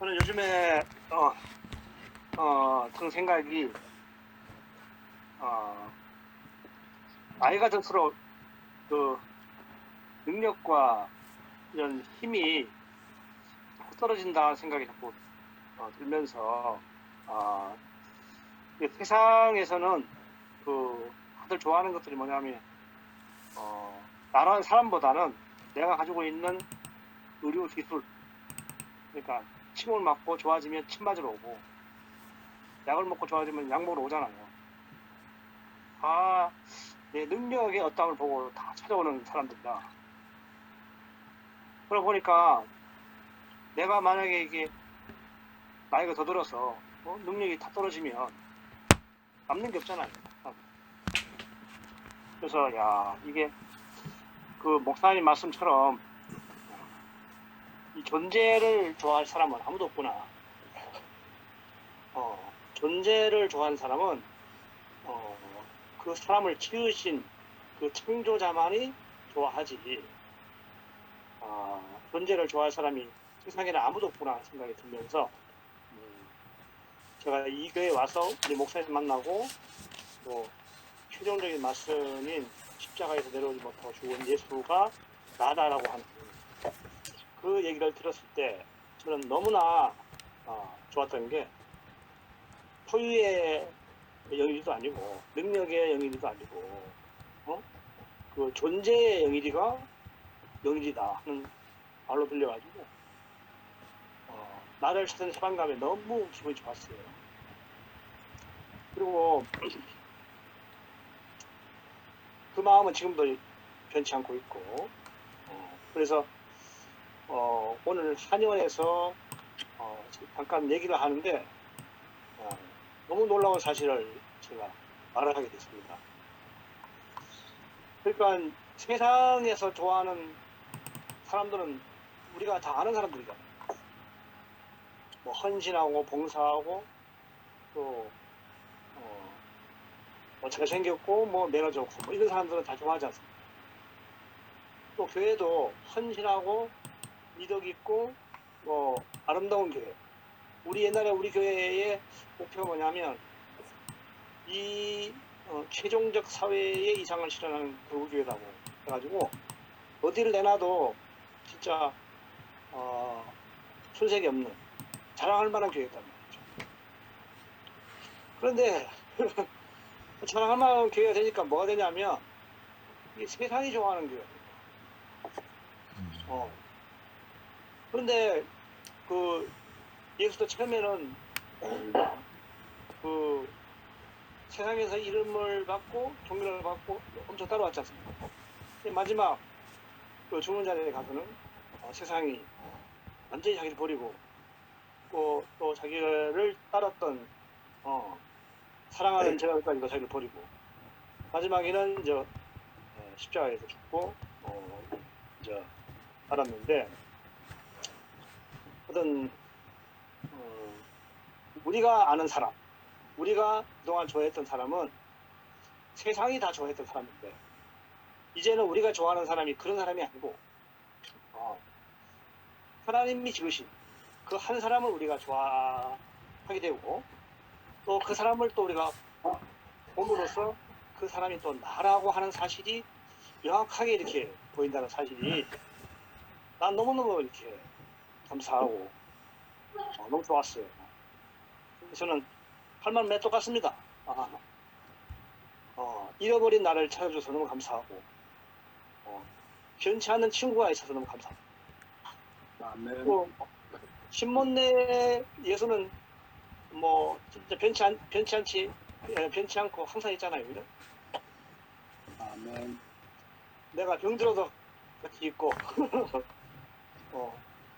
저는 요즘에 든 생각이 어, 나이가 들수록 그 능력과 이런 힘이 자꾸 떨어진다 생각이 자꾸 들면서 어, 이게 세상에서는 다들 좋아하는 것들이 뭐냐면 나라는 사람보다는 내가 가지고 있는 의료 기술, 그러니까 침을 맞고 좋아지면 침 맞으러 오고 약을 먹고 좋아지면 약 먹으러 오잖아요. 다 내 능력의 어떠함을 보고 다 찾아오는 사람들이다. 그러고 보니까 내가 만약에 이게 나이가 더 들어서 능력이 다 떨어지면 남는 게 없잖아요. 그래서 야, 이게 그 목사님 말씀처럼 이 존재를 좋아할 사람은 아무도 없구나. 존재를 좋아하는 사람은 그 사람을 지으신 그 창조자만이 좋아하지. 존재를 좋아할 사람이 세상에는 아무도 없구나 생각이 들면서 제가 이 교회에 와서 우리 목사님 만나고 또 최종적인 말씀인 십자가에서 내려오지 못하고 죽은 예수가 나다라고 하는 그 얘기를 들었을 때 저는 너무나 좋았던 게 소유의 영이도 아니고 능력의 영이도 아니고 그 존재의 영이가 영이다 하는 말로 들려가지고 나를 찾은 해방감에 너무 기분이 좋았어요. 그리고 그 마음은 지금도 변치 않고 있고 그래서 오늘 한의원에서 잠깐 얘기를 하는데 너무 놀라운 사실을 제가 말을 하게 됐습니다. 그러니까 세상에서 좋아하는 사람들은 우리가 다 아는 사람들이잖아요. 뭐 헌신하고 봉사하고 또 잘생겼고 뭐 매너 좋고 뭐 이런 사람들은 다 좋아하지 않습니까? 또 교회도 헌신하고 미덕 있고 뭐 아름다운 교회. 우리 옛날에 우리 교회의 목표가 뭐냐면 이 최종적 사회의 이상을 실현하는 그 교회라고 해가지고 어디를 내놔도 진짜 손색이 없는 자랑할 만한 교회였단 말이죠. 그런데 자랑할 만한 교회가 되니까 뭐가 되냐면 이게 세상이 좋아하는 교회예요. 그런데 그 예수도 처음에는 그 세상에서 이름을 받고 종교를 받고 엄청 따라왔지 않습니까? 마지막 그 죽는 자리에 가서는 세상이 완전히 자기를 버리고 또 자기를 따랐던 사랑하는 제자들까지도 자기를 버리고 마지막에는 십자가에서 죽고 알았는데 어떤 우리가 아는 사람, 우리가 그동안 좋아했던 사람은 세상이 다 좋아했던 사람인데 이제는 우리가 좋아하는 사람이 그런 사람이 아니고 하나님이 지으신 그 한 사람을 우리가 좋아하게 되고 또 그 사람을 또 우리가 봄으로써 그 사람이 또 나라고 하는 사실이 명확하게 이렇게 보인다는 사실이 난 너무너무 이렇게 감사하고 너무 좋았어요. 저는 할 말 몇 똑같습니다. 잃어버린 나를 찾아줘서 너무 감사하고 변치 않는 친구가 있어서 너무 감사합니다. 또 신문내 예수는 뭐 진짜 변치 않고 항상 있잖아요. 그죠? 아멘. 내가 병들어도 같이 있고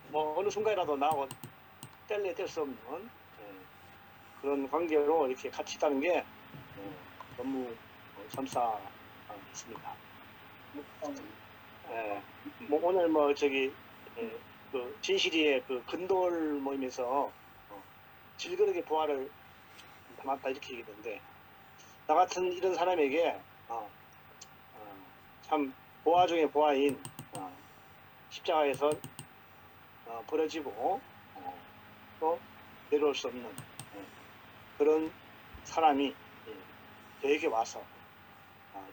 뭐 어느 순간이라도 나하고 뗄래 뗄 수 없는 그런 관계로 이렇게 같이 있다는 게 너무 감사했습니다. 뭐 오늘 그 진실이의 그 근돌 모임에서 질그릇의 부활을 담았다 이렇게 얘기했는데 나 같은 이런 사람에게 참 보아 중에 보아인 십자가에서 버려지고 또 내려올 수 없는 그런 사람이 저에게 와서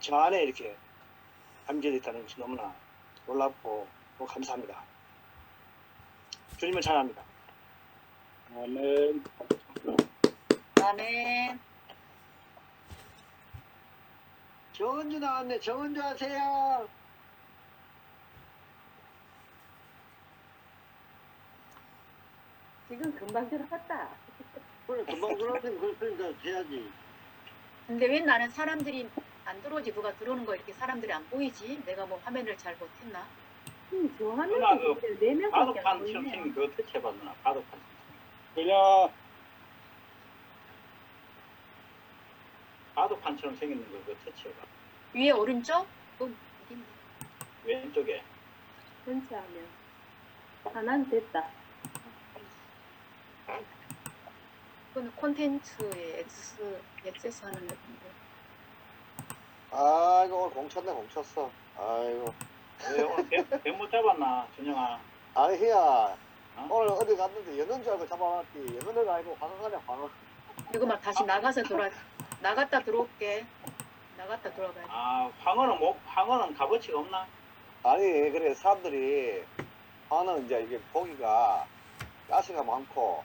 저 안에 이렇게 담겨져 있다는 것이 너무나 놀랍고 감사합니다. 주님을 찬양합니다. 아멘. 아멘. 정은주 나왔네. 정은주 하세요. 지금 금방 들어갔다. 그래 금방 들어왔으면 그러니까 해야지. 근데 왜 나는 사람들이 안 들어오지? 누가 들어오는 거 이렇게 사람들이 안 보이지? 내가 뭐 화면을 잘 못했나? 저 누나, 화면에 그 네 명밖에 안 바둑판 보이네요. 실험생 그거 터치해봐 누나. 바둑판. 그냥 바둑판처럼 생겼는 거 그거 터치해봐. 위에 오른쪽? 어딘데? 왼쪽에. 전체 화면. 하나는 됐다. 그거는 콘텐츠에 액세스 하는 건데. 아이고 오늘 공쳤네 공쳤어. 아이고 왜 오늘 뱀못 잡았나 준영아? 아니 희야 어? 오늘 어디 갔는데 연어인 줄 알고 잡아놨지. 연어가 아니고 광어가냐 광어. 이거 막 다시 나가서 나갔다 들어올게. 나갔다 들어가야 돼. 아 황어는 값어치가 없나? 아니 그래 사람들이 광어는 이제 이게 고기가 가시가 많고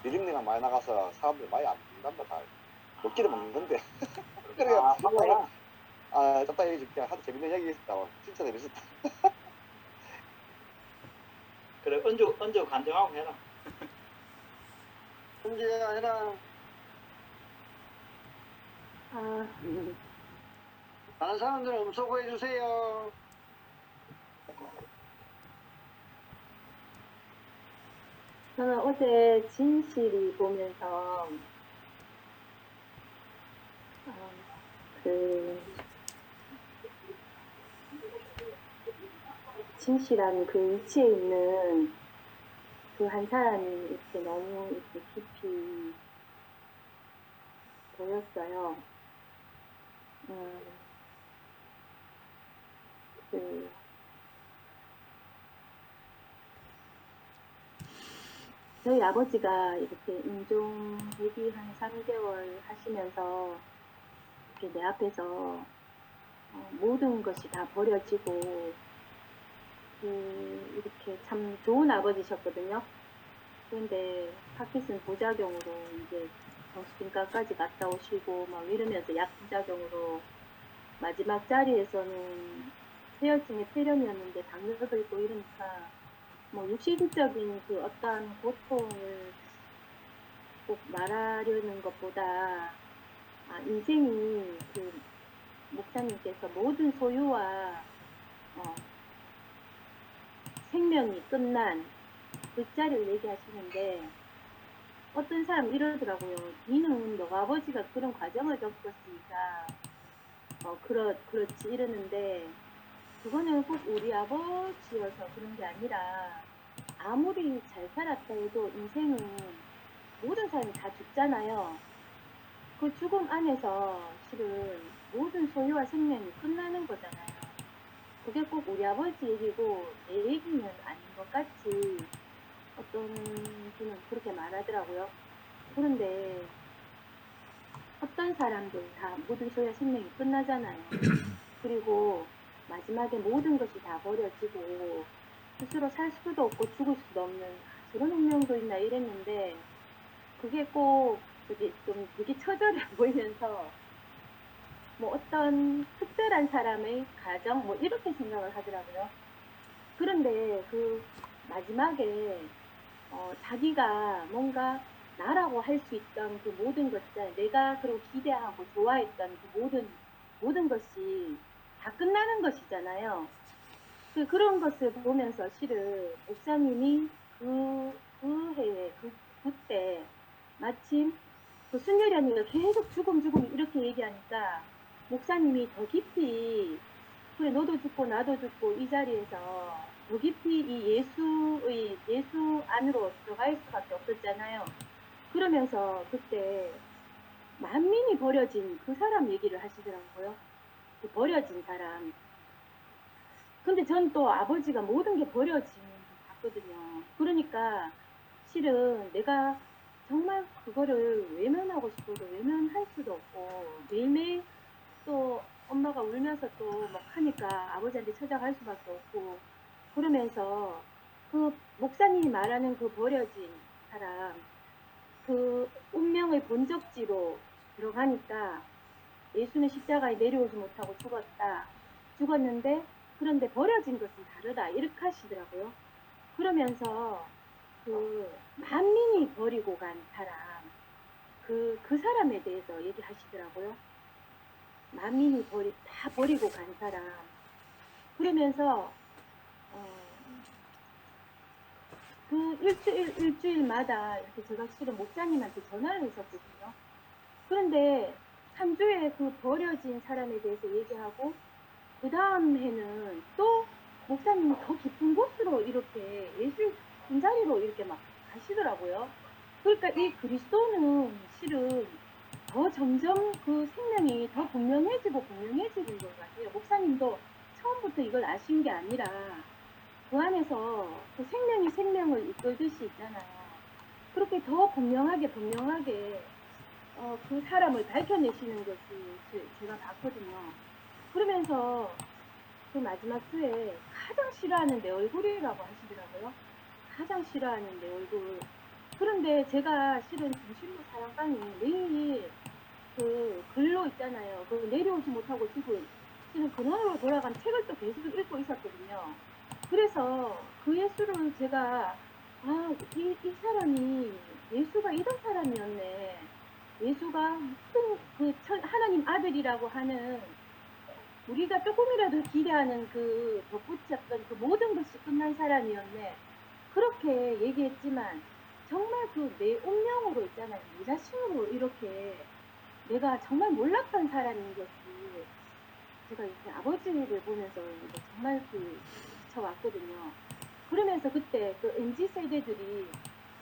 비린내가 많이 나가서 사람들이 많이 안 먹는단다 잘. 먹기를 먹는 건데. 그래 아 황어야? 아 잡다 얘기 줄게. 하도 재밌는 얘기 있었다. 진짜 재밌었다. 그래 언제 간증하고 해라. 현재야 해라. 아, 다른 사람들 음소거 해주세요. 저는 어제 진실이 보면서 그 진실한 그 위치에 있는 그 한 사람이 이렇게 너무 이렇게 깊이 보였어요. 저희 아버지가 이렇게 임종 대기 한 3개월 하시면서 이렇게 내 앞에서 모든 것이 다 버려지고 이렇게 참 좋은 아버지셨거든요. 그런데 파킨슨 부작용으로 이제 정신과까지 갔다 오시고 막 이러면서 약 부작용으로 마지막 자리에서는 폐혈증의 폐렴이었는데 당뇨도 있고 이러니까 뭐 육신적인 그 어떠한 고통을 꼭 말하려는 것보다 인생이 그 목사님께서 모든 소유와 생명이 끝난 그 자리를 얘기하시는데 어떤 사람 이러더라고요. 니는 너가 아버지가 그런 과정을 겪었으니까 그렇지 이러는데 그거는 꼭 우리 아버지여서 그런 게 아니라 아무리 잘 살았다 해도 인생은 모든 사람이 다 죽잖아요. 그 죽음 안에서 실은 모든 소유와 생명이 끝나는 거잖아요. 그게 꼭 우리 아버지 얘기고 내 얘기는 아닌 것 같이 어떤 분은 그렇게 말하더라고요. 그런데 어떤 사람들 다 모든 소유와 생명이 끝나잖아요. 그리고 마지막에 모든 것이 다 버려지고 스스로 살 수도 없고 죽을 수도 없는 저런 운명도 있나 이랬는데 그게 꼭 되게 처절해 보이면서 뭐 어떤 특별한 사람의 가정 뭐 이렇게 생각을 하더라고요. 그런데 그 마지막에 자기가 뭔가 나라고 할 수 있던 그 모든 것들 내가 그리고 기대하고 좋아했던 그 모든 것이 다 끝나는 것이잖아요. 그런 것을 보면서 실은 목사님이 그 해에 그때 마침 그 순열이 언니가 계속 죽음 이렇게 얘기하니까 목사님이 더 깊이 그래 너도 죽고 나도 죽고 이 자리에서 더 깊이 이 예수 안으로 들어갈 수밖에 없었잖아요. 그러면서 그때 만민이 버려진 그 사람 얘기를 하시더라고요. 그 버려진 사람. 근데 전 또 아버지가 모든 게 버려진 것 같거든요. 그러니까 실은 내가 정말 그거를 외면하고 싶어도 외면할 수도 없고 매일매일 또 엄마가 울면서 또 막 하니까 아버지한테 찾아갈 수밖에 없고 그러면서 그 목사님이 말하는 그 버려진 사람 그 운명의 본적지로 들어가니까 예수는 십자가에 내려오지 못하고 죽었다. 죽었는데 그런데 버려진 것은 다르다. 이렇게 하시더라고요. 그러면서 그 만민이 버리고 간 사람 그 사람에 대해서 얘기하시더라고요. 만민이 다 버리고 간 사람. 그러면서 그 일주일마다 이렇게 제가 실은 목사님한테 전화를 했었거든요. 그런데 한 주에 그 버려진 사람에 대해서 얘기하고 그 다음 해는 또 목사님이 더 깊은 곳으로 이렇게 예술 분자리로 이렇게 막 가시더라고요. 그러니까 이 그리스도는 실은 더 점점 그 생명이 더 분명해지는 것 같아요. 목사님도 처음부터 이걸 아신 게 아니라 그 안에서 그 생명이 생명을 이끌듯이 있잖아요. 그렇게 더 분명하게 그 사람을 밝혀내시는 것이 제가 봤거든요. 그러면서 그 마지막 주에 가장 싫어하는 내 얼굴이라고 하시더라고요. 가장 싫어하는 내 얼굴. 그런데 제가 실은 중심부 사랑방이 매일 그 글로 있잖아요. 그 내려오지 못하고 지금 실은 근원으로 돌아간 책을 또 계속 읽고 있었거든요. 그래서 그 예수를 제가 이 사람이 예수가 이런 사람이었네. 예수가 하나님 아들이라고 하는 우리가 조금이라도 기대하는 그 덧붙였던 그 모든 것이 끝난 사람이었네. 그렇게 얘기했지만 정말 그 내 운명으로 있잖아요. 내 자신으로 이렇게 내가 정말 몰랐던 사람인 것이 제가 이렇게 아버지를 보면서 정말 미쳐왔거든요. 그러면서 그때 그 MZ 세대들이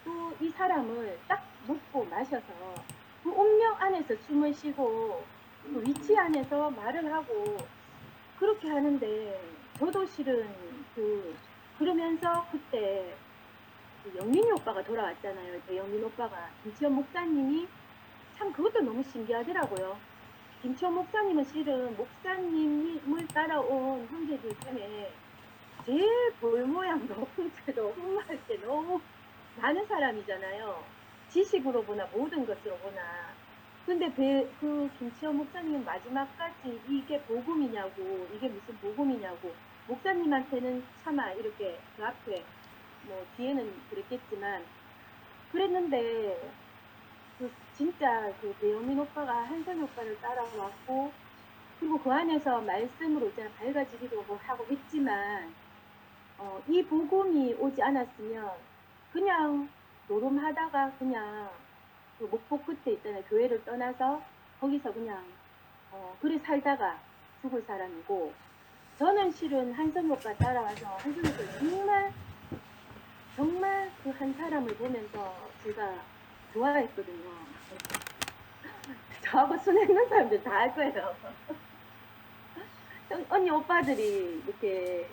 또 이 사람을 딱 먹고 마셔서 그 운명 안에서 숨을 쉬고 그 위치 안에서 말을 하고 그렇게 하는데 저도 실은 그러면서 그때 그 영민이 오빠가 돌아왔잖아요. 그 영민 오빠가 김치현 목사님이 참 그것도 너무 신기하더라고요. 김치현 목사님은 실은 목사님을 따라온 형제들 중에 제일 볼 모양 높은 채도 흠할 때 너무 많은 사람이잖아요. 지식으로 보나 모든 것으로 보나. 근데 그 김치현 목사님은 마지막까지 이게 복음이냐고 이게 무슨 복음이냐고 목사님한테는 차마 이렇게 그 앞에 뭐 뒤에는 그랬겠지만 그랬는데 진짜 그 배영민 오빠가 한선 오빠를 따라왔고 그리고 그 안에서 말씀으로 있잖아 밝아지기도 하고 했지만 이 복음이 오지 않았으면 그냥 노름하다가 그냥 그 목포 끝에 있잖아요. 교회를 떠나서 거기서 그냥 그래 살다가 죽을 사람이고 저는 실은 한선 오빠 따라와서 한선 오빠 정말 그 한 사람을 보면서 제가 좋아했거든요. 저하고 순했는 사람들 다 알 거예요. 언니 오빠들이 이렇게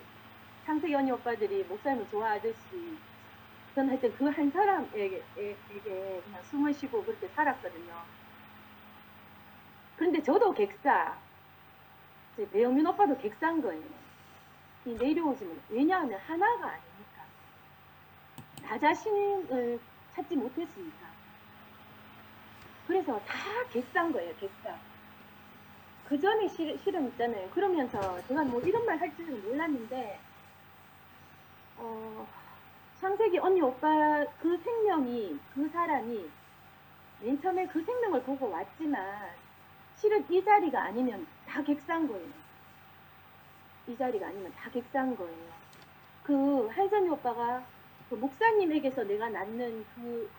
창석이 언니 오빠들이 목사님을 좋아하듯이 저는 하여튼 그 한 사람에게 그냥 숨을 쉬고 그렇게 살았거든요. 그런데 저도 객사, 제 배영민 오빠도 객사인 거예요. 이 내려오지면 왜냐하면 하나가 아니니까 나 자신을 찾지 못했으니까. 그래서 다 객사인 거예요. 객사. 그 전에 실험 있잖아요. 그러면서 제가 뭐 이런 말 할 줄은 몰랐는데 창세기 언니 오빠 그 생명이 그 사람이 맨 처음에 그 생명을 보고 왔지만 실은 이 자리가 아니면 다 객사인 거예요. 이 자리가 아니면 다 객사인 거예요. 그 한선이 오빠가 그 목사님에게서 내가 낳는 그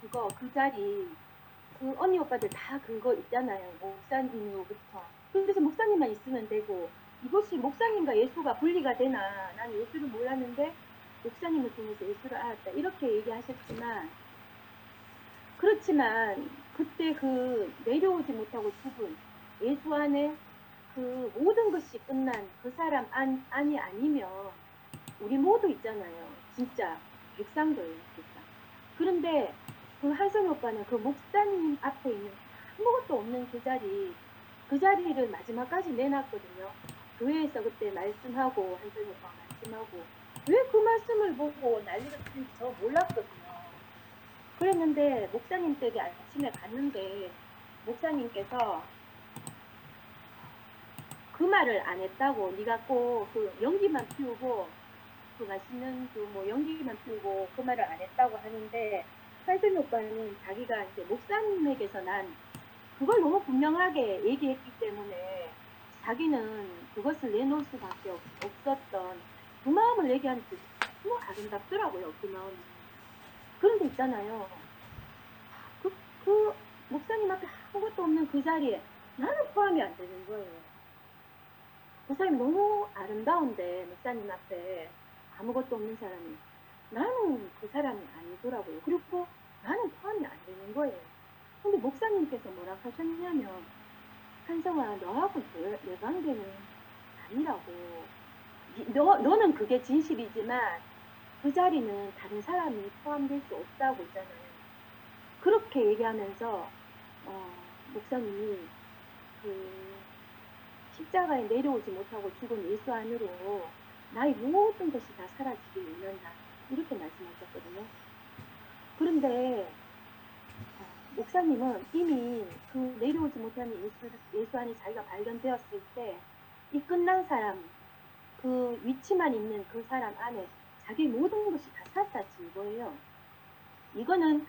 자리 그 언니 오빠들 다 그거 있잖아요. 목사님으로부터. 그래서 목사님만 있으면 되고 이것이 목사님과 예수가 분리가 되나 난 예수를 몰랐는데 목사님을 통해서 예수를 알았다 이렇게 얘기하셨지만 그렇지만 그때 그 내려오지 못하고 죽은 예수 안에 그 모든 것이 끝난 그 사람 안이 아니면 우리 모두 있잖아요. 진짜 객사인 거예요. 객사. 그런데 그 한성희 오빠는 그 목사님 앞에 있는 아무것도 없는 그 자리를 마지막까지 내놨거든요. 교회에서 그때 말씀하고 한성희 오빠가 말씀하고 왜 그 말씀을 보고 난리가 치는지 저 몰랐거든요. 그랬는데 목사님 댁에 아침에 갔는데 목사님께서 그 말을 안 했다고 네가 꼭 그 연기만 피우고 그 맛있는 그 뭐 연기만 피우고 그 말을 안 했다고 하는데 한승희 오빠는 자기가 이제 목사님에게서 난 그걸 너무 분명하게 얘기했기 때문에 자기는 그것을 내놓을 수밖에 없었던 그 마음을 얘기하는 게 너무 아름답더라고요. 그 마음이. 그런데 있잖아요. 그 목사님 앞에 아무것도 없는 그 자리에 나는 포함이 안 되는 거예요. 목사님 너무 아름다운데 목사님 앞에 아무것도 없는 사람이 나는 그 사람이 아니더라고요. 그리고 나는 포함이 안 되는 거예요. 근데 목사님께서 뭐라 하셨냐면 한성아 너하고 내 관계는 아니라고 너는 그게 진실이지만 그 자리는 다른 사람이 포함될 수 없다고 있잖아요. 그렇게 얘기하면서 목사님이 그 십자가에 내려오지 못하고 죽은 예수 안으로 나의 모든 것이 다 사라지기 원한다. 이렇게 말씀하셨거든요. 그런데 목사님은 이미 그 내려오지 못하는 예수 안에 자기가 발견되었을 때 이 끝난 사람, 그 위치만 있는 그 사람 안에 자기 모든 것이 다 찼다지 이거예요. 이거는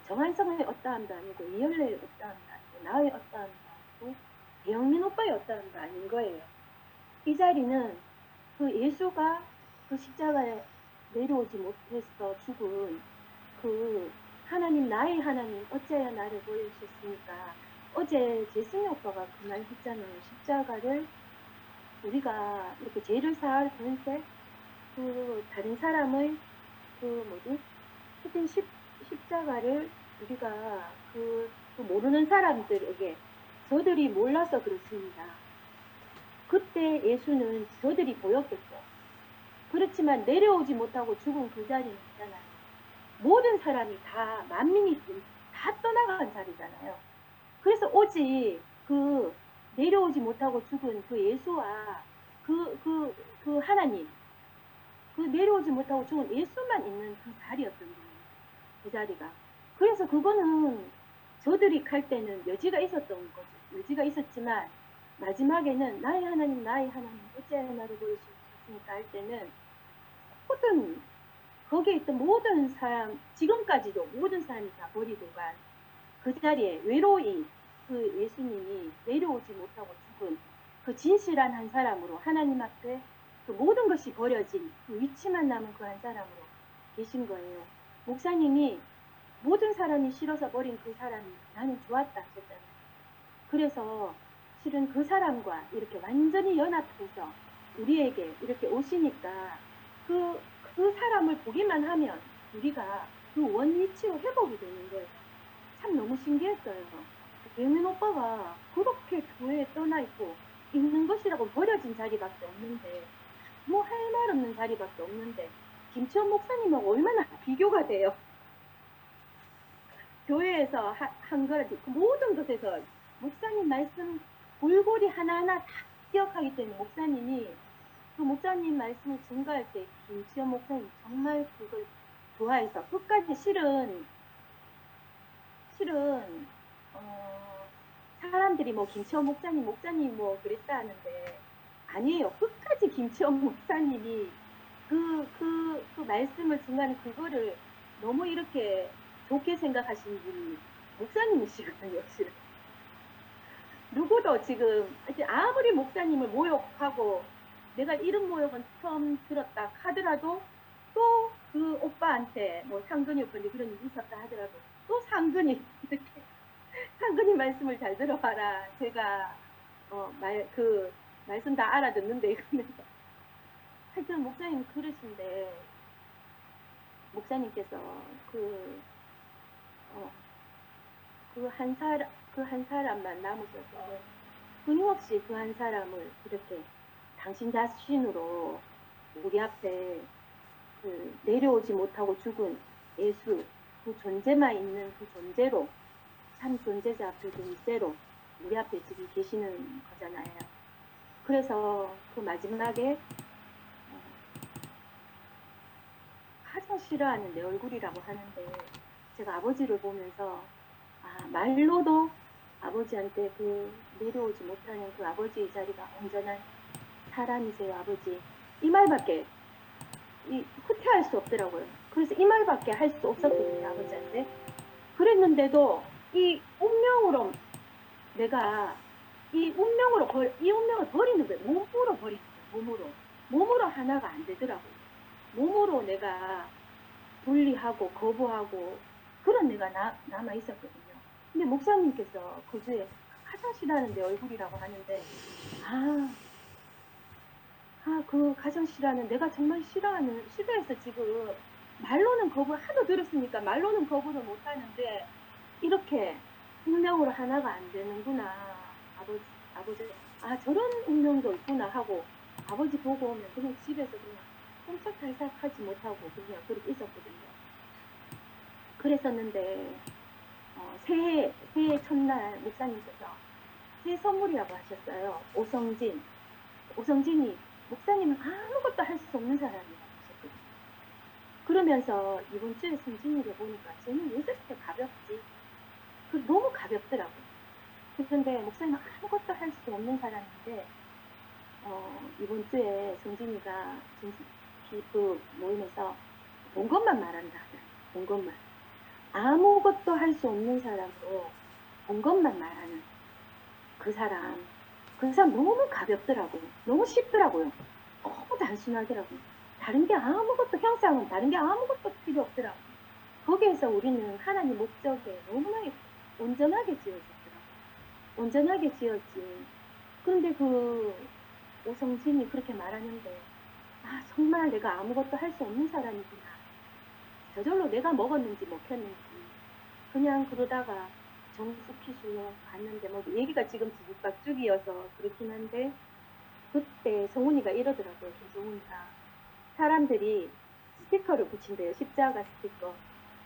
정한성의 어떠함도 아니고 이열레의 어떠함도 아니고 나의 어떠함도 아니고 배영민 오빠의 어떠함도 아닌 거예요. 이 자리는 그 예수가 그 십자가에 내려오지 못해서 죽은 그 하나님 나의 하나님 어찌하여 나를 버리셨습니까? 어제 재승이 오빠가 그 말 했잖아요. 십자가를 우리가 이렇게 죄를 사할 권세 그 다른 사람의 하여튼 십자가를 우리가 그 모르는 사람들에게 저들이 몰라서 그렇습니다. 그때 예수는 저들이 보였겠죠. 그렇지만 내려오지 못하고 죽은 그 자리는 있잖아요. 모든 사람이 다 만민이 다 떠나간 자리잖아요. 그래서 오직 그 내려오지 못하고 죽은 그 예수와 그 하나님 그 내려오지 못하고 죽은 예수만 있는 그 자리였던 거예요. 그 자리가. 그래서 그거는 저들이 갈 때는 여지가 있었던 거죠. 여지가 있었지만 마지막에는 나의 하나님 어찌하여 나를 버리셨습니까 할 때는 모든 거기에 있던 모든 사람 지금까지도 모든 사람이 다 버리고 간 그 자리에 외로이 그 예수님이 내려오지 못하고 죽은 그 진실한 한 사람으로 하나님 앞에 그 모든 것이 버려진 그 위치만 남은 그 한 사람으로 계신 거예요. 목사님이 모든 사람이 싫어서 버린 그 사람이 나는 좋았다 하셨잖아요. 그래서 실은 그 사람과 이렇게 완전히 연합해서 우리에게 이렇게 오시니까 그 사람을 보기만 하면 우리가 그 원위치로 회복이 되는 거예요. 참 너무 신기했어요. 배우민 오빠가 그렇게 교회에 떠나 있고 있는 것이라고 버려진 자리밖에 없는데 뭐 할 말 없는 자리밖에 없는데 김치원 목사님하고 얼마나 비교가 돼요. 교회에서 한 거라지 그 모든 것에서 목사님 말씀 골고리 하나하나 다 기억하기 때문에 목사님이 그 목사님 말씀을 증거할 때 김치원 목사님 정말 그걸 좋아해서 끝까지 실은 사람들이 뭐 김치원 목사님 뭐 그랬다 하는데 아니에요. 끝까지 김치원 목사님이 그 말씀을 증거하는 그거를 너무 이렇게 좋게 생각하시는 분이 목사님이시거든요. 실은. 누구도 지금 아무리 목사님을 모욕하고 내가 이런 모욕은 처음 들었다 하더라도 또 그 오빠한테 뭐 상근이 오빠인데 그런 일이 있었다 하더라도 또 상근이 이렇게 상근이 말씀을 잘 들어봐라. 제가 그 말씀 다 알아듣는데 이러면서 하여튼 목사님 그러신데 목사님께서 그 한 사람만 남으셔서 끊임없이 그 한 사람을 이렇게 당신 자신으로 우리 앞에 그 내려오지 못하고 죽은 예수 그 존재만 있는 그 존재로, 참 존재자 앞에 그 위세로 우리 앞에 지금 계시는 거잖아요. 그래서 그 마지막에 가장 싫어하는 내 얼굴이라고 하는데, 제가 아버지를 보면서 말로도 아버지한테 그 내려오지 못하는 그 아버지의 자리가 온전한 사람이세요, 아버지. 이 말밖에 후퇴할 수 없더라고요. 그래서 이 말밖에 할 수 없었거든요, 아버지한테. 그랬는데도 이 운명으로 내가 이 운명을 버리는 거예요. 몸으로 버리는 거예요. 몸으로 하나가 안 되더라고요. 몸으로 내가 분리하고 거부하고 그런 내가 남아 있었거든요. 근데 목사님께서 그 주에 가장 싫어하는 내 얼굴이라고 하는데, 그 가장 싫어하는, 내가 정말 싫어해서 지금 말로는 거부 하도 들었으니까 말로는 거부를 못 하는데 이렇게 운명으로 하나가 안 되는구나. 아버지, 저런 운명도 있구나 하고 아버지 보고 오면 그냥 집에서 그냥 꼼짝달싹 하지 못하고 그냥 그렇게 있었거든요. 그랬었는데 새해 첫날 목사님께서 새 선물이라고 하셨어요. 오성진이 목사님은 아무것도 할 수 없는 사람이라고 하셨거든요. 그러면서 이번 주에 성진이를 보니까 쟤는 왜 저렇게 가볍지? 너무 가볍더라고요. 그런데 목사님은 아무것도 할 수 없는 사람인데 이번 주에 성진이가 그 모임에서 본 것만 말한다. 본 것만. 아무것도 할 수 없는 사람으로 본 것만 말하는 그 사람 너무 가볍더라고요. 너무 쉽더라고요. 너무 단순하더라고요. 다른 게 아무것도, 형상은 다른 게 아무것도 필요 없더라고요. 거기에서 우리는 하나님 목적에 너무나 온전하게 지어졌더라고요. 온전하게 지었지. 그런데 그 오성진이 그렇게 말하는데, 정말 내가 아무것도 할 수 없는 사람이구나. 저절로 내가 먹었는지 먹혔는지 그냥 그러다가 정수피술로 갔는데, 얘기가 지금 뒤죽박죽이어서 그렇긴 한데, 그때 성훈이가 이러더라고요. 김성훈이가 사람들이 스티커를 붙인대요. 십자가 스티커.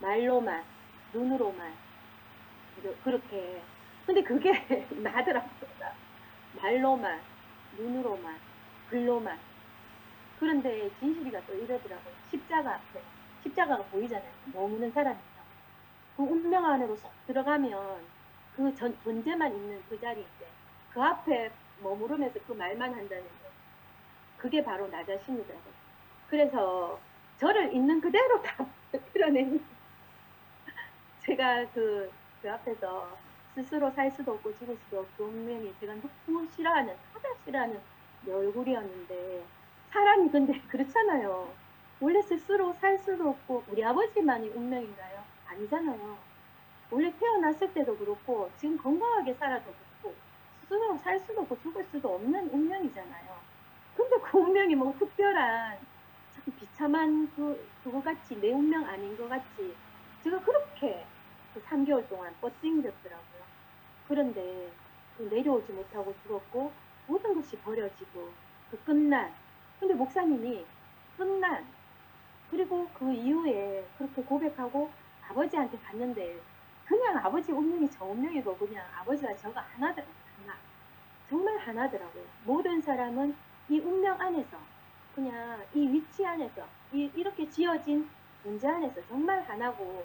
말로만, 눈으로만 그렇게. 근데 그게 나더라고요. 말로만, 눈으로만, 글로만. 그런데 진실이가 또 이러더라고요. 십자가가 보이잖아요. 머무는 사람이죠. 그 운명 안으로 쏙 들어가면 그 존재만 있는 그 자리인데 그 앞에 머무르면서 그 말만 한다는 거, 그게 바로 나 자신이더라고요. 그래서 저를 있는 그대로 다 드러내는, 제가 그 앞에서 스스로 살 수도 없고 죽을 수도 없고 운명이 제가 너무 가장 싫어하는 내 얼굴이었는데, 사람이 근데 그렇잖아요. 원래 스스로 살 수도 없고 우리 아버지만이 운명인가요? 아니잖아요. 원래 태어났을 때도 그렇고 지금 건강하게 살아도 그렇고 스스로 살 수도 없고 죽을 수도 없는 운명이잖아요. 근데 그 운명이 뭐 특별한 참 비참한 그거 같이 내 운명 아닌 것 같이 제가 그렇게 그 3개월 동안 뻗띵졌더라고요. 그런데 그 내려오지 못하고 죽었고 모든 것이 버려지고 그 끝난, 근데 목사님이 끝난, 그리고 그 이후에 그렇게 고백하고 아버지한테 갔는데 그냥 아버지 운명이 저 운명이고 그냥 아버지가 저가 하나더라고요. 정말 하나더라고요. 모든 사람은 이 운명 안에서 그냥 이 위치 안에서 이렇게 지어진 존재 안에서 정말 하나고,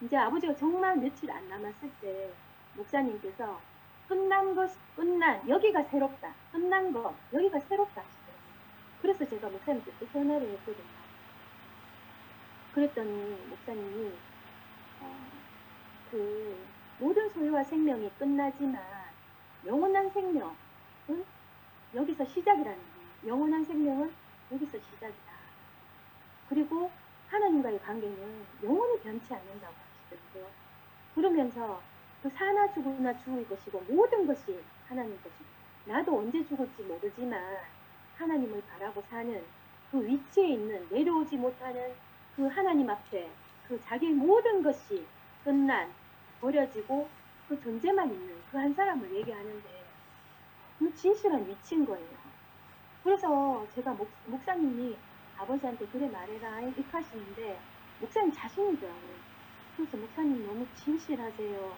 이제 아버지가 정말 며칠 안 남았을 때 목사님께서 끝난 여기가 새롭다. 끝난 거 여기가 새롭다 하시더라고요. 그래서 제가 목사님께 또 전화를 했거든요. 그랬더니 목사님이 그 모든 소유와 생명이 끝나지만 영원한 생명은 여기서 시작이라는 거예요. 영원한 생명은 여기서 시작이다. 그리고 하나님과의 관계는 영원히 변치 않는다고 하시더라고요. 그러면서 그 사나 죽으나 죽을 것이고 모든 것이 하나님 것이고, 나도 언제 죽을지 모르지만 하나님을 바라고 사는 그 위치에 있는, 내려오지 못하는 그 하나님 앞에 그 자기 모든 것이 끝난, 버려지고 그 존재만 있는 그 한 사람을 얘기하는데 그 진실한 위치인 거예요. 그래서 제가 목사님이 아버지한테 그래 말해라 이렇게 하시는데 목사님 자신이더라고요. 그래서 목사님 너무 진실하세요.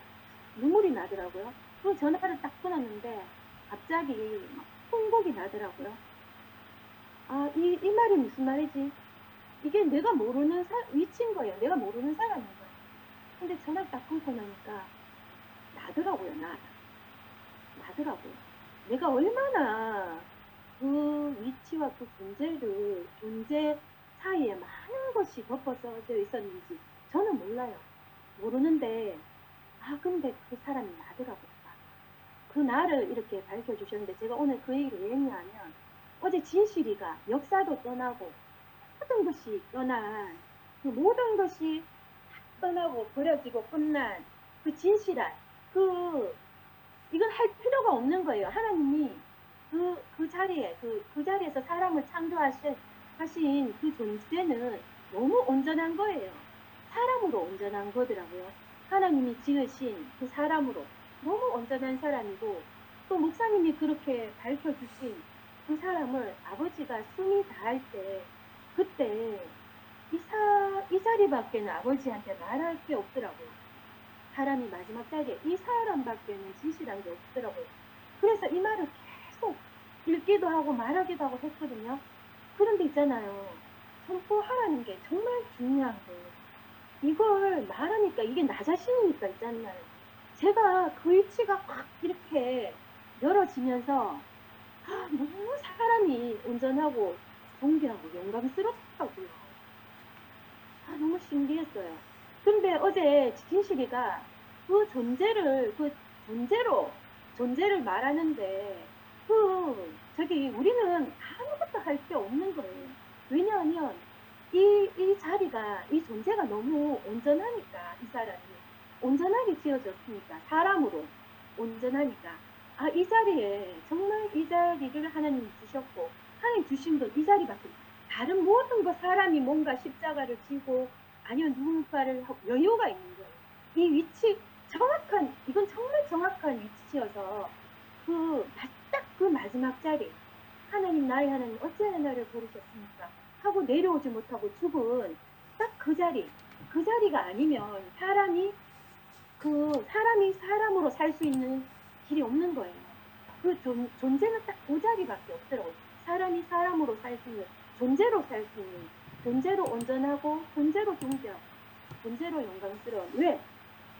눈물이 나더라고요. 그 전화를 딱 끊었는데 갑자기 막 통곡이 나더라고요. 아, 이 말이 무슨 말이지? 이게 내가 모르는 위치인 거예요. 내가 모르는 사람인 거예요. 근데 전화를 딱 끊고 나니까 나더라고요. 나더라고요. 내가 얼마나 그 위치와 그 존재 사이에 많은 것이 덮어져 있었는지 저는 몰라요. 모르는데, 아, 근데 그 사람이 나더라고요. 그 나를 이렇게 밝혀주셨는데, 제가 오늘 그 얘기를 왜 했냐면, 어제 진실이가 역사도 떠나고, 모든 것이 떠난, 그 모든 것이 떠나고 버려지고 끝난 그 진실한, 이건 할 필요가 없는 거예요. 하나님이 그 자리에서 사람을 하신 그 존재는 너무 온전한 거예요. 사람으로 온전한 거더라고요. 하나님이 지으신 그 사람으로 너무 온전한 사람이고, 또 목사님이 그렇게 밝혀주신 그 사람을 아버지가 숨이 다할 때, 그때 이 자리밖에는 아버지한테 말할 게 없더라고요. 사람이 마지막 자리에 이 사람밖에는 진실한 게 없더라고요. 그래서 이 말을 계속 읽기도 하고 말하기도 하고 했거든요. 그런데 있잖아요. 선포하라는 게 정말 중요한 거예요. 이걸 말하니까 이게 나 자신이니까 있잖아요. 제가 그 위치가 확 이렇게 열어지면서 너무 사람이 온전하고 존귀하고 영광스럽다고요. 너무 신기했어요. 근데 어제 진실이가 그 존재를 말하는데, 우리는 아무것도 할 게 없는 거예요. 왜냐하면, 이 자리가, 이 존재가 너무 온전하니까, 이 사람이. 온전하게 지어졌으니까, 사람으로 온전하니까. 이 자리에, 정말 이 자리를 하나님이 주셨고, 하나님 주신 건 이 자리밖에, 다른 모든 것, 사람이 뭔가 십자가를 지고, 아니면 누군가를 여유가 있는 거예요. 이 위치, 이건 정말 정확한 위치여서, 딱 그 마지막 자리, 하나님, 나의 하나님, 어찌하여 나를 버리셨습니까? 하고 내려오지 못하고 죽은 딱 그 자리가 아니면 사람이 사람으로 살 수 있는 길이 없는 거예요. 존재는 딱 그 자리밖에 없더라고요. 사람이 사람으로 살 수 있는, 존재로 살 수 있는, 존재로 온전하고, 존재로 존귀하고, 존재로 영광스러운. 왜?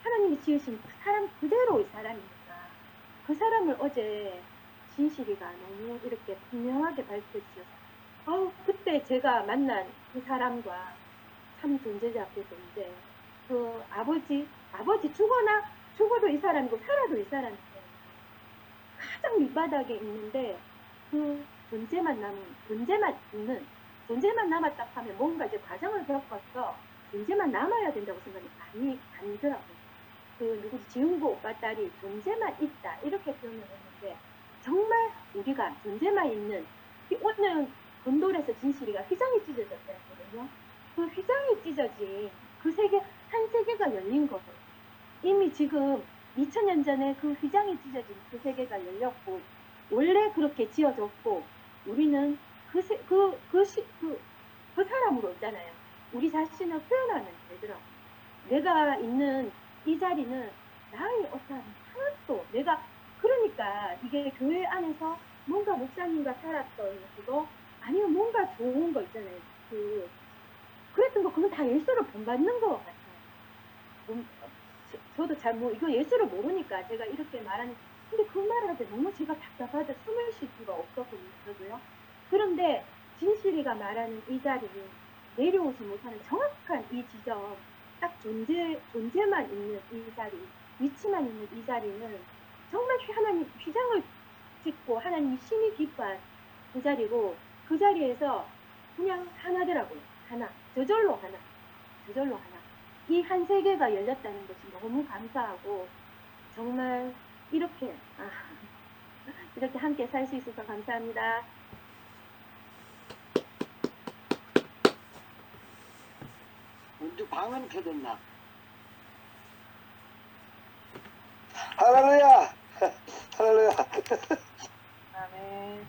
하나님이 지으신 사람 그대로의 사람이니까. 그 사람을 어제 진실이가 너무 이렇게 분명하게 밝혀주셔서, 그때 제가 만난 그 사람과 참 존재자 앞에서 이제 그 아버지 죽어도 이 사람이고 살아도 이 사람인데, 가장 밑바닥에 있는데 그 존재만 남았다 하면 뭔가 이제 과정을 겪어서 존재만 남아야 된다고 생각이 아니더라고요. 지은구 오빠 딸이 존재만 있다 이렇게 표현을 했는데, 정말 우리가 존재만 있는, 오늘 gond돌에서 진실이가 휘장이 찢어졌다 했거든요. 그 휘장이 찢어진 한 세계가 열린 거예요. 이미 지금 2000년 전에 그 휘장이 찢어진 그 세계가 열렸고, 원래 그렇게 지어졌고, 우리는 그 사람으로 있잖아요. 우리 자신을 표현하면 되더라고요. 내가 있는 이 자리는 나의 어떤 하나도 그러니까 이게 교회 안에서 뭔가 목사님과 살았던 그거, 아니면 뭔가 좋은 거 있잖아요. 그랬던 거, 그건 다 예수를 본받는 것 같아요. 저도 이거 예수를 모르니까 제가 이렇게 말하는, 근데 그 말할 때 너무 제가 답답하다 숨을 쉴 수가 없었거든요. 그런데 진실이가 말하는 이 자리는 내려오지 못하는 정확한 이 지점, 딱 존재만 있는 이 자리, 위치만 있는 이 자리는 정말 하나님 휘장을 짓고 하나님이 심히 기뻐한 그 자리고, 그 자리에서 그냥 하나더라고요. 저절로 하나. 이 한 세계가 열렸다는 것이 너무 감사하고, 정말 이렇게 함께 살 수 있어서 감사합니다. 우리 방은 켜졌나? 할렐루야! 할렐루야! 아멘.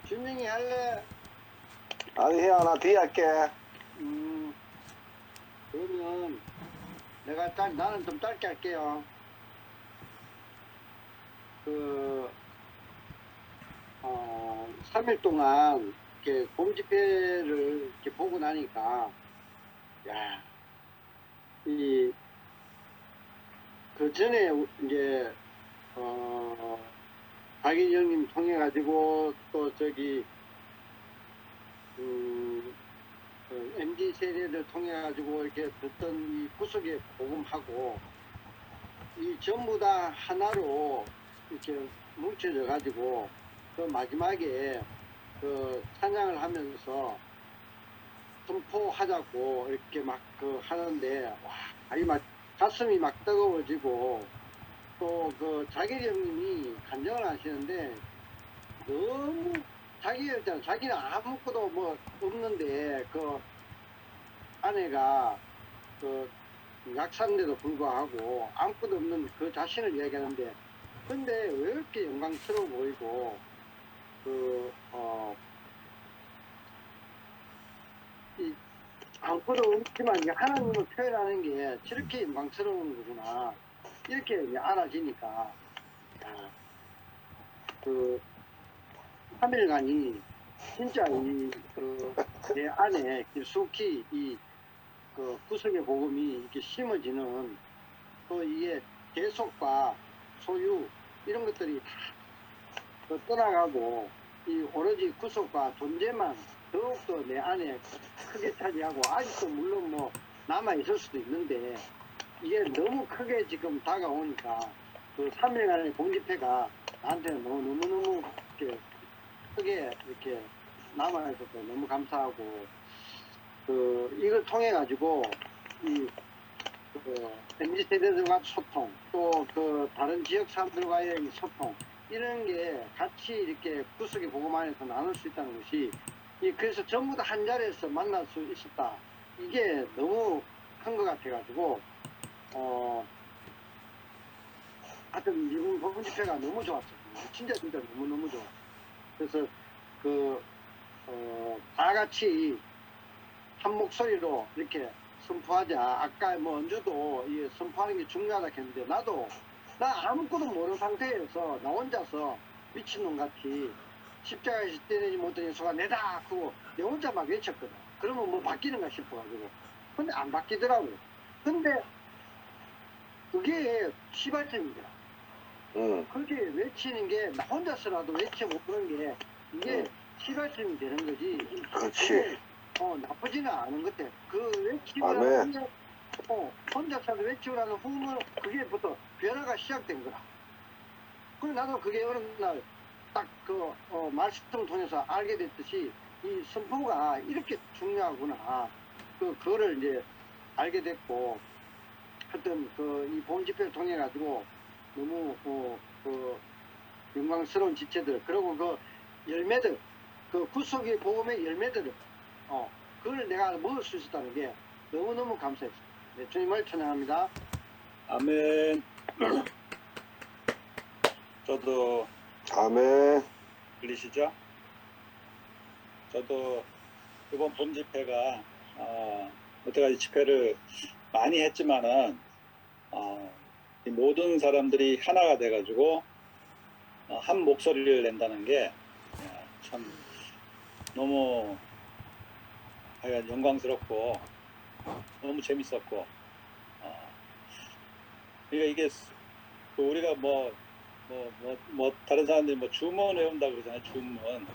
준영이 할래? 아니, 형, 나 뒤에 할게. 그러면 나는 좀 짧게 할게요. 3일 동안 이렇게 봄 집회를 이렇게 보고 나니까, 야, 그 전에 이제, 박인영님 통해가지고 또 저기, MZ 세대를 통해가지고 이렇게 듣던 이 구속의 복음하고, 이 전부 다 하나로 이렇게 뭉쳐져 가지고 그 마지막에 그 찬양을 하면서 선포하자고 이렇게 막 하는데 와, 막 가슴이 막 뜨거워지고 또 그 자길이 형님이 간증을 하시는데 너무 자기는 아무것도 뭐 없는데 그 아내가 그 약사인데도 불구하고 아무것도 없는 그 자신을 이야기하는데 근데 왜 이렇게 영광스러워 보이고 이 아무것도 없지만 이제 하나님을 표현하는 게 저렇게 영광스러운 거구나 이렇게 이제 알아지니까 야, 그 3일간이 진짜 내 안에 깊숙이 그 구속의 복음이 이렇게 심어지는 또 이게 계속과 소유 이런 것들이 다 떠나가고 이 오로지 구속과 존재만 더욱더 내 안에 크게 차지하고 아직도 물론 뭐 남아 있을 수도 있는데 이게 너무 크게 지금 다가오니까 그 3일간의 공집회가 나한테는 너무너무 이렇게 크게 이렇게 남아있어서 너무 감사하고 이걸 통해 가지고 MZ 세대들과 소통 또 다른 지역 사람들과의 이 소통 이런 게 같이 이렇게 구석의 복음 안에서 나눌 수 있다는 것이 그래서 전부 다 한 자리에서 만날 수 있었다 이게 너무 큰 것 같아 가지고 하여튼 이번 복음 집회가 너무 좋았어요. 진짜 너무너무 좋아. 그래서 다 같이 한 목소리로 이렇게 선포하자. 아까 뭐 언주도 이 선포하는 게 중요하다 했는데 나 아무것도 모르는 상태에서 나 혼자서 미친놈 같이 십자가에서 떼내지 못한 예수가 내다 하고 내 혼자 막 외쳤거든. 그러면 뭐 바뀌는가 싶어가지고. 근데 안 바뀌더라고. 근데 그게 시발점이더라. 그렇게 외치는 게 나 혼자서라도 외쳐보는 게 이게 시발점이 되는 거지. 그렇지. 나쁘지는 않은 것 같아. 그 외치고 아멘. 혼자서도 외치고라는 후문 그게부터 변화가 시작된 거라. 그리고 나도 그게 어느 날 딱 말씀을 통해서 알게 됐듯이 이 선포가 이렇게 중요하구나. 그거를 이제 알게 됐고 하여튼 이 봄 집회를 통해 가지고 너무 영광스러운 지체들 그리고 그 열매들 구속의 복음의 열매들을 그걸 내가 먹을 수 있었다는 게 너무너무 감사했어요. 네, 주님을 찬양합니다. 아멘. 저도 아멘. 들리시죠? 저도 이번 봄 집회가 여태까지 집회를 많이 했지만은 이 모든 사람들이 하나가 돼가지고 한 목소리를 낸다는 게 참 너무 하여간 영광스럽고 너무 재밌었고 그러니까 이게 우리가 뭐 다른 사람들이 뭐 주문 외운다고 그러잖아요. 주문.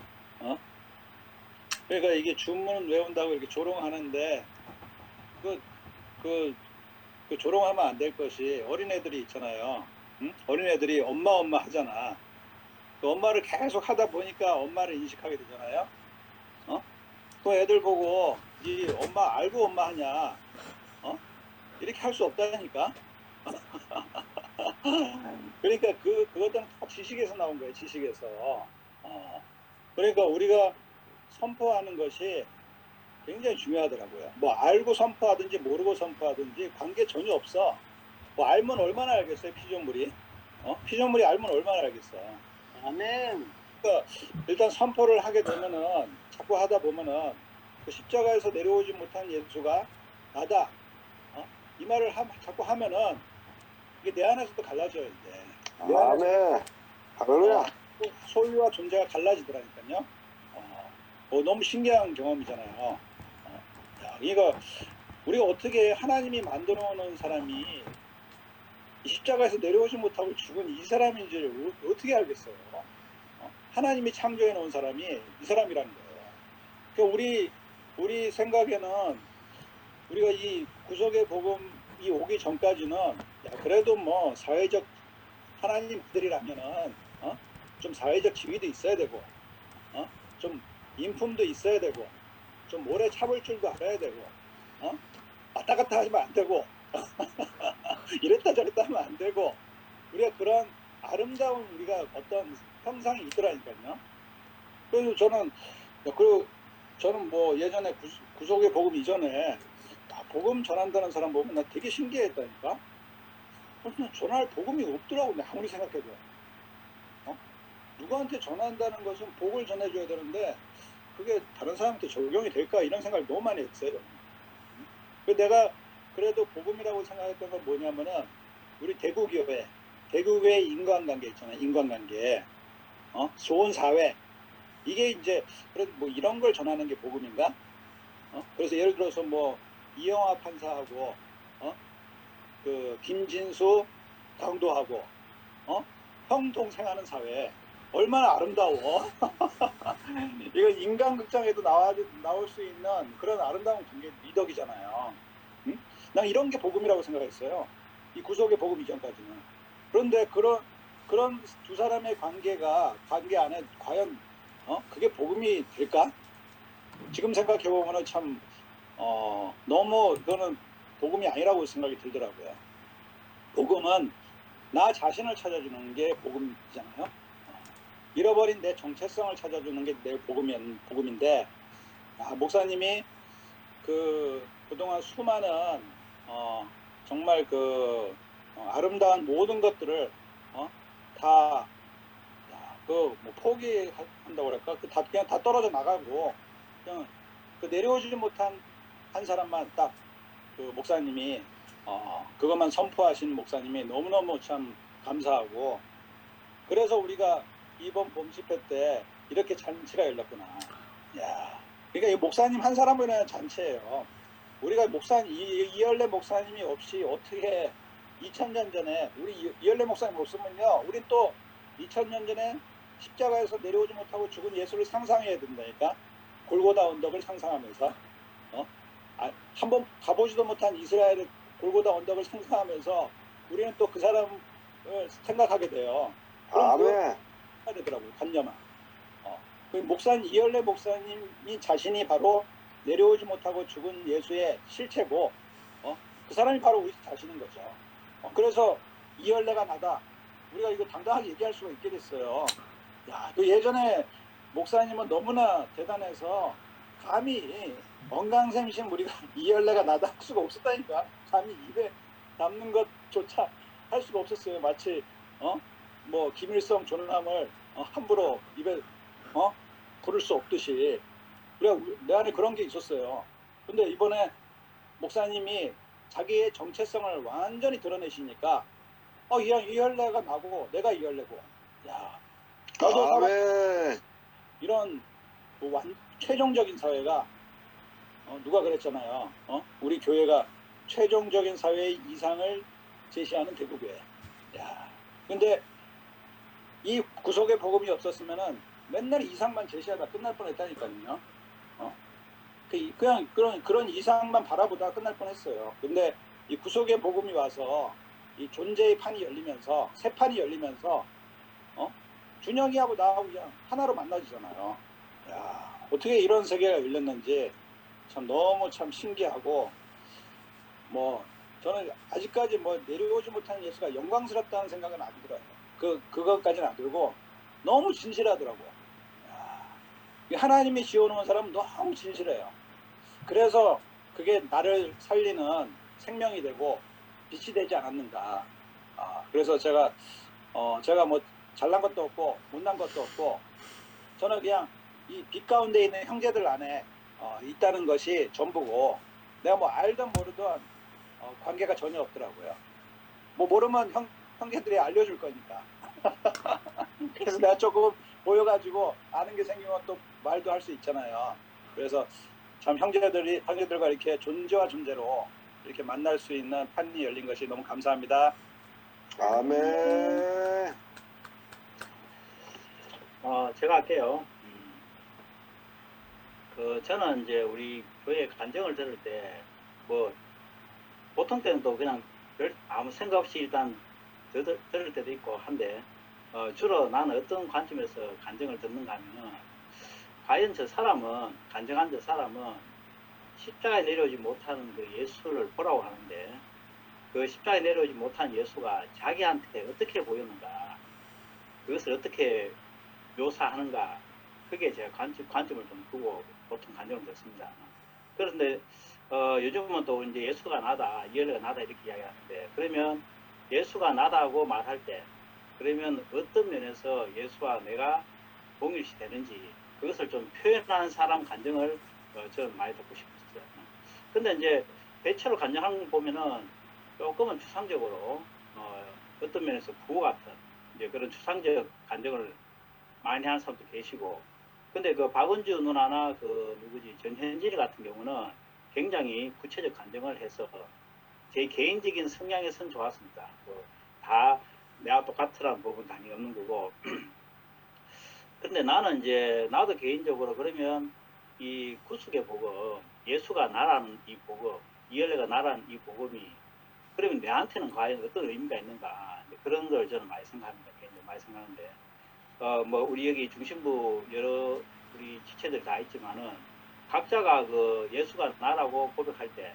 그러니까 이게 주문 외운다고 이렇게 조롱하는데 그 조롱하면 안 될 것이 어린애들이 있잖아요. 응? 어린애들이 엄마 하잖아. 그 엄마를 계속 하다 보니까 엄마를 인식하게 되잖아요. 그 애들 보고 이 엄마 알고 엄마 하냐? 이렇게 할 수 없다니까. 그러니까 그것들은 다 지식에서 나온 거예요. 지식에서. 그러니까 우리가 선포하는 것이 굉장히 중요하더라고요. 뭐 알고 선포하든지 모르고 선포하든지 관계 전혀 없어. 뭐 알면 얼마나 알겠어요. 피조물이. 피조물이 알면 얼마나 알겠어. 아멘. 그러니까 일단 선포를 하게 되면은 자꾸 하다 보면은 그 십자가에서 내려오지 못한 예수가 나다. 이 말을 자꾸 하면은 이게 내 안에서도 갈라져야 돼. 내 안에서 아멘. 할렐루야. 소유와 존재가 갈라지더라니까요. 너무 신기한 경험이잖아요. 그러니까 우리가 어떻게 하나님이 만들어 놓은 사람이 이 십자가에서 내려오지 못하고 죽은 이 사람인지를 어떻게 알겠어요? 하나님이 창조해 놓은 사람이 이 사람이라는 거예요. 그러니까 우리 생각에는 우리가 이 구속의 복음이 오기 전까지는 그래도 뭐 사회적 하나님 아들이라면은 좀 사회적 지위도 있어야 되고 좀 인품도 있어야 되고 좀 오래 참을 줄도 알아야 되고 왔다 갔다 하면 안 되고 이랬다 저랬다 하면 안 되고 우리가 그런 아름다운 우리가 어떤 형상이 있더라니까요. 그래서 저는 뭐 예전에 구속의 복음 이전에 복음 전한다는 사람 보면 나 되게 신기했다니까. 전할 복음이 없더라고. 아무리 생각해도 누구한테 전한다는 것은 복을 전해줘야 되는데 그게 다른 사람한테 적용이 될까 이런 생각을 너무 많이 했어요. 내가 그래도 복음이라고 생각했던 건 뭐냐면은 우리 대구교회 인간관계 있잖아요. 인간관계 좋은 사회 이게 이제 그래도 뭐 이런 걸 전하는 게 복음인가? 그래서 예를 들어서 뭐 이영하 판사하고 그 김진수 강도하고 형 동생하는 사회 얼마나 아름다워. 이거 인간극장에도 나올 수 있는 그런 아름다운 관계 미덕이잖아요. 응? 난 이런 게 복음이라고 생각했어요. 이 구속의 복음 이전까지는. 그런데 그런 두 사람의 관계 안에 과연 그게 복음이 될까? 지금 생각해 보면은 참 너무 이거는 복음이 아니라고 생각이 들더라고요. 복음은 나 자신을 찾아주는 게 복음이잖아요. 잃어버린 내 정체성을 찾아주는 게 내 복음인데 목사님이 그동안 수많은 정말 아름다운 모든 것들을 다 뭐 포기한다고 그럴까? 그냥 다 떨어져 나가고 그냥 내려오지 못한 한 사람만 딱 목사님이 그것만 선포하신 목사님이 너무너무 참 감사하고 그래서 우리가 이번 봄 집회 때 이렇게 잔치가 열렸구나. 그러니까 이 목사님 한 사람을 위한 잔치예요. 우리가 이열래 목사님이 없이 어떻게 2000년 전에 우리 이열래 목사님 없으면요, 우리 또 2000년 전에 십자가에서 내려오지 못하고 죽은 예수를 상상해야 된다니까. 골고다 언덕을 상상하면서 한번 가보지도 못한 이스라엘의 골고다 언덕을 상상하면서 우리는 또 그 사람을 생각하게 돼요. 아멘. 되더라고요. 관념아. 이열래 목사님이 자신이 바로 내려오지 못하고 죽은 예수의 실체고 그 사람이 바로 우리 자신인 거죠. 그래서 이열래가 나다. 우리가 이거 당당하게 얘기할 수가 있게 됐어요. 그 예전에 목사님은 너무나 대단해서 감히 언강생심 우리가 이열래가 나다 할 수가 없었다니까. 감히 입에 담는 것조차 할 수가 없었어요. 마치 뭐 김일성 존엄을 함부로 입에 부를 수 없듯이 내 안에 그런 게 있었어요. 근데 이번에 목사님이 자기의 정체성을 완전히 드러내시니까 이열래가 나고 내가 이열래고 나도 아멘. 이런 최종적인 사회가 누가 그랬잖아요. 우리 교회가 최종적인 사회의 이상을 제시하는 대구교회. 근데 이 구속의 복음이 없었으면은 맨날 이상만 제시하다 끝날 뻔했다니까요. 그냥 그런 이상만 바라보다 끝날 뻔했어요. 근데 이 구속의 복음이 와서 이 존재의 판이 열리면서 새 판이 열리면서 준영이하고 나하고 그냥 하나로 만나지잖아요. 어떻게 이런 세계가 열렸는지 참 너무 참 신기하고 뭐 저는 아직까지 뭐 내려오지 못한 예수가 영광스럽다는 생각은 안 들어요. 그것까지는 안 들고 너무 진실하더라고요. 하나님이 지어놓은 사람은 너무 진실해요. 그래서 그게 나를 살리는 생명이 되고 빛이 되지 않았는가. 그래서 제가 뭐 잘난 것도 없고 못난 것도 없고 저는 그냥 이 빛 가운데 있는 형제들 안에 있다는 것이 전부고 내가 뭐 알든 모르든 관계가 전혀 없더라고요. 뭐 모르면 형제들이 알려줄 거니까. 그래서 내가 조금 보여가지고 아는 게 생기면 또 말도 할 수 있잖아요. 그래서 참 형제들과 이렇게 존재와 존재로 이렇게 만날 수 있는 판이 열린 것이 너무 감사합니다. 아멘. 제가 할게요. 저는 이제 우리 교회 간증을 들을 때, 뭐, 보통 때는 또 그냥 아무 생각 없이 일단 들을 때도 있고 한데, 주로 나는 어떤 관점에서 간증을 듣는가 하면은, 과연 저 사람은, 간증한 저 사람은 십자가에 내려오지 못하는 그 예수를 보라고 하는데, 그 십자가에 내려오지 못한 예수가 자기한테 어떻게 보였는가, 그것을 어떻게 묘사하는가, 그게 제가 관점을 좀 두고 보통 간증을 듣습니다. 그런데 요즘은 또 이제 예수가 나다, 이해가 나다 이렇게 이야기하는데, 그러면 예수가 나다고 말할 때, 그러면 어떤 면에서 예수와 내가 동일시 되는지 그것을 좀 표현하는 사람 간증을 저는 많이 듣고 싶었어요. 근데 이제 대체로 간증하는 거 보면은 조금은 추상적으로 어떤 면에서 구호 같은 이제 그런 추상적 간증을 많이 하는 사람도 계시고, 근데 그 박은주 누나나 그 누구지 전현진이 같은 경우는 굉장히 구체적 간증을 해서 제 개인적인 성향에선 좋았습니다. 다 내가 똑같으라는 부분 당연히 없는 거고. 근데 나는 이제 나도 개인적으로 그러면 이 구속의 복음, 예수가 나라는 이 복음, 이열레가 나라는 이 복음이 그러면 내한테는 과연 어떤 의미가 있는가, 그런 걸 저는 많이 생각합니다. 개인적으로 많이 생각하는데. 뭐 우리 여기 중심부 여러 우리 지체들 다 있지만은 각자가 그 예수가 나라고 고백할 때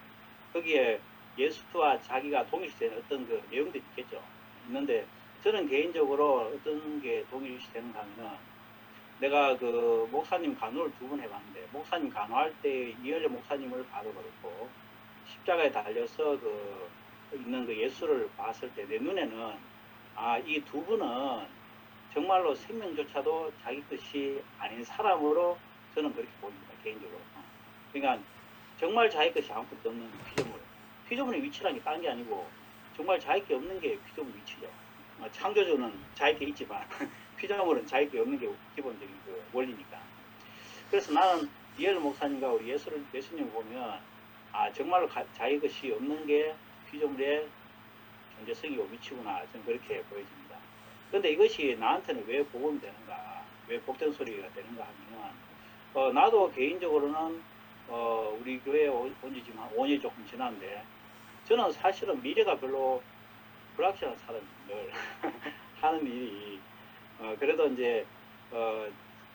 거기에 예수와 자기가 동일시되는 어떤 그 내용들이 있겠죠. 있는데 저는 개인적으로 어떤 게 동일시되는가 하면은 내가 그 목사님 간호를 2번 해봤는데 목사님 간호할 때 이열레 목사님을 봐도 그렇고 십자가에 달려서 그 있는 그 예수를 봤을 때 내 눈에는 이 2분은 정말로 생명조차도 자기 것이 아닌 사람으로 저는 그렇게 보입니다. 개인적으로. 그러니까 정말 자기 것이 아무것도 없는 피조물. 피조물의 위치라는 게 다른 게 아니고 정말 자기 게 없는 게 피조물 위치죠. 창조주는 자기 게 있지만 피조물은 자기 게 없는 게 기본적인 그 원리니까. 그래서 나는 이엘 목사님과 우리 예수님을 보면 정말로 자기 것이 없는 게 피조물의 존재성이고 위치구나. 저는 그렇게 보여집니다. 근데 이것이 나한테는 왜 복음이 되는가, 왜 복된 소리가 되는가 하면, 나도 개인적으로는, 우리 교회에 온 지 지금 한 5년이 조금 지났는데, 저는 사실은 미래가 별로 불확실한 사람들, 하는 일이, 그래도 이제,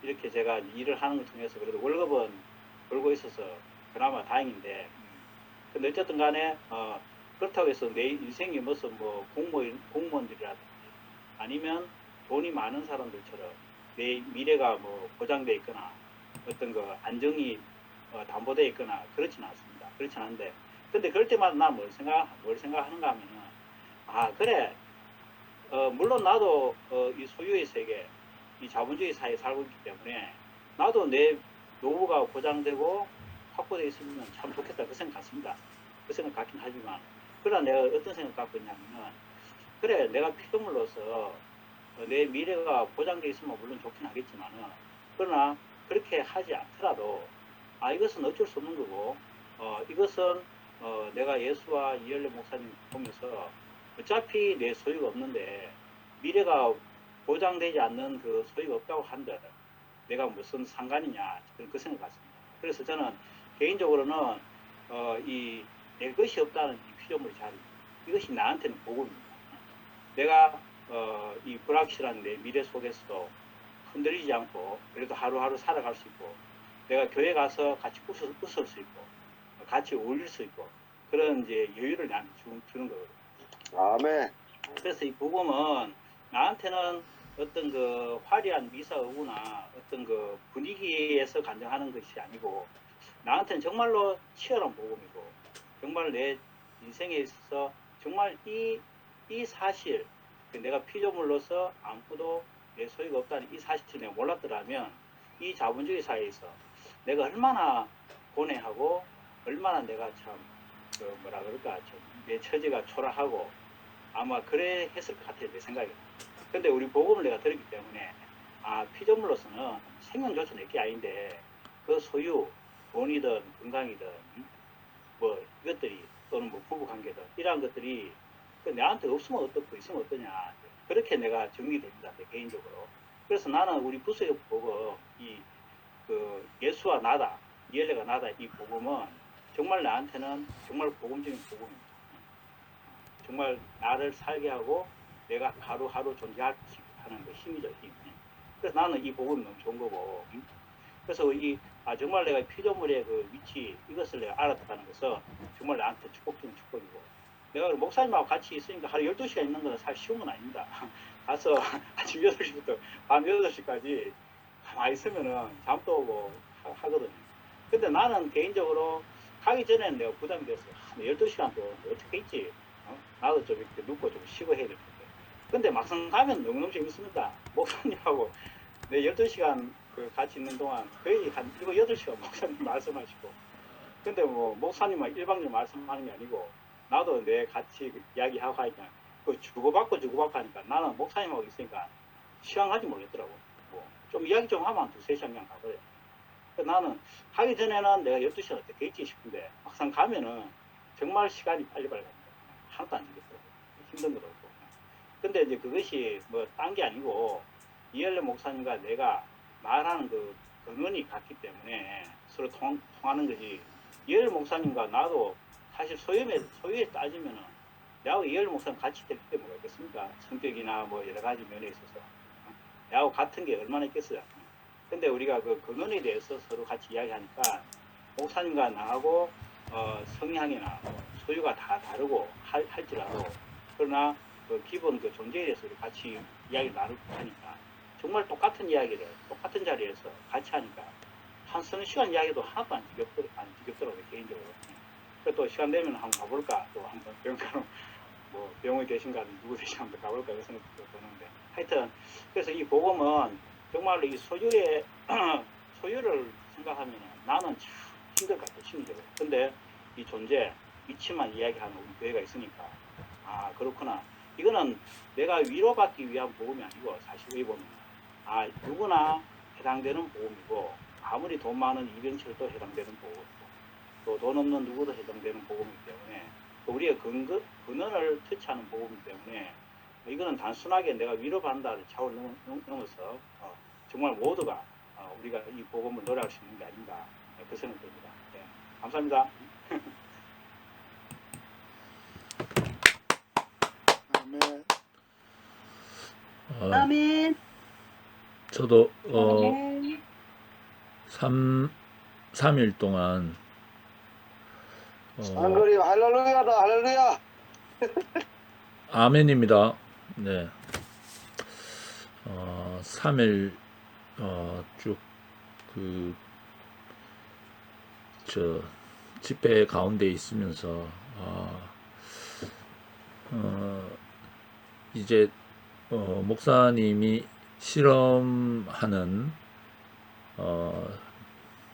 이렇게 제가 일을 하는 걸 통해서 그래도 월급은 벌고 있어서 그나마 다행인데, 근데 어쨌든 간에, 그렇다고 해서 내 인생이 무슨 뭐 공무원들이라든지, 아니면 돈이 많은 사람들처럼 내 미래가 뭐 보장되어 있거나 어떤 그 안정이 담보되어 있거나 그렇지는 않습니다. 그렇지 않은데, 근데 그럴 때마다 난 뭘 생각하는가 하면은, 그래, 물론 나도 이 소유의 세계, 이 자본주의 사회에 살고 있기 때문에 나도 내 노후가 보장되고 확보되어 있으면 참 좋겠다 그 생각 같습니다. 그 생각 같긴 하지만, 그러나 내가 어떤 생각 갖고 있냐면은, 그래, 내가 피조물로서 내 미래가 보장되어 있으면 물론 좋긴 하겠지만은, 그러나 그렇게 하지 않더라도, 이것은 어쩔 수 없는 거고, 이것은 내가 예수와 이열레 목사님 보면서 어차피 내 소유가 없는데, 미래가 보장되지 않는 그 소유가 없다고 한들, 내가 무슨 상관이냐, 그 생각 같습니다. 그래서 저는 개인적으로는, 내 것이 없다는 이 피조물의 자리, 이것이 나한테는 복음입니다. 내가 이 불확실한 내 미래 속에서도 흔들리지 않고 그래도 하루하루 살아갈 수 있고, 내가 교회 가서 같이 웃을 수 있고 같이 어울릴 수 있고, 그런 이제 여유를 나한테 주는 거거든요. 아멘. 그래서 이 복음은 나한테는 어떤 그 화려한 미사의구나 어떤 그 분위기에서 간증하는 것이 아니고, 나한테는 정말로 치열한 복음이고, 정말 내 인생에 있어서 정말 이 사실, 내가 피조물로서 아무것도 내 소유가 없다는 이 사실을 내가 몰랐더라면 이 자본주의 사회에서 내가 얼마나 고뇌하고 얼마나 내가 참 뭐라 그럴까 좀 내 처지가 초라하고 아마 그래 했을 것 같아요 내 생각에. 근데 우리 복음을 내가 들었기 때문에 피조물로서는 생명조차 내게 아닌데 그 소유 돈이든 건강이든 뭐 이것들이 또는 뭐 부부관계든 이러한 것들이 그 내한테 없으면 어떻고 있으면 어떠냐 그렇게 내가 정리됩니다 내 개인적으로. 그래서 나는 우리 부서에 보고 그 예수와 나다 이엘레가 나다 이 복음은 정말 나한테는 정말 복음적인 복음입니다. 정말 나를 살게 하고 내가 하루하루 존재하는 그 힘이죠 힘. 그래서 나는 이 복음이 너무 좋은 거고. 그래서 정말 내가 피조물의 그 위치 이것을 내가 알았다는 것은 정말 나한테 축복적인 축복이고, 내가 목사님하고 같이 있으니까 하루 12시간 있는 건 사실 쉬운 건 아닙니다. 가서 아침 8시부터 밤 8시까지 가만히 있으면은 잠도 오고 하거든요. 근데 나는 개인적으로 가기 전에는 내가 부담이 됐어요. 12시간 또 어떻게 있지? 나도 좀 이렇게 눕고 좀 쉬고 해야 될 텐데. 근데 막상 가면 너무너무 재밌습니다. 목사님하고 내 12시간 같이 있는 동안 거의 한 8시간 목사님 말씀하시고, 근데 뭐 목사님만 일방적으로 말씀하는 게 아니고 나도 내 같이 이야기하고 하니까 주고받고 하니까 나는 목사님하고 있으니까 시간 가지 모르겠더라고. 좀 이야기 좀 하면 2-3시간 그냥 가버려요. 나는 가기 전에는 내가 12시간 어떻게 있지 싶은데 막상 가면은 정말 시간이 빨리빨리 갑니다. 하나도 안 되겠더라고. 힘든 것도 없고. 근데 이제 그것이 뭐 딴 게 아니고 이엘레 목사님과 내가 말하는 그 근원이 같기 때문에 서로 통하는 거지. 이엘레 목사님과 나도 사실 소유에 따지면은 나하고 이엘레 목사님 같이 될 때 뭐가 있겠습니까? 성격이나 뭐 여러 가지 면에 있어서 나하고 같은 게 얼마나 있겠어요. 근데 우리가 그 근원에 대해서 서로 같이 이야기하니까 목사님과 나하고 성향이나 소유가 다 다르고 할지라도 그러나 그 기본 그 존재에 대해서 우리 같이 이야기를 나누고 하니까 정말 똑같은 이야기를 똑같은 자리에서 같이 하니까 한 서너 시간 이야기도 하나도 안 지겹더라고요 개인적으로. 그래서 또 시간 되면 한번 가볼까, 또 한번 병가로 뭐 병원에 계신가 누구 계신가 한번 가볼까 이런 생각도 드는데, 하여튼 그래서 이 복음은 정말로 이 소유를 생각하면 나는 참 힘들 것 같아요 심리적으로. 근데 이 존재 위치만 이야기하는 우리 교회가 있으니까 그렇구나. 이거는 내가 위로받기 위한 복음이 아니고 사실 왜 보면 누구나 해당되는 복음이고, 아무리 돈 많은 이병철도 해당되는 복음이고 또 돈 없는 누구도 해당되는 복음이기 때문에 우리의 근원을 터치하는 복음이기 때문에 이거는 단순하게 내가 위로받는다는 차원을 넘어서 정말 모두가 우리가 이 복음을 노래할 수 있는 게 아닌가 그 생각이 듭니다. 네, 감사합니다. 아멘. 아멘. 저도 아멘. 3일 동안 한글이 할렐루야다 할렐루야. 아멘입니다. 네. 3일 쭉 집회 가운데 있으면서 이제 목사님이 실험하는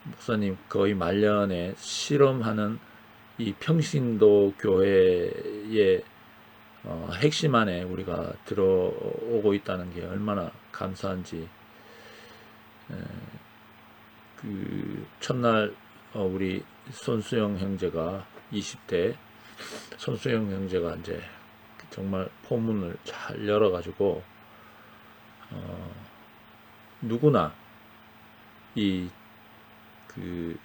목사님 거의 말년에 실험하는 이 평신도 교회의 핵심 안에 우리가 들어오고 있다는 게 얼마나 감사한지. 그 첫날 우리 손수영 형제가 20대 손수영 형제가 이제 정말 포문을 잘 열어가지고 누구나 그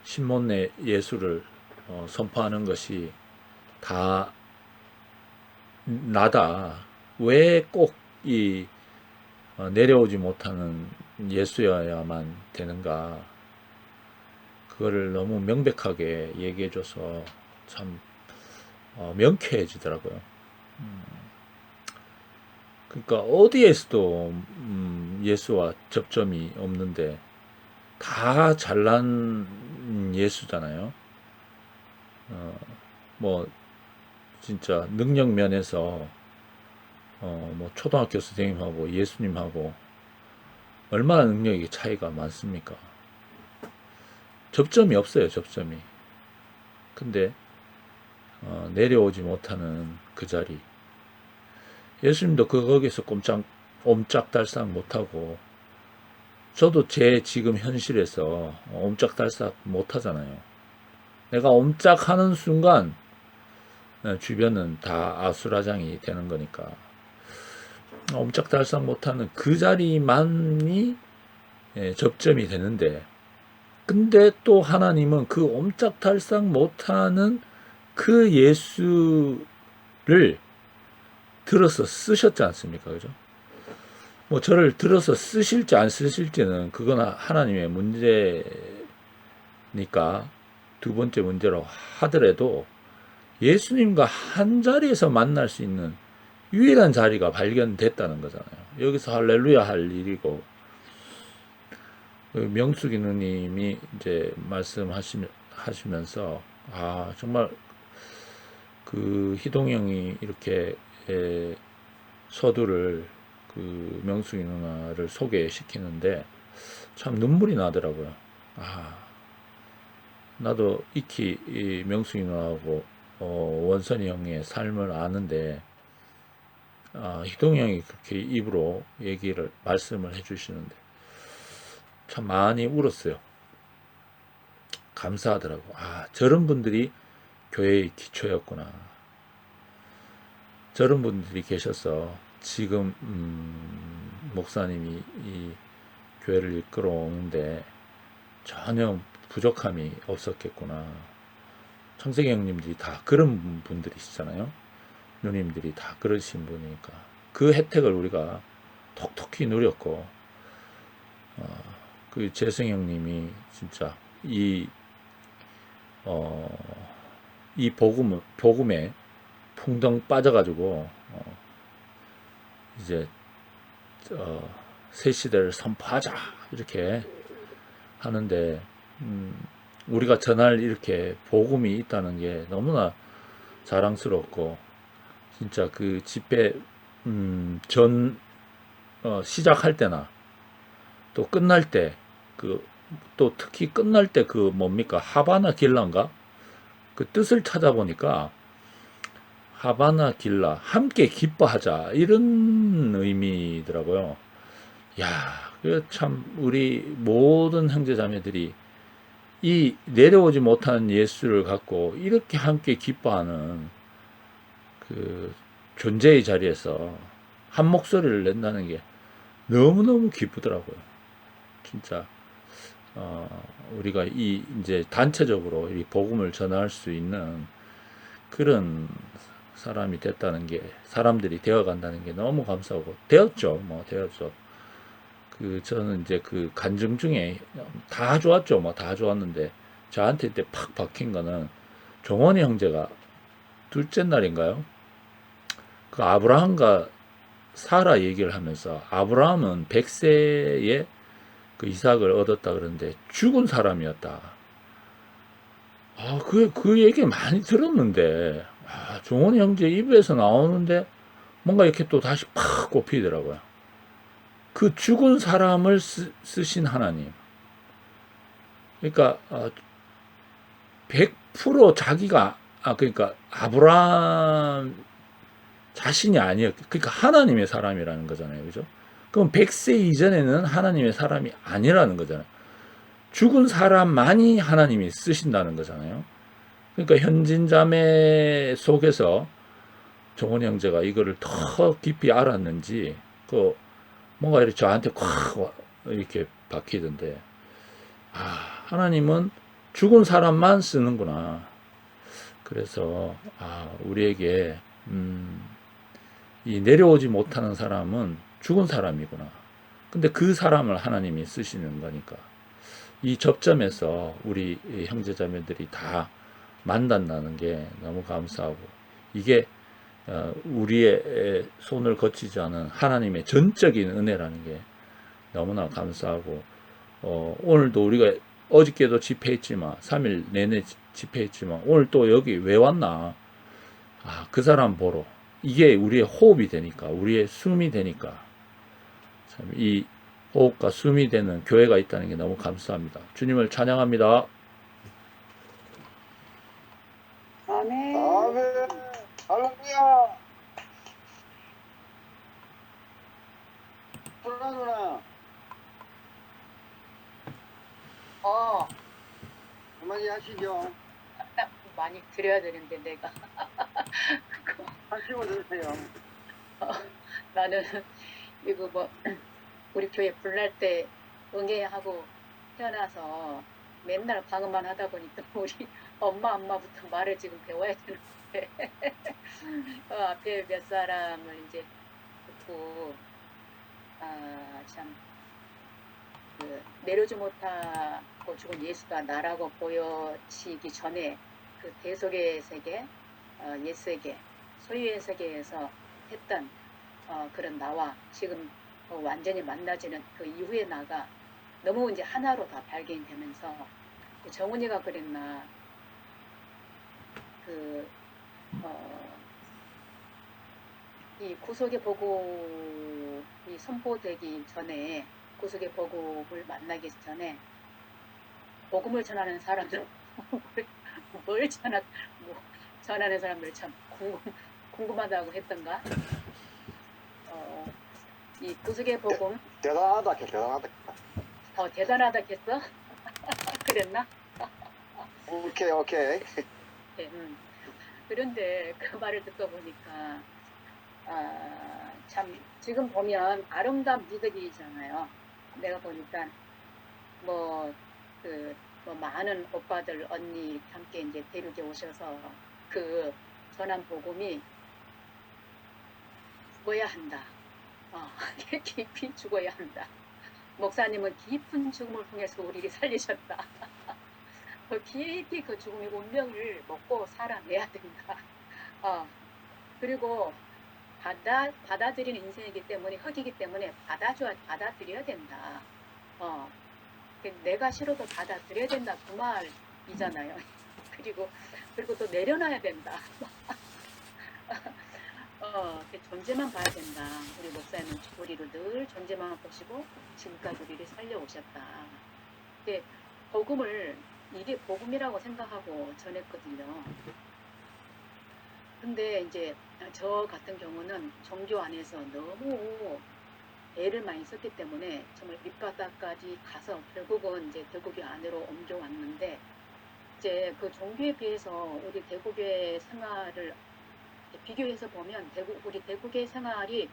신몬의 예수를 선포하는 것이 다 나다. 왜 꼭 내려오지 못하는 예수여야만 되는가. 그거를 너무 명백하게 얘기해줘서 참 명쾌해지더라고요. 그러니까 어디에서도 예수와 접점이 없는데 다 잘난 예수잖아요. 뭐 진짜 능력 면에서 뭐 초등학교 선생님하고 예수님하고 얼마나 능력이 차이가 많습니까? 접점이 없어요, 접점이. 근데 내려오지 못하는 그 자리. 예수님도 거기서 옴짝달싹 못하고, 저도 제 지금 현실에서 옴짝달싹 못하잖아요. 내가 옴짝하는 순간 주변은 다 아수라장이 되는 거니까. 옴짝달싹 못하는 그 자리만이 접점이 되는데, 근데 또 하나님은 그 옴짝달싹 못하는 그 예수를 들어서 쓰셨지 않습니까? 그죠? 뭐 저를 들어서 쓰실지 안 쓰실지는 그건 하나님의 문제니까 두 번째 문제로 하더라도 예수님과 한 자리에서 만날 수 있는 유일한 자리가 발견됐다는 거잖아요. 여기서 할렐루야 할 일이고, 명숙이 누님이 이제 말씀하시면서 정말 그 희동이 형이 이렇게 서두를 그 명숙이 누나를 소개시키는데 참 눈물이 나더라고요. 나도 익히 이 명숙이 누나하고 원선이 형의 삶을 아는데 희동이 형이 그렇게 입으로 말씀을 해주시는데 참 많이 울었어요. 감사하더라고. 저런 분들이 교회의 기초였구나. 저런 분들이 계셔서 지금 목사님이 이 교회를 이끌어오는데 전혀 부족함이 없었겠구나. 청세기 형님들이 다 그런 분들이시잖아요. 누님들이 다 그러신 분이니까 그 혜택을 우리가 톡톡히 누렸고, 그 재성 형님이 진짜 이 복음에 풍덩 빠져가지고 이제 새 시대를 선포하자 이렇게 하는데, 우리가 전할 이렇게 복음이 있다는 게 너무나 자랑스럽고, 진짜 그 집회 시작할 때나 또 끝날 때 또 특히 끝날 때 그 뭡니까 하바나 길라인가 그 뜻을 찾아보니까 하바나 길라 함께 기뻐하자 이런 의미더라고요. 그 참 우리 모든 형제자매들이 이 내려오지 못하는 예수를 갖고 이렇게 함께 기뻐하는 그 존재의 자리에서 한 목소리를 낸다는 게 너무너무 기쁘더라고요. 진짜 우리가 이제 단체적으로 이 복음을 전할 수 있는 그런 사람이 됐다는 게, 사람들이 되어간다는 게 너무 감사하고, 되었죠. 저는 이제 그 간증 중에 다 좋았죠. 다 좋았는데, 저한테 이때 팍 박힌 거는 종원이 형제가 둘째 날인가요? 그 아브라함과 사라 얘기를 하면서, 아브라함은 100세에 그 이삭을 얻었다 그러는데 죽은 사람이었다. 그 얘기 많이 들었는데, 종원이 형제 입에서 나오는데 뭔가 이렇게 또 다시 팍 꼽히더라고요. 그 죽은 사람을 쓰신 하나님. 그러니까 100% 자기가 그러니까 아브라함 자신이 그러니까 하나님의 사람이라는 거잖아요. 그죠? 그럼 100세 이전에는 하나님의 사람이 아니라는 거잖아요. 죽은 사람만이 하나님이 쓰신다는 거잖아요. 그러니까 현진자매 속에서 종원 형제가 이거를 더 깊이 알았는지 뭔가 이렇게 저한테 콱 이렇게 박히던데, 하나님은 죽은 사람만 쓰는구나. 그래서 우리에게 이 내려오지 못하는 사람은 죽은 사람이구나. 근데 그 사람을 하나님이 쓰시는 거니까 이 접점에서 우리 형제자매들이 다 만난다는 게 너무 감사하고, 이게 우리의 손을 거치지 않은 하나님의 전적인 은혜라는 게 너무나 감사하고, 오늘도 우리가 어저께도 집회했지만 3일 내내 집회했지만 오늘 또 여기 왜 왔나, 그 사람 보러, 이게 우리의 호흡이 되니까, 우리의 숨이 되니까, 참 이 호흡과 숨이 되는 교회가 있다는 게 너무 감사합니다. 주님을 찬양합니다. 하시죠. 많이 드려야 되는데 내가 하시고 드세요. 나는 이거 뭐 우리 교회 불날 때 응애하고 태어나서 맨날 방언만 하다 보니까 우리 엄마부터 말을 지금 배워야 되는데 앞에 몇 사람을 이제 듣고 참 그 내려지 못하고 죽은 예수가 나라고 보여지기 전에 그 대속의 세계, 옛 세계, 소유의 세계에서 했던 그런 나와 지금 완전히 만나지는 그 이후의 나가 너무 이제 하나로 다 발견이 되면서 정훈이가 그랬나 이 구속의 복음이 선포되기 전에 구속의 복음을 만나기 전에 복음을 전하는 사람들 뭘 전하는 사람들 참 궁금하다고 했던가. 이 구속의 복음 대단하다, 대단하다. 대단하다 했어? 그랬나? 오케이. 네, 그런데 그 말을 듣고 보니까 참 지금 보면 아름다운 미덕이잖아요. 내가 보니까 뭐 많은 오빠들 언니 이렇게 함께 이제 대륙에 오셔서 그 전한 복음이 죽어야 한다. 깊이 죽어야 한다. 목사님은 깊은 죽음을 통해서 우리를 살리셨다. 깊이 그 죽음의 운명을 먹고 살아내야 된다. 그리고 받아들이는 인생이기 때문에 흙이기 때문에 받아들여야 된다. 내가 싫어도 받아들여야 된다 그 말이잖아요. 그리고 또 내려놔야 된다. 존재만 봐야 된다. 우리 목사님은 우리를 늘 존재만 보시고 지금까지 우리를 살려오셨다. 근데 복음을 이게 복음이라고 생각하고 전했거든요. 근데 이제 저 같은 경우는 종교 안에서 너무 애를 많이 썼기 때문에 정말 밑바닥까지 가서 결국은 이제 대구교 안으로 옮겨왔는데 이제 그 종교에 비해서 우리 대구교의 생활을 비교해서 보면 우리 대구교의 생활이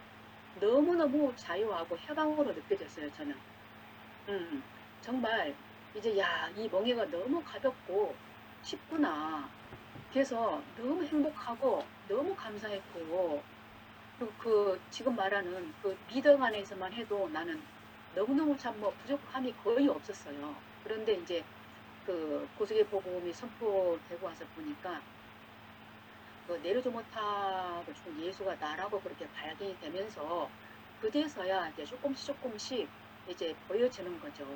너무너무 자유하고 해방으로 느껴졌어요. 저는 정말 이제 이 멍에가 너무 가볍고 쉽구나. 그래서 너무 행복하고 너무 감사했고 그 지금 말하는 그 미덕 안에서만 해도 나는 너무너무 참 뭐 부족함이 거의 없었어요. 그런데 이제 그 구속의 복음이 선포되고 와서 보니까 내려지 못하고 죽은 예수가 나라고 그렇게 발견이 되면서 그제서야 이제 조금씩 이제 보여지는 거죠.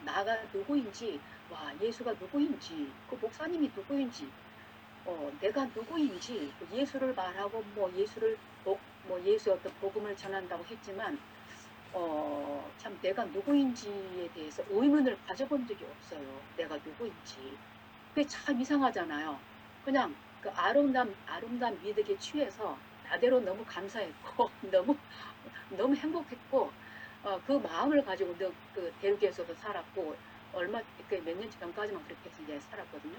나가 누구인지, 예수가 누구인지, 그 목사님이 누구인지, 내가 누구인지, 예수를 말하고 예수의 어떤 복음을 전한다고 했지만, 참 내가 누구인지에 대해서 의문을 가져본 적이 없어요. 내가 누구인지. 그게 참 이상하잖아요. 그냥 그 아름다운 미덕에 취해서 나대로 너무 감사했고, 너무 행복했고, 그 마음을 가지고 그 대륙에서도 살았고 몇 년 전까지만 그렇게 해서 이제 살았거든요.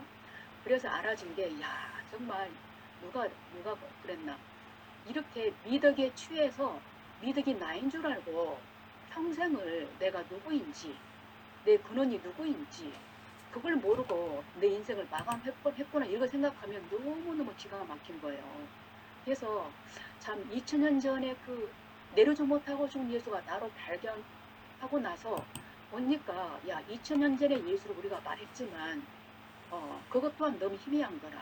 그래서 알아진 게 정말 누가 그랬나 이렇게 미덕에 취해서 미덕이 나인 줄 알고 평생을 내가 누구인지 내 근원이 누구인지 그걸 모르고 내 인생을 마감했구나 이걸 생각하면 너무너무 기가 막힌 거예요. 그래서 참 2000년 전에 그 내려지 못하고 죽은 예수가 나로 발견하고 나서 보니까 2000년 전에 예수를 우리가 말했지만 그것 또한 너무 희미한 거라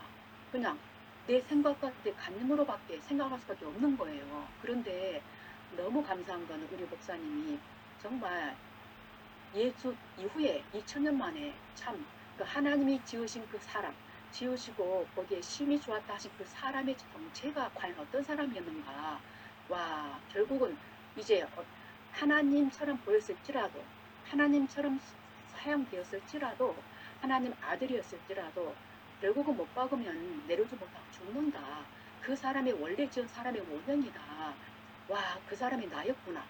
그냥 내 생각과 내 관념으로밖에 생각할 수밖에 없는 거예요. 그런데 너무 감사한 거는 우리 목사님이 정말 예수 이후에 2000년 만에 참 그 하나님이 지으신 그 사람 지으시고 거기에 심히 좋았다 하신 그 사람의 정체가 과연 어떤 사람이었는가. 결국은 이제 하나님처럼 보였을지라도 하나님처럼 사용되었을지라도 하나님 아들이었을지라도 결국은 못 박으면 내려오지 못하고 죽는다. 그 사람의 원래 지은 사람의 원형이다. 그 사람이 나였구나.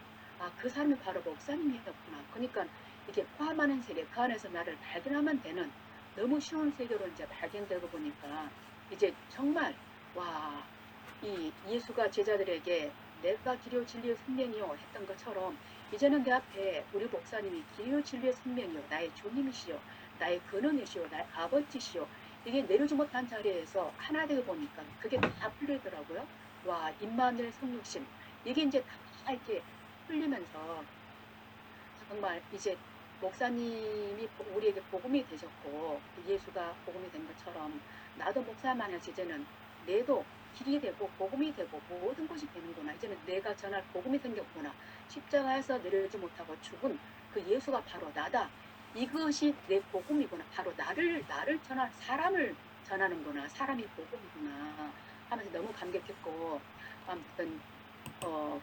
그 사람이 바로 목사님이었구나. 그러니까 이게 포함하는 세계 그 안에서 나를 발견하면 되는 너무 쉬운 세계로 이제 발견되고 보니까 이제 정말 와, 이 예수가 제자들에게 내가 길이요 진리요 생명이요 했던 것처럼 이제는 내 앞에 우리 목사님이 길이요 진리요 생명이요 나의 주님이시요 나의 근원이시요 나의 아버지시요 이게 내려지 못한 자리에서 하나 되고 보니까 그게 다 풀리더라고요. 와, 임마누엘 성육신 이게 이제 다 이렇게 풀리면서 정말 이제 목사님이 우리에게 복음이 되셨고 예수가 복음이 된 것처럼 나도 목사만해서 이제는 내도 길이 되고 복음이 되고 모든 것이 되는구나. 이제는 내가 전할 복음이 생겼구나. 십자가에서 내려오지 못하고 죽은 그 예수가 바로 나다. 이것이 내 복음이구나. 바로 나를 전할 사람을 전하는구나. 사람이 복음이구나. 하면서 너무 감격했고 아무튼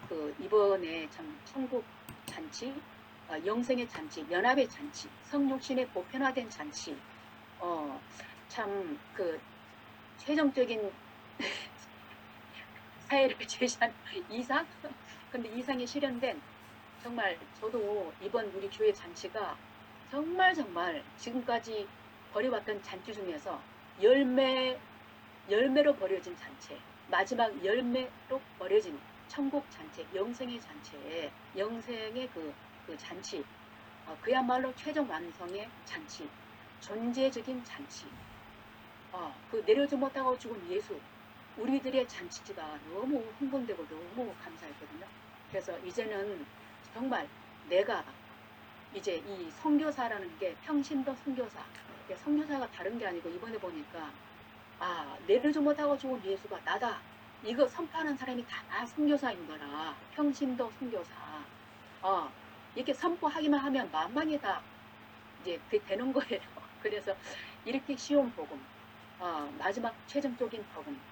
그 이번에 참 천국 잔치, 영생의 잔치, 연합의 잔치, 성육신의 보편화된 잔치, 참 그 최종적인 사회를 제시한 이상? 근데 이상이 실현된 정말 저도 이번 우리 교회 잔치가 정말 지금까지 벌여왔던 잔치 중에서 열매로 벌여진 잔치, 마지막 열매로 벌여진 천국 잔치, 영생의 잔치에 영생의 그 잔치, 그야말로 최종 완성의 잔치, 존재적인 잔치, 그 내려오지 못하고 죽은 예수, 우리들의 잔치가 너무 흥분되고 너무 감사했거든요. 그래서 이제는 정말 내가 이제 이 선교사라는 게 평신도 선교사, 선교사가 다른 게 아니고 이번에 보니까 내려오지 못하고 죽은 예수가 나다. 이거 선포하는 사람이 다 선교사인 거라. 평신도 선교사. 이렇게 선포하기만 하면 만만히 다 이제 그게 되는 거예요. 그래서 이렇게 쉬운 복음, 마지막 최종적인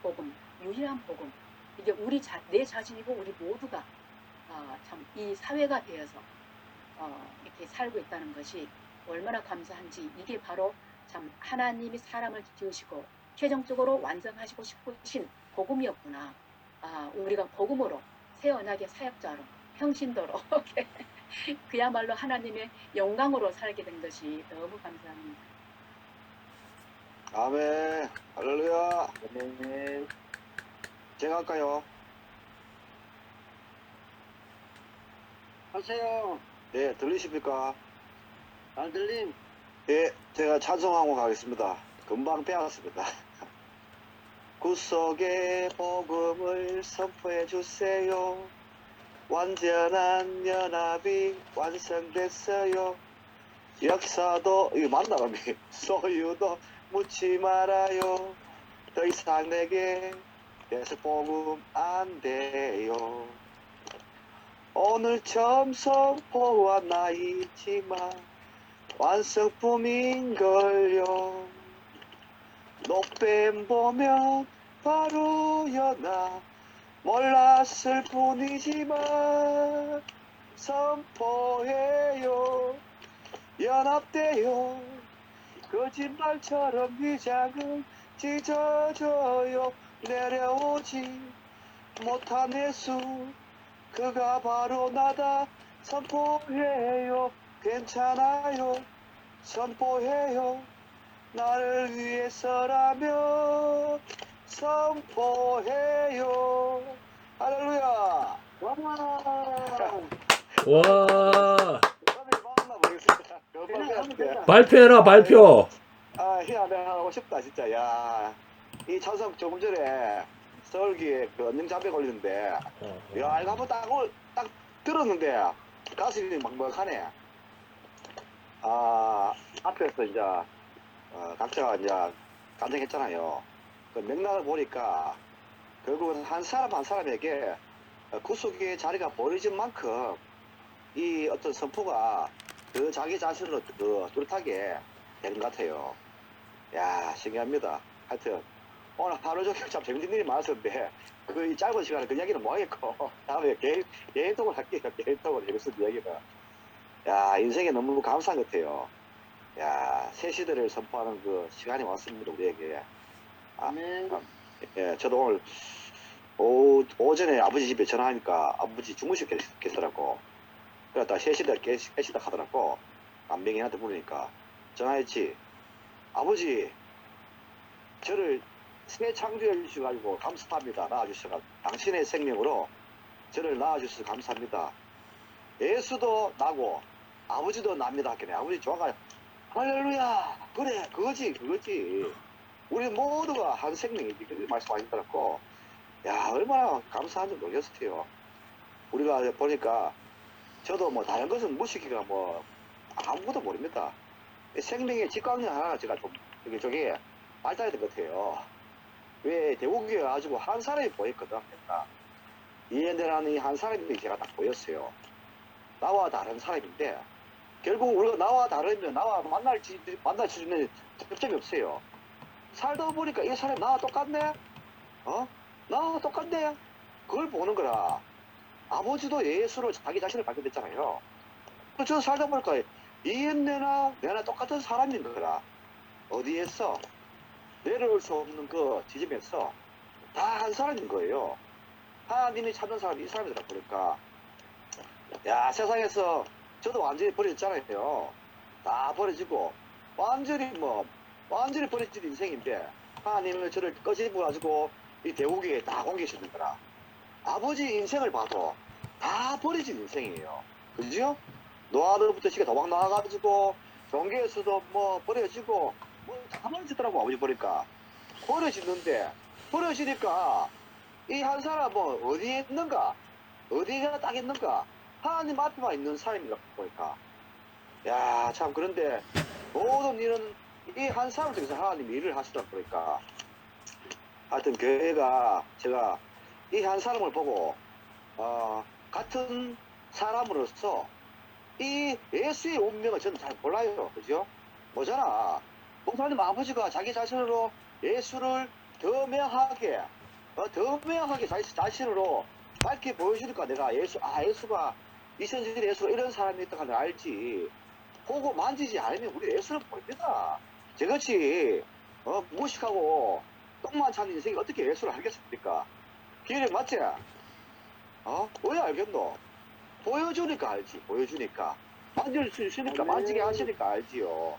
복음, 유일한 복음. 이게 내 자신이고 우리 모두가 참 이 사회가 되어서 이렇게 살고 있다는 것이 얼마나 감사한지 이게 바로 참 하나님이 사람을 지으시고 최종적으로 완성하시고 싶으신 복음이었구나. 우리가 복음으로 새 언약의 사역자로 평신도로 그야말로 하나님의 영광으로 살게 된 것이 너무 감사합니다. 아멘. 할렐루야. 네. 제가 할까요? 하세요. 네, 들리십니까? 안 들림? 예, 제가 찬송하고 가겠습니다. 금방 배웠습니다. 구속의 복음을 선포해 주세요. 완전한 연합이 완성됐어요. 역사도 이거 맞나 봐요. 소유도 묻지 말아요. 더 이상 내게 계속 복음 안 돼요. 오늘 처음 선포와 나이지만 완성품인걸요. 노뱀 보면 바로 연합 몰랐을 뿐이지만 선포해요. 연합돼요. 거짓말처럼 위장은 찢어져요. 내려오지 못한 예수 그가 바로 나다. 선포해요. 괜찮아요. 선포해요. 나를 위해서라면 선포해요. 할렐루야. 와! 와, 발표. 발표. 희한하고 싶다 진짜. 야, 이 찬성 조금 전에 서울기에 그 언능자배 걸리는데, 야 이거 한번 딱 들었는데 가슴이 막막하네. 앞에서 이제 각자가 이제 간증했잖아요. 그 맥락을 보니까 결국은 한 사람에게 구속의 자리가 벌어진 만큼 이 어떤 선포가 그 자기 자신으로 뚜렷하게 되는 것 같아요. 야, 신기합니다. 하여튼 오늘 하루 종일 참 재밌는 일이 많았었는데 이 짧은 시간에 그 이야기는 못 하겠고 다음에 개인톡을 할게요. 개인톡으로 재밌는 이야기가. 야, 인생에 너무 감사한 것 같아요. 야, 새 시대를 선포하는 그 시간이 왔습니다, 우리에게. 아멘. 예, 저도 오늘 오전에 아버지 집에 전화하니까 아버지 주무셨겠더라고. 그러다 3시대 깨시다 하더라고. 안병이한테 부르니까 전화했지. 아버지 저를 새 창조해 주셔가지고 감사합니다. 낳아주셔가 당신의 생명으로 저를 낳아주셔서 감사합니다. 예수도 나고 아버지도 납니다. 하겠네. 아버지 좋아가요. 할렐루야. 그래 그거지. 우리 모두가 한 생명이지. 그 말씀하시더라고. 야 얼마나 감사한지 모르겠어요. 우리가 보니까 저도 뭐 다른 것은 무식이가 뭐 아무것도 모릅니다. 생명의 직관력 하나 제가 좀 저게 발달이 된 것 같아요. 왜 대구교회 가지고 한 사람이 보였거든. 그러니까 이해되라는 이 한 사람이 제가 딱 보였어요. 나와 다른 사람인데 결국 우리가 나와 다르면 나와 만날 수 있는 특점이 없어요. 살다 보니까 이 사람이 나와 똑같네? 나와 똑같네? 그걸 보는 거라. 아버지도 예수로 자기 자신을 발견했잖아요. 저 살다 보니까 이해내나 내나 똑같은 사람인 거라. 어디에서 내려올 수 없는 그 지점에서 다 한 사람인 거예요. 하나님이 찾는 사람이 이 사람이더라. 보니까 야 세상에서 저도 완전히 버려졌잖아요. 다 버려지고 완전히 버려진 인생인데 하나님은 저를 꺼집어 가지고 이 대우기에 다 공개시는 거라. 아버지 인생을 봐도 다 버려진 인생이에요. 그죠? 노아로부터 시가 도망 나와가지고 종교에서도 뭐 버려지고 뭐 다 버려지더라고. 아버지 보니까 버려지는데 버려지니까 이 한 사람은 어디에 있는가? 어디가 딱 있는가? 하나님 앞에만 있는 사람이라고 보니까 야 참 그런데 모든 일은 이 한 사람 중에서 하나님이 일을 하시더라고. 보니까 하여튼 교회가 제가 이 한 사람을 보고 같은 사람으로서 이 예수의 운명을 저는 잘 몰라요. 그죠? 뭐잖아. 목사님 아버지가 자기 자신으로 예수를 더 명하게 자기 자신으로 밝게 보여주니까 내가 예수가 이천지 예수가 이런 사람이 있다고 하는 알지. 보고 만지지 않으면 우리 예수는 모릅니다. 저같이 무식하고 똥만 찾는 인생이 어떻게 예수를 알겠습니까? 기회를 맞지? 왜 알겠노? 보여주니까 알지. 보여주니까 만질 수 있으니까 만지게 하시니까 알지요.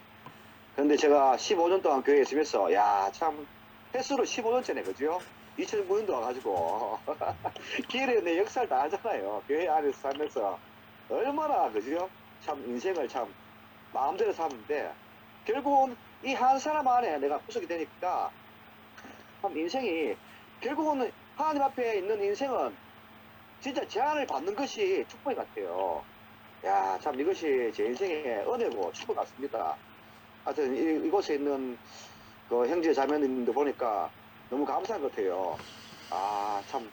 근데 제가 15년 동안 교회에 있으면서 야 참 횟수로 15년째네. 그죠? 2009년도 와가지고 길에 내 역사를 다 하잖아요. 교회 안에서 살면서 얼마나 그죠? 참 인생을 참 마음대로 사는데 결국은 이 한 사람 안에 내가 구속이 되니까 참 인생이 결국은 하나님 앞에 있는 인생은 진짜 제한을 받는 것이 축복 같아요. 야, 참 이것이 제 인생의 은혜고 축복 같습니다. 하여튼 이곳에 있는 그 형제 자매님들 보니까 너무 감사한 것 같아요. 참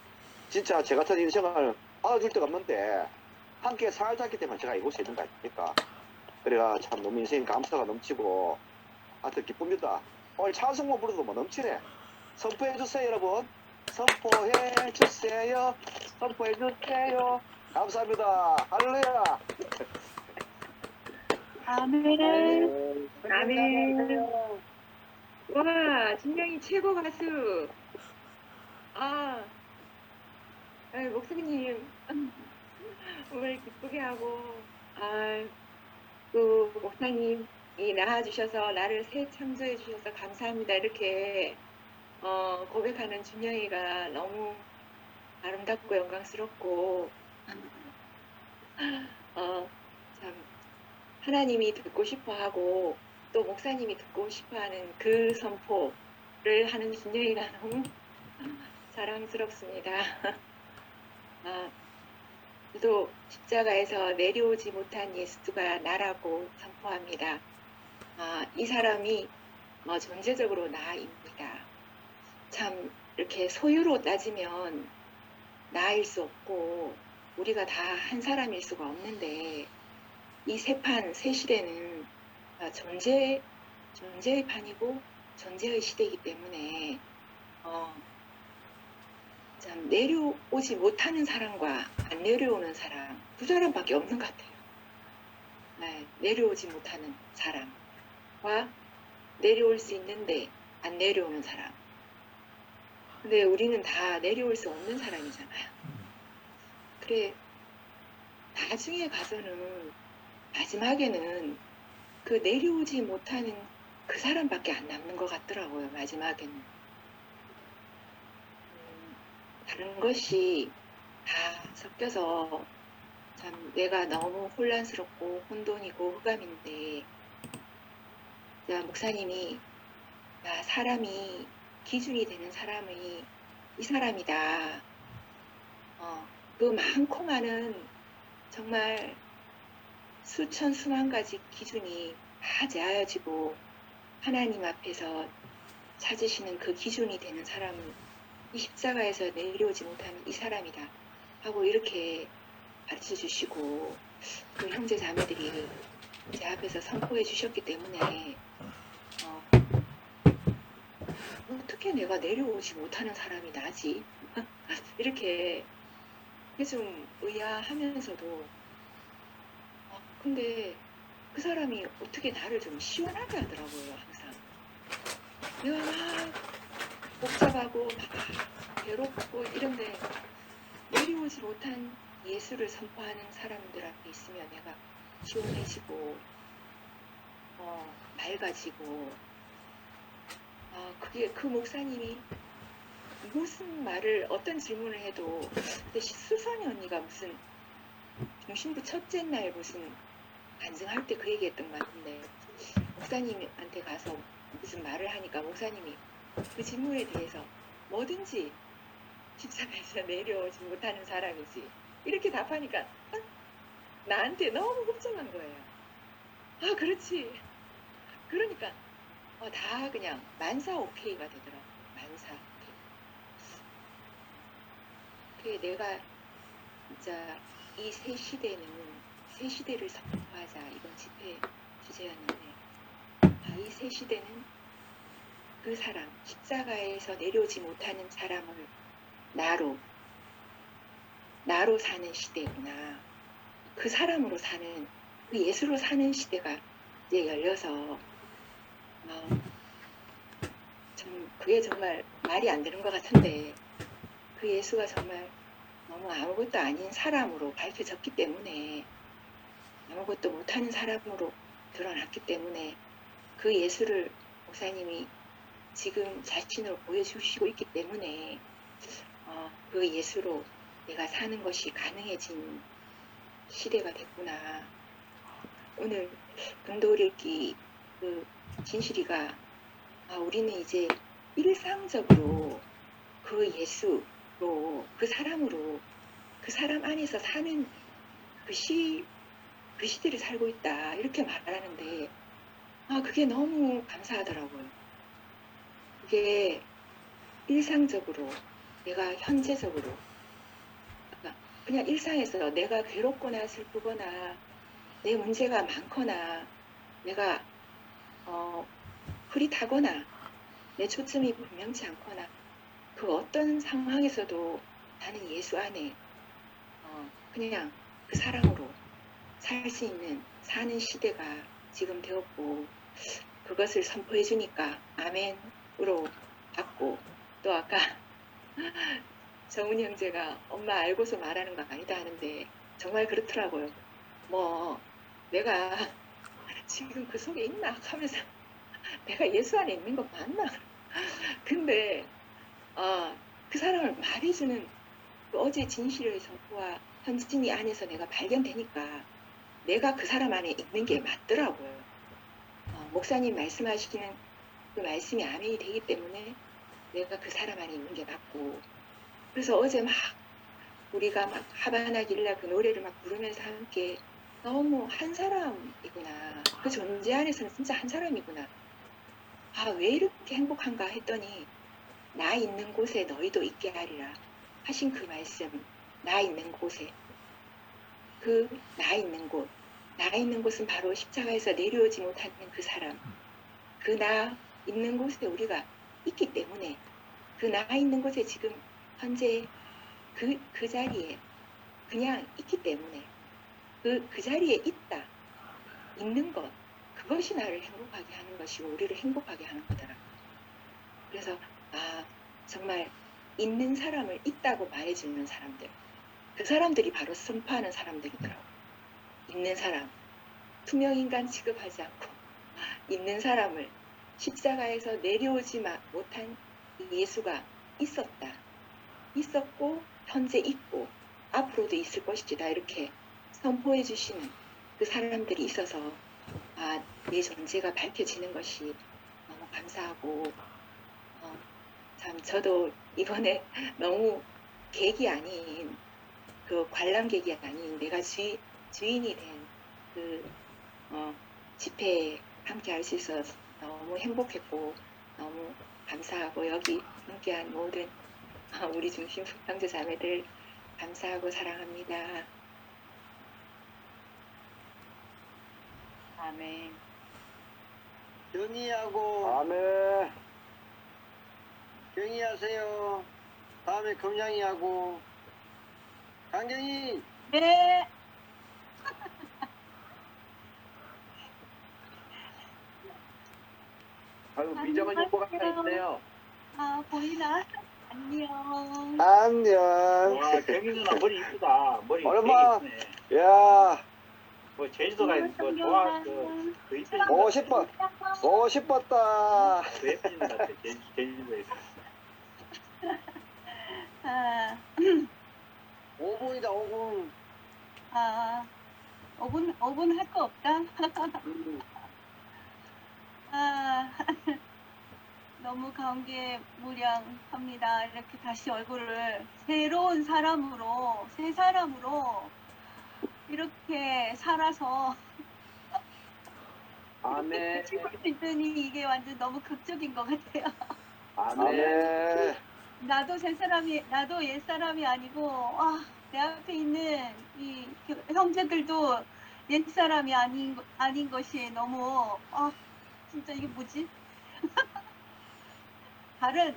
진짜 제 같은 인생을 받아줄 데가 없는데 함께 살자 했기 때문에 제가 이곳에 있는 거 아닙니까? 그래가 참 너무 인생 감사가 넘치고 하여튼 기쁩니다. 오늘 찬송만 부르도 뭐 넘치네. 선포해 주세요, 여러분. 선포해 주세요. 선포해 주세요. 감사합니다. 할렐루야. 아멘. 아멘. 와, 진영이 최고 가수. 목사님, 오늘 기쁘게 하고, 또 목사님이 낳아주셔서, 나를 새 창조해 주셔서 감사합니다. 이렇게, 고백하는 준영이가 너무 아름답고 영광스럽고, 참, 하나님이 듣고 싶어 하고, 또 목사님이 듣고 싶어 하는 그 선포를 하는 준영이가 너무 자랑스럽습니다. 또 십자가에서 내려오지 못한 예수가 나라고 선포합니다. 이 사람이 존재적으로 나입니다. 참 이렇게 소유로 따지면 나일 수 없고 우리가 다 한 사람일 수가 없는데 이 새 시대는 존재의 판이고 존재의 시대이기 때문에 참 내려오지 못하는 사람과 안 내려오는 사람 두 사람밖에 없는 것 같아요. 내려오지 못하는 사람과 내려올 수 있는데 안 내려오는 사람. 근데 우리는 다 내려올 수 없는 사람이잖아요. 그래 나중에 가서는 마지막에는 그 내려오지 못하는 그 사람밖에 안 남는 것 같더라고요. 마지막에는. 다른 것이 다 섞여서 참 내가 너무 혼란스럽고 혼돈이고 흑암인데, 자, 목사님이 야, 사람이 기준이 되는 사람이 이 사람이다. 그 많고 많은 정말 수천 수만 가지 기준이 다 제하여지고 하나님 앞에서 찾으시는 그 기준이 되는 사람은 이 십자가에서 내려오지 못하는 이 사람이다 하고 이렇게 가르쳐 주시고, 그 형제 자매들이 제 앞에서 선포해 주셨기 때문에 어떻게 내가 내려오지 못하는 사람이 나지? 이렇게 좀 의아하면서도 근데 그 사람이 어떻게 나를 좀 시원하게 하더라고요. 항상 내가 막 복잡하고 막 괴롭고 이런데 내려오지 못한 예수를 선포하는 사람들 앞에 있으면 내가 시원해지고 맑아지고, 그게 그 목사님이 무슨 말을 어떤 질문을 해도, 근데 수선이 언니가 무슨 중심부 첫째 날 무슨 간증할 때 그 얘기했던 것 같은데, 목사님한테 가서 무슨 말을 하니까 목사님이 그 질문에 대해서 뭐든지 십자가에서 내려오지 못하는 사람이지 이렇게 답하니까 나한테 너무 걱정한 거예요. 그렇지. 그러니까 다 그냥 만사 오케이가 되더라고. 만사 오케이. 그 내가 진짜 이 새 시대는 새 시대를 선포하자 이번 집회 주제였는데, 이 새 시대는 그 사람 십자가에서 내려오지 못하는 사람을 나로 사는 시대구나. 그 사람으로 사는, 그 예수로 사는 시대가 이제 열려서 그게 정말 말이 안 되는 것 같은데, 그 예수가 정말 너무 아무것도 아닌 사람으로 밝혀졌기 때문에, 아무것도 못하는 사람으로 드러났기 때문에 그 예수를 목사님이 지금 자신으로 보여주시고 있기 때문에 그 예수로 내가 사는 것이 가능해진 시대가 됐구나. 오늘 금도 읽기 그 진실이가 우리는 이제 일상적으로 그 예수로, 그 사람으로, 그 사람 안에서 사는 그 시대를 살고 있다 이렇게 말하는데, 그게 너무 감사하더라고요. 그게 일상적으로 내가 현재적으로 그냥 일상에서 내가 괴롭거나 슬프거나 내 문제가 많거나 내가 흐릿하거나 내 초점이 분명치 않거나 그 어떤 상황에서도 나는 예수 안에 그냥 그 사랑으로 살 수 있는 사는 시대가 지금 되었고, 그것을 선포해 주니까 아멘으로 받고, 또 아까 정훈이 형제가 엄마 알고서 말하는 거 아니다 하는데 정말 그렇더라고요. 뭐 내가 지금 그 속에 있나 하면서 내가 예수 안에 있는 거 맞나? 근데 그 사람을 말해주는 그 어제 진실의 선포와 현진이 안에서 내가 발견되니까 내가 그 사람 안에 있는 게 맞더라고요. 목사님 말씀하시는 그 말씀이 아멘이 되기 때문에 내가 그 사람 안에 있는 게 맞고, 그래서 어제 막 우리가 막 하바나 길라 그 노래를 막 부르면서 함께 너무 한 사람이구나, 그 존재 안에서는 진짜 한 사람이구나, 왜 이렇게 행복한가 했더니 나 있는 곳에 너희도 있게 하리라 하신 그 말씀, 나 있는 곳에, 그 나 있는 곳, 나 있는 곳은 바로 십자가에서 내려오지 못하는 그 사람, 그 나 있는 곳에 우리가 있기 때문에, 그 나 있는 곳에 지금 현재 그 자리에 그냥 있기 때문에, 그 자리에 있다, 있는 것, 그것이 나를 행복하게 하는 것이고 우리를 행복하게 하는 거더라. 그래서 정말 있는 사람을 있다고 말해주는 사람들, 그 사람들이 바로 선포하는 사람들이더라고. 있는 사람, 투명인간 취급하지 않고 있는 사람을 십자가에서 내려오지 못한 이 예수가 있었다. 있었고 현재 있고 앞으로도 있을 것이다. 이렇게 선포해 주시는 그 사람들이 있어서 내 존재가 밝혀지는 것이 너무 감사하고 참 저도 이번에 너무 계획이 아닌 그 관람객이 아닌 내가 주인이 된 그 집회에 함께 할 수 있어서 너무 행복했고 너무 감사하고 여기 함께한 모든 우리 중심 형제 자매들 감사하고 사랑합니다. 아멘. 경의하고 아멘. 경의하세요. 다음에 금양이하고 강경이 네. 아유, 미정은 욕보가 있네요. 아, 보이나? 안녕. 안녕. 와, 경희 누나 머리 이쁘다. 머리 얼마? 되게 이쁘네. 야, 뭐 제주도가 뭐 좋아, 그 이쁘신 것 보고 같아. 싶어. 보고 싶었다. 더 예쁘신 것 같아. 제주도에서. 아, 5분이다 5분. 5분 할 거 없다. 너무 감개무량합니다. 이렇게 다시 얼굴을 새로운 사람으로, 새 사람으로 이렇게 살아서 아멘. 찍을 수 있더니 이게 완전 너무 극적인 것 같아요. 아멘. 나도 옛 사람이 아니고, 내 앞에 있는 이 형제들도 옛 사람이 아닌 것이 너무, 진짜 이게 뭐지? 다른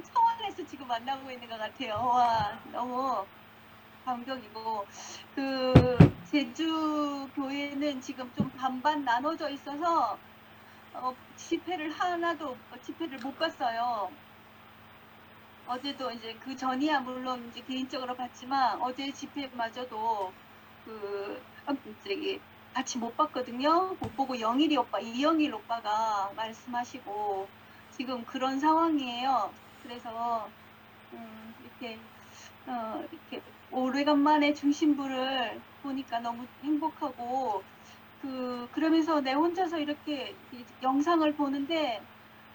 차원에서 지금 만나고 있는 것 같아요. 와, 너무 감격이고, 제주 교회는 지금 좀 반반 나눠져 있어서, 집회를 못 봤어요. 어제도 이제 그 전이야 물론 이제 개인적으로 봤지만 어제 집회마저도 같이 못 봤거든요. 못 보고 이영일 오빠가 말씀하시고 지금 그런 상황이에요. 그래서 이렇게 오래간만에 중심부를 보니까 너무 행복하고 그러면서 내 혼자서 이렇게 영상을 보는데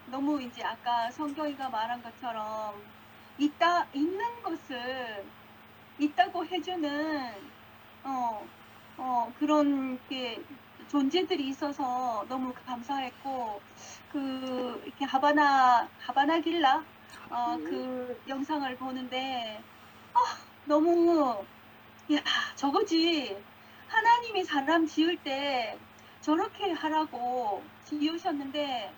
너무 이제 아까 성경이가 말한 것처럼 있는 것을 있다고 해주는 그런 게 존재들이 있어서 너무 감사했고 이렇게 하바나 길라 그 영상을 보는데 너무 야 저거지 하나님이 사람 지을 때 저렇게 하라고 지으셨는데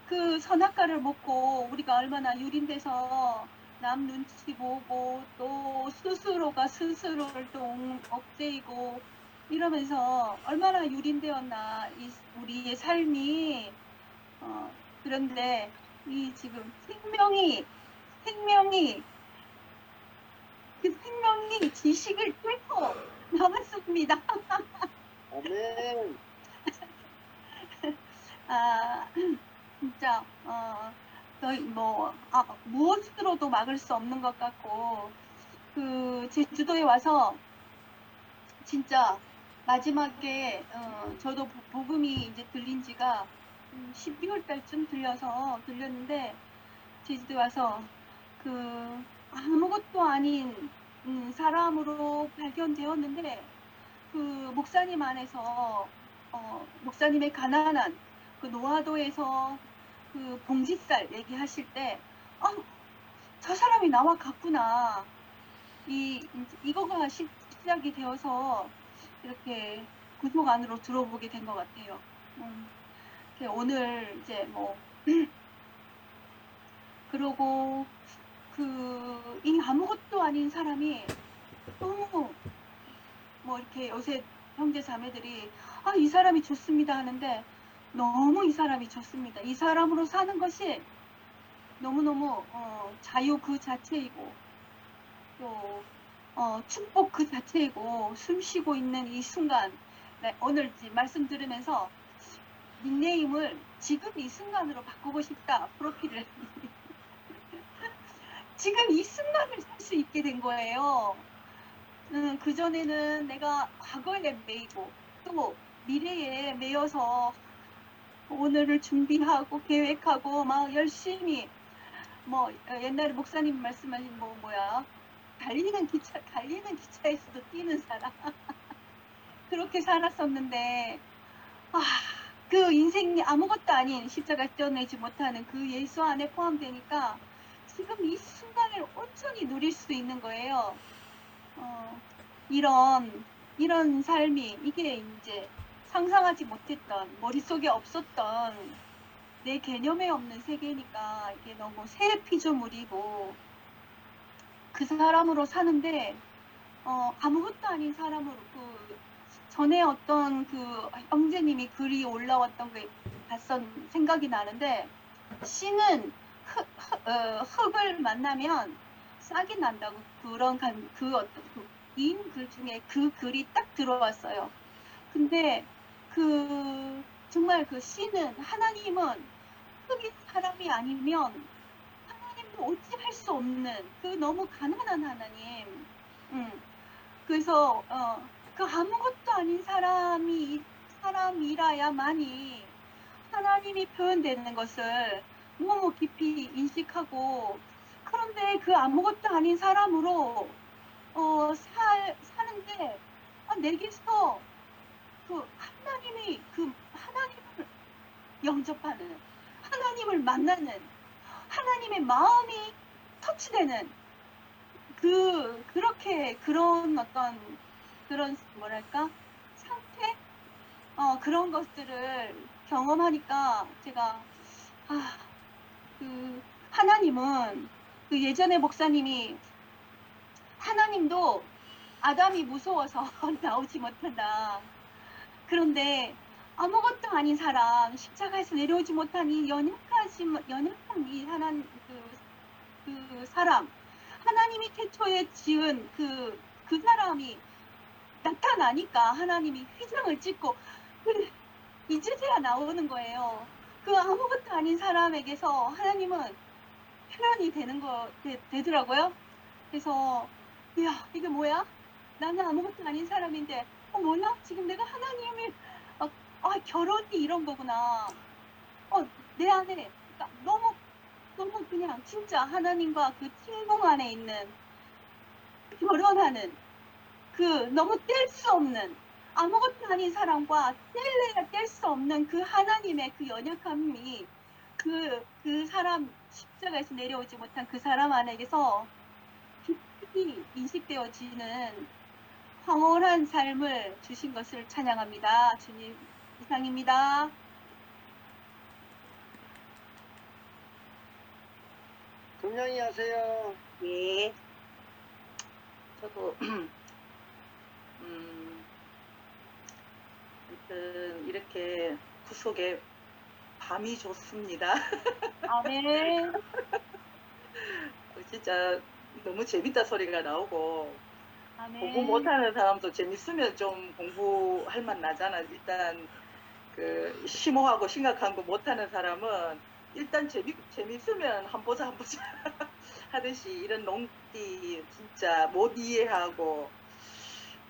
그 선악과를 먹고 우리가 얼마나 유린돼서 남 눈치 보고 또 스스로가 스스로를 또 억제이고 이러면서 얼마나 유린되었나 우리의 삶이 그런데 이 지금 생명이 그 생명이 지식을 뚫고 나왔습니다. 아멘. 진짜 무엇으로도 막을 수 없는 것 같고 제주도에 와서 진짜 마지막에 저도 복음이 이제 들린 지가 12월 달쯤 들렸는데 제주도에 와서 아무것도 아닌 사람으로 발견되었는데 목사님 안에서 목사님의 가난한 노화도에서 봉지쌀 얘기하실 때 저 사람이 나와 같구나 이거가 시작이 되어서 이렇게 구속 안으로 들어보게 된 것 같아요. 오늘 이제 그러고 이 아무것도 아닌 사람이 너무 이렇게 요새 형제 자매들이 이 사람이 좋습니다 하는데 너무 이 사람이 좋습니다. 이 사람으로 사는 것이 너무너무 자유 그 자체이고 또 축복 그 자체이고 숨쉬고 있는 이 순간 오늘 말씀 들으면서 닉네임을 지금 이 순간으로 바꾸고 싶다. 프로필을. 지금 이 순간을 살 수 있게 된 거예요. 그전에는 내가 과거에 매이고 또 미래에 매여서 오늘을 준비하고 계획하고 막 열심히 뭐 옛날에 목사님 말씀하신 뭐야 달리는 기차에서도 뛰는 사람 그렇게 살았었는데 그 인생이 아무것도 아닌 십자가 떼어내지 못하는 그 예수 안에 포함되니까 지금 이 순간을 온전히 누릴 수 있는 거예요. 이런 삶이 이게 이제 상상하지 못했던 머릿속에 없었던 내 개념에 없는 세계니까 이게 너무 새 피조물이고 그 사람으로 사는데 아무것도 아닌 사람으로 그 전에 어떤 그 형제님이 글이 올라왔던 게 생각이 나는데 씨는 흙을 만나면 싹이 난다고 그 어떤 긴 글 중에 그 글이 딱 들어왔어요. 근데 정말 그 씨는 하나님은 흙인 사람이 아니면 하나님도 어찌할 수 없는 그 너무 가난한 하나님. 그래서 그 아무것도 아닌 사람이라야만이 하나님이 표현되는 것을 너무 깊이 인식하고 그런데 그 아무것도 아닌 사람으로 사는데 내게서 하나님을 영접하는 하나님을 만나는 하나님의 마음이 터치되는 그런 어떤 그런 뭐랄까 상태 그런 것들을 경험하니까 제가 하나님은 그 예전에 목사님이 하나님도 아담이 무서워서 나오지 못한다. 그런데 아무것도 아닌 사람 십자가에서 내려오지 못한 이 연약한 이 그 사람 하나님이 태초에 지은 그 사람이 나타나니까 하나님이 휘장을 찍고 이제서야 나오는 거예요. 그 아무것도 아닌 사람에게서 하나님은 표현이 되더라고요. 그래서 야 이게 뭐야? 나는 아무것도 아닌 사람인데 뭐야? 지금 내가 하나님을 결혼이 이런 거구나. 내 안에 그러니까 너무 그냥 진짜 하나님과 그 친공 안에 있는 결혼하는 너무 뗄 수 없는 아무것도 아닌 사람과 뗄래야 뗄 수 없는 그 하나님의 그 연약함이 그 사람 십자가에서 내려오지 못한 그 사람 안에게서 깊이 인식되어지는 황홀한 삶을 주신 것을 찬양합니다. 주님 이상입니다. 금양이 하세요. 예. 저도 아무튼 이렇게 구속에 밤이 좋습니다. 아멘. 진짜 너무 재밌다 소리가 나오고 아멘. 공부 못하는 사람도 재밌으면 좀 공부할 맛 나잖아. 일단 그 심오하고 심각한 거 못하는 사람은 일단 재밌으면 한 보자 하듯이 이런 농띠 진짜 못 이해하고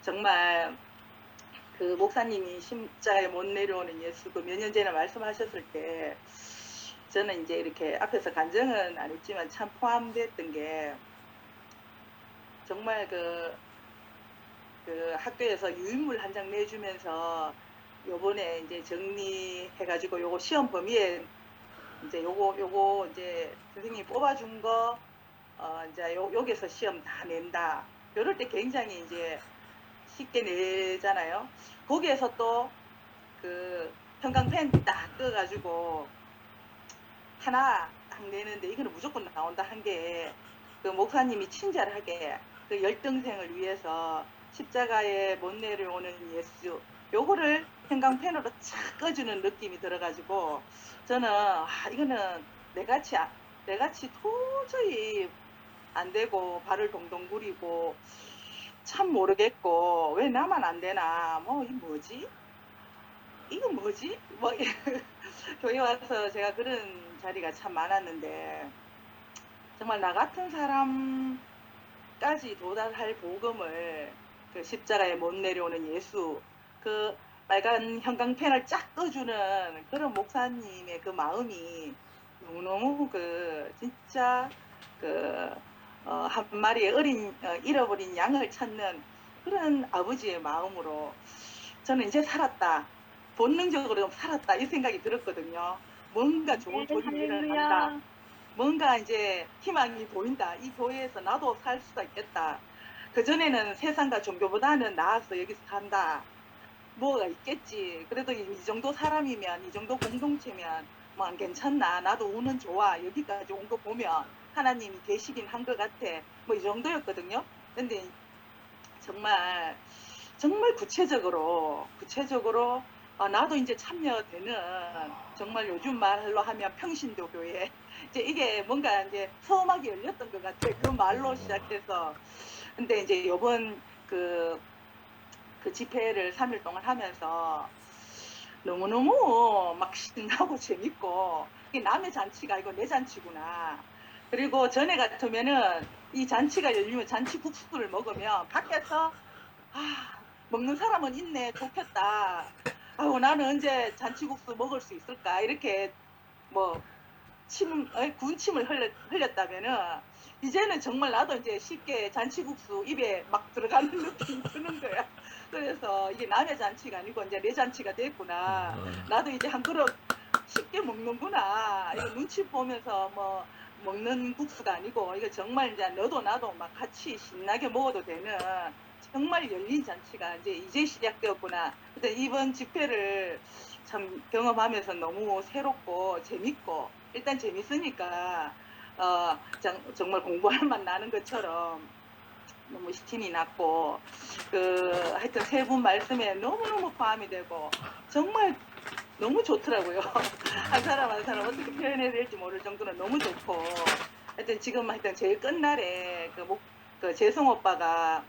정말 그 목사님이 십자가에 못 내려오는 예수 그 몇 년 전에 말씀하셨을 때 저는 이제 이렇게 앞에서 간증은 안 했지만 참 포함됐던 게 정말 그 학교에서 유인물 한 장 내주면서 요번에 이제 정리해가지고 요거 시험 범위에 이제 요거 이제 선생님이 뽑아준 거 이제 여기서 시험 다 낸다. 요럴 때 굉장히 이제 쉽게 내잖아요. 거기에서 또 그 형광펜 딱 떠가지고 하나 딱 내는데 이거는 무조건 나온다 한 게 그 목사님이 친절하게 그 열등생을 위해서 십자가에 못 내려오는 예수 요거를 형광펜으로 착 꺼주는 느낌이 들어가지고 저는 이거는 내같이 도저히 안 되고 발을 동동 구리고 참 모르겠고 왜 나만 안 되나 뭐 이 뭐지 이거 뭐지? 뭐 교회 와서 제가 그런 자리가 참 많았는데 정말 나 같은 사람까지 도달할 복음을 그 십자가에 못 내려오는 예수, 그 빨간 형광펜을 쫙 꺼주는 그런 목사님의 그 마음이 너무너무 그 진짜 그 한 마리의 잃어버린 양을 찾는 그런 아버지의 마음으로 저는 이제 살았다. 본능적으로 살았다. 이 생각이 들었거든요. 뭔가 좋은 조짐이 일어난다. 뭔가 이제 희망이 보인다. 이 교회에서 나도 살 수가 있겠다. 그전에는 세상과 종교보다는 나아서 여기서 산다. 뭐가 있겠지. 그래도 이 정도 사람이면, 이 정도 공동체면 뭐 안 괜찮나. 나도 운은 좋아. 여기까지 온 거 보면 하나님이 계시긴 한 것 같아. 뭐 이 정도였거든요. 근데 정말 구체적으로 나도 이제 참여되는 정말 요즘 말로 하면 평신도 교회 이제 이게 뭔가 이제 처음하게 열렸던 것 같아. 그 말로 시작해서 근데 이제 요번 그 집회를 3일 동안 하면서 너무너무 막 신나고 재밌고 이게 남의 잔치가 아니고 내 잔치구나. 그리고 전에 같으면은 이 잔치가 열리면 잔치 국수를 먹으면 밖에서 먹는 사람은 있네 좋겠다. 아유 나는 언제 잔치국수 먹을 수 있을까 이렇게 뭐 군침을 흘렸다면은 이제는 정말 나도 이제 쉽게 잔치국수 입에 막 들어가는 느낌이 드는 거야. 그래서 이게 남의 잔치가 아니고 이제 내 잔치가 됐구나. 나도 이제 한 그릇 쉽게 먹는구나. 이거 눈치 보면서 뭐 먹는 국수가 아니고 이거 정말 이제 너도 나도 막 같이 신나게 먹어도 되는 정말 열린 잔치가 이제 시작되었구나. 근데 이번 집회를 참 경험하면서 너무 새롭고 재밌고 일단 재밌으니까 정말 공부할 맛 나는 것처럼 너무 신이 났고 하여튼 세 분 말씀에 너무너무 포함이 되고 정말 너무 좋더라고요. 한 사람 한 사람 어떻게 표현해야 될지 모를 정도로 너무 좋고 하여튼 지금 제일 끝날에 그 재성 오빠가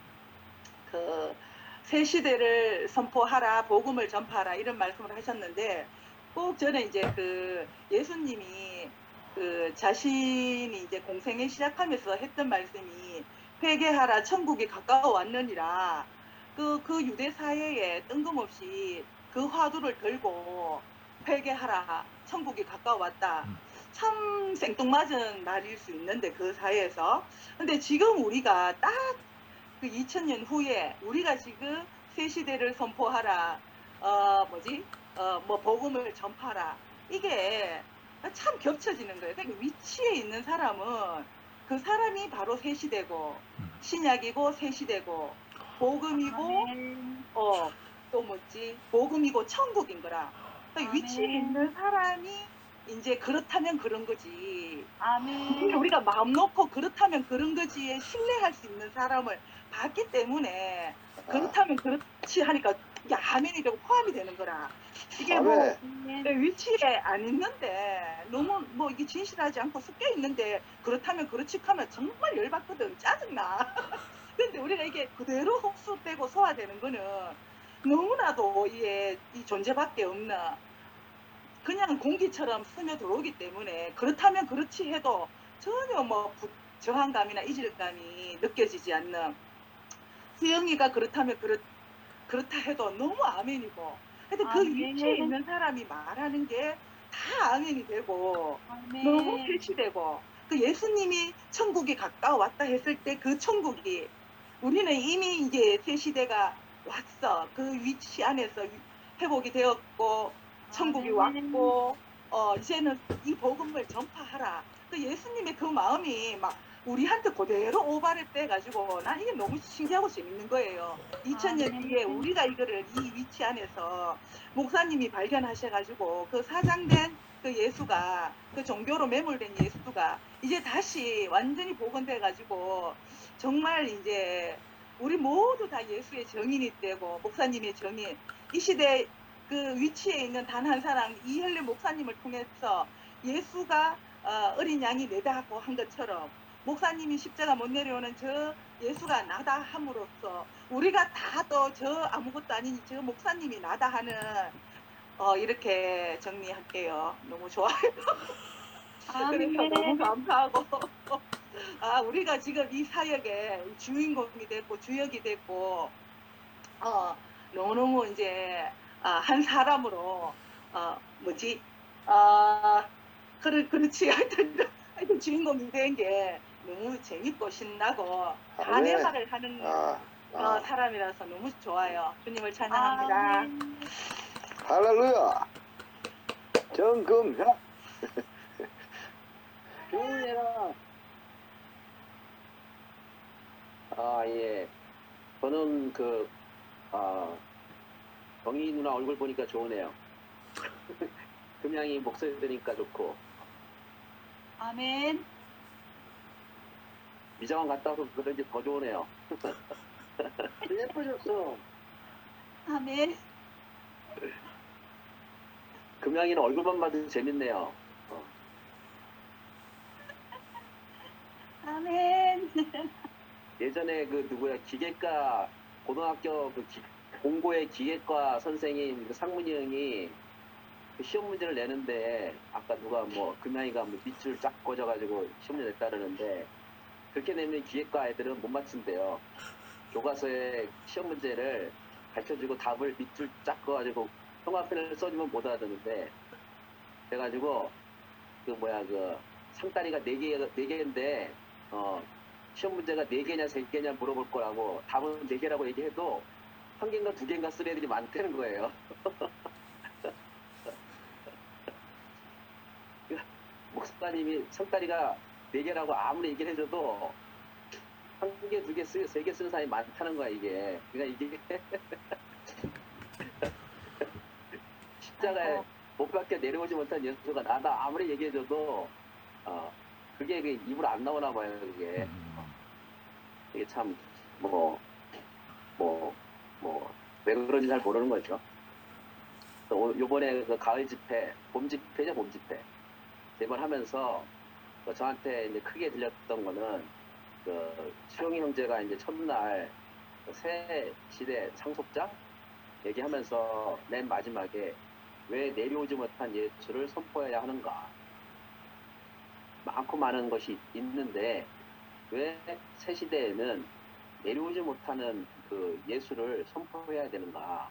그 새 시대를 선포하라, 복음을 전파하라 이런 말씀을 하셨는데 꼭 저는 이제 그 예수님이 그 자신이 이제 공생에 시작하면서 했던 말씀이 회개하라, 천국이 가까워 왔느니라. 그 유대 사회에 뜬금없이 그 화두를 들고 회개하라, 천국이 가까워 왔다. 참 생뚱맞은 말일 수 있는데 그 사회에서. 근데 지금 우리가 딱 그 2000년 후에 우리가 지금 새 시대를 선포하라, 복음을 전파하라. 이게 참 겹쳐지는 거예요. 그러니까 위치에 있는 사람은 그 사람이 바로 새 시대고, 신약이고 새 시대고, 복음이고, 복음이고 천국인 거라. 그러니까 위치에 있는 사람이 이제 그렇다면 그런 거지. 아멘. 우리가 마음 놓고 그렇다면 그런 거지에 신뢰할 수 있는 사람을 봤기 때문에 그렇다면 그렇지 하니까 이게 아멘이 되고 포함이 되는 거라. 이게 뭐 위치에 안 있는데 너무 뭐 이게 진실하지 않고 섞여 있는데 그렇다면 그렇지 하면 정말 열받거든. 짜증나. 근데 우리가 이게 그대로 흡수되고 소화되는 거는 너무나도 이 존재밖에 없는 그냥 공기처럼 스며들어오기 때문에 그렇다면 그렇지 해도 전혀 뭐 저항감이나 이질감이 느껴지지 않는 수영이가 그렇다면 그렇다 해도 너무 아멘이고 근데 그 위치에 있는 사람이 말하는 게 다 아멘이 되고 너무 패치되고 그 예수님이 천국이 가까워 왔다 했을 때 그 천국이 우리는 이미 이제 새 시대가 왔어. 그 위치 안에서 회복이 되었고 천국이 왔고 이제는 이 복음을 전파하라. 그 예수님의 그 마음이 막 우리한테 그대로 오바를 빼가지고 난 이게 너무 신기하고 재밌는 거예요. 2000년 뒤에 우리가 이거를 이 위치 안에서 목사님이 발견하셔가지고 그 사장된 그 예수가 그 종교로 매몰된 예수가 이제 다시 완전히 복원돼가지고 정말 이제 우리 모두 다 예수의 정인이 되고 목사님의 정인 이 시대 그 위치에 있는 단 한 사람 이현래 목사님을 통해서 예수가 어린 양이 내다고 한 것처럼 목사님이 십자가 못 내려오는 저 예수가 나다 함으로써 우리가 다 또 저 아무것도 아닌 저 목사님이 나다 하는 이렇게 정리할게요. 너무 좋아요. 아멘. 그래서 너무 감사하고 우리가 지금 이 사역의 주인공이 됐고 주역이 됐고 너무너무 이제 한 사람으로 뭐지 그렇지 하여튼 주인공이 된 게 너무 재밌고 신나고 다 내 아멘. 말을 하는 아, 사람이라서 너무 좋아요. 주님을 찬양합니다. 아멘. 할렐루야. 정금형. 교훈해라. 예. 저는 정희 누나 얼굴 보니까 좋으네요. 금양이 목소리 들으니까 좋고, 아멘. 미장원 갔다 와서 그런지 더 좋으네요. 예뻐졌어. 아멘. 금양이는 얼굴만 봐도 재밌네요. 아멘. 예전에 기계과, 고등학교 공고의 기계과 선생님 상문이 형이 시험 문제를 내는데, 아까 금양이가 밑줄 쫙 꽂아가지고 시험 문제 냈다 그러는데, 그렇게 내면 기계과 애들은 못 맞춘대요. 교과서에 시험 문제를 가르쳐주고 답을 밑줄 쫙 그어가지고 형광펜을 써주면 못 알아듣는데, 그래가지고 상다리가 4개인데 시험 문제가 4개냐 3개냐 물어볼 거라고 답은 4개라고 얘기해도 1개인가 2개인가 쓸 애들이 많다는 거예요. 목사님이 상다리가 4개라고 아무리 얘기를 해줘도 1개, 2개, 3개 쓰는 사람이 많다는 거야, 이게. 그러니까 이게 십자가에 못 박혀 내려오지 못한 예수가 나다 아무리 얘기해줘도 그게 입으로 안 나오나 봐요. 그게 참 왜 그런지 잘 모르는 거죠. 요번에 가을 집회, 봄 집회죠, 봄 집회. 매번 하면서 저한테 이제 크게 들렸던 거는 수용이 형제가 이제 첫날 새 시대 상속자 얘기하면서 맨 마지막에 왜 내려오지 못한 예수를 선포해야 하는가? 많고 많은 것이 있는데 왜 새 시대에는 내려오지 못하는 예수를 선포해야 되는가?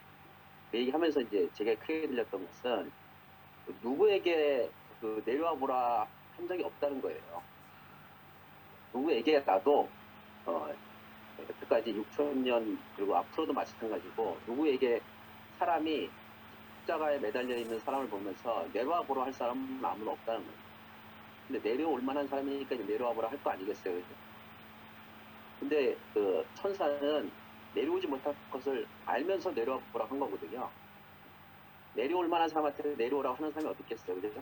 얘기하면서 이제 제가 크게 들렸던 것은 누구에게 내려와 보라 한 적이 없다는 거예요. 누구에게라도 여태까지 6,000년 그리고 앞으로도 마찬가지고 누구에게 사람이 십자가에 매달려 있는 사람을 보면서 내려와 보라 할 사람은 아무도 없다는 거예요. 근데 내려올 만한 사람이니까 이제 내려와 보라 할 거 아니겠어요, 그죠? 근데 천사는 내려오지 못할 것을 알면서 내려와 보라 한 거거든요. 내려올 만한 사람한테 내려오라고 하는 사람이 어디 있겠어요, 그죠?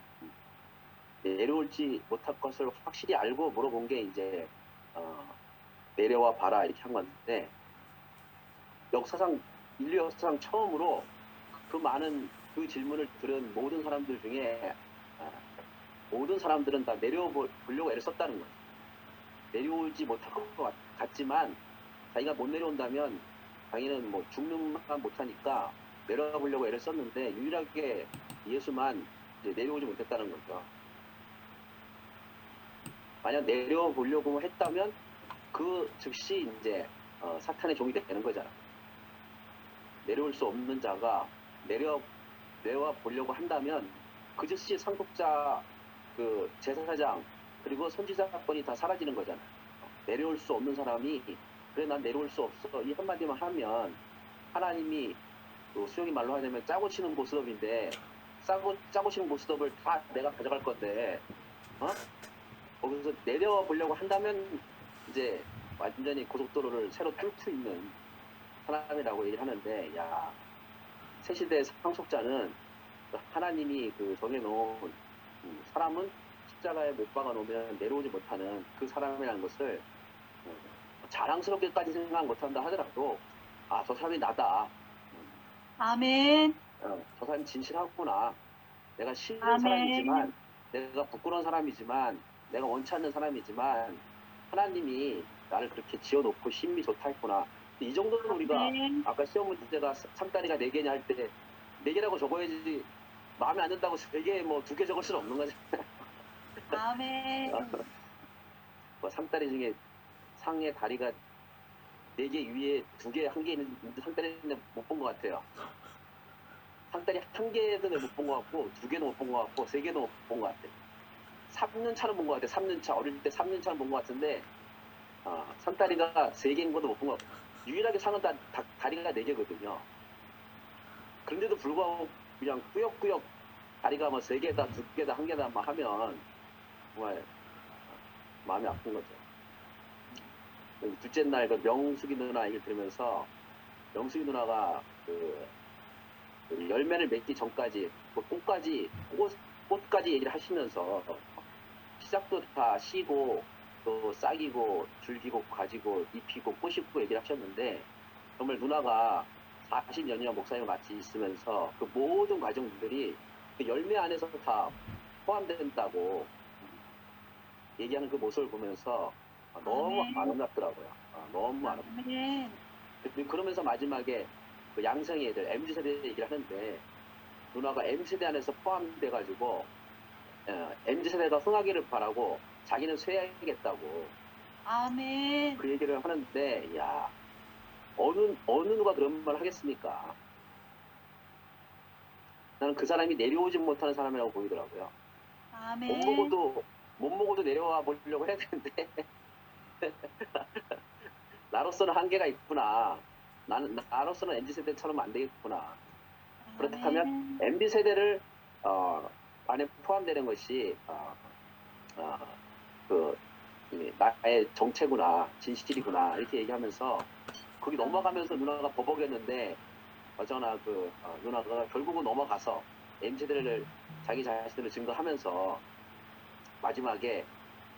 내려올지 못할 것을 확실히 알고 물어본 게 이제 내려와 봐라 이렇게 한 건데, 인류 역사상 처음으로 많은 질문을 들은 모든 사람들 중에 모든 사람들은 다 내려와 보려고 애를 썼다는 거예요. 내려오지 못할 것 같지만 자기가 못 내려온다면 자기는 죽는만 못하니까 내려와 보려고 애를 썼는데 유일하게 예수만 이제 내려오지 못했다는 거죠. 만약 내려와 보려고 했다면 즉시 이제 사탄의 종이 되는 거잖아. 내려올 수 없는 자가 내려와 보려고 한다면 즉시 상속자, 제사장 그리고 선지자권이 다 사라지는 거잖아. 내려올 수 없는 사람이 그래 난 내려올 수 없어 이 한마디만 하면 하나님이 수용이 말로 하자면 짜고 치는 보스업인데 짜고 치는 보스업을 다 내가 가져갈 건데 거기서 내려와 보려고 한다면 이제 완전히 고속도로를 새로 뚫고 있는 사람이라고 얘기를 하는데, 새 시대의 상속자는 하나님이 정해놓은 사람은 십자가에 못 박아 놓으면 내려오지 못하는 그 사람이라는 것을 자랑스럽게까지 생각 못한다 하더라도 저 사람이 나다. 아멘. 저 사람이 진실하구나. 내가 싫은 아멘. 사람이지만, 내가 부끄러운 사람이지만, 내가 원치 않는 사람이지만 하나님이 나를 그렇게 지어놓고 심히 좋다 했구나. 이 정도는 우리가 아멘. 아까 시험 문제가 상다리가 4개냐 할 때 4개라고 적어야지 마음에 안 든다고 3개 뭐 2개 적을 수는 없는 거죠. 아멘. 뭐 상다리 중에 상에 다리가 4개 위에 2개, 1개 있는 상다리는 못 본 것 같아요. 상다리 1개도 못 본 것 같고 2개도 못 본 것 같고 3개도 못 본 것 같아요. 3년 차는 본 것 같아요. 3년 차 어릴 때 3년 차는 본 것 같은데 상다리가 3개인 것도 못 본 것 같고 유일하게 상은 다리가 4개거든요. 그런데도 불구하고 그냥 꾸역꾸역 다리가 뭐 3개다 2개다 1개다 막 하면 정말 마음이 아픈 거죠. 둘째 날 그 명숙이 누나 얘기를 들으면서 명숙이 누나가 그 열매를 맺기 전까지 꽃까지 얘기를 하시면서 시작도 다 시고 또 싹이고 줄기고 가지고 잎이고 꽃이고 얘기를 하셨는데 정말 누나가 40여 년 목사님과 같이 있으면서 그 모든 과정들이 그 열매 안에서 다 포함된다고 얘기하는 그 모습을 보면서 너무 아멘. 아름답더라고요. 너무 아름답더라고요. 아멘. 그러면서 마지막에 그 양성의 애들 MZ세대 얘기를 하는데 누나가 MZ세대 안에서 포함돼가지고 MZ세대가 흥하기를 바라고 자기는 쇠야겠다고 아멘. 그 얘기를 하는데 야 어느 누가 그런 말 하겠습니까? 나는 그 사람이 내려오지 못하는 사람이라고 보이더라고요. 아멘. 못 먹어도 내려와 보려고 해야 되는데 나로서는 한계가 있구나. 나로서는 MZ세대처럼 안 되겠구나. 그렇다면 MZ세대를 안에 포함되는 것이 나의 정체구나, 진실이구나 이렇게 얘기하면서 거기 넘어가면서 누나가 버벅였는데 어쩌나 누나가 결국은 넘어가서 MZ세대를 자기 자신을 증거하면서 마지막에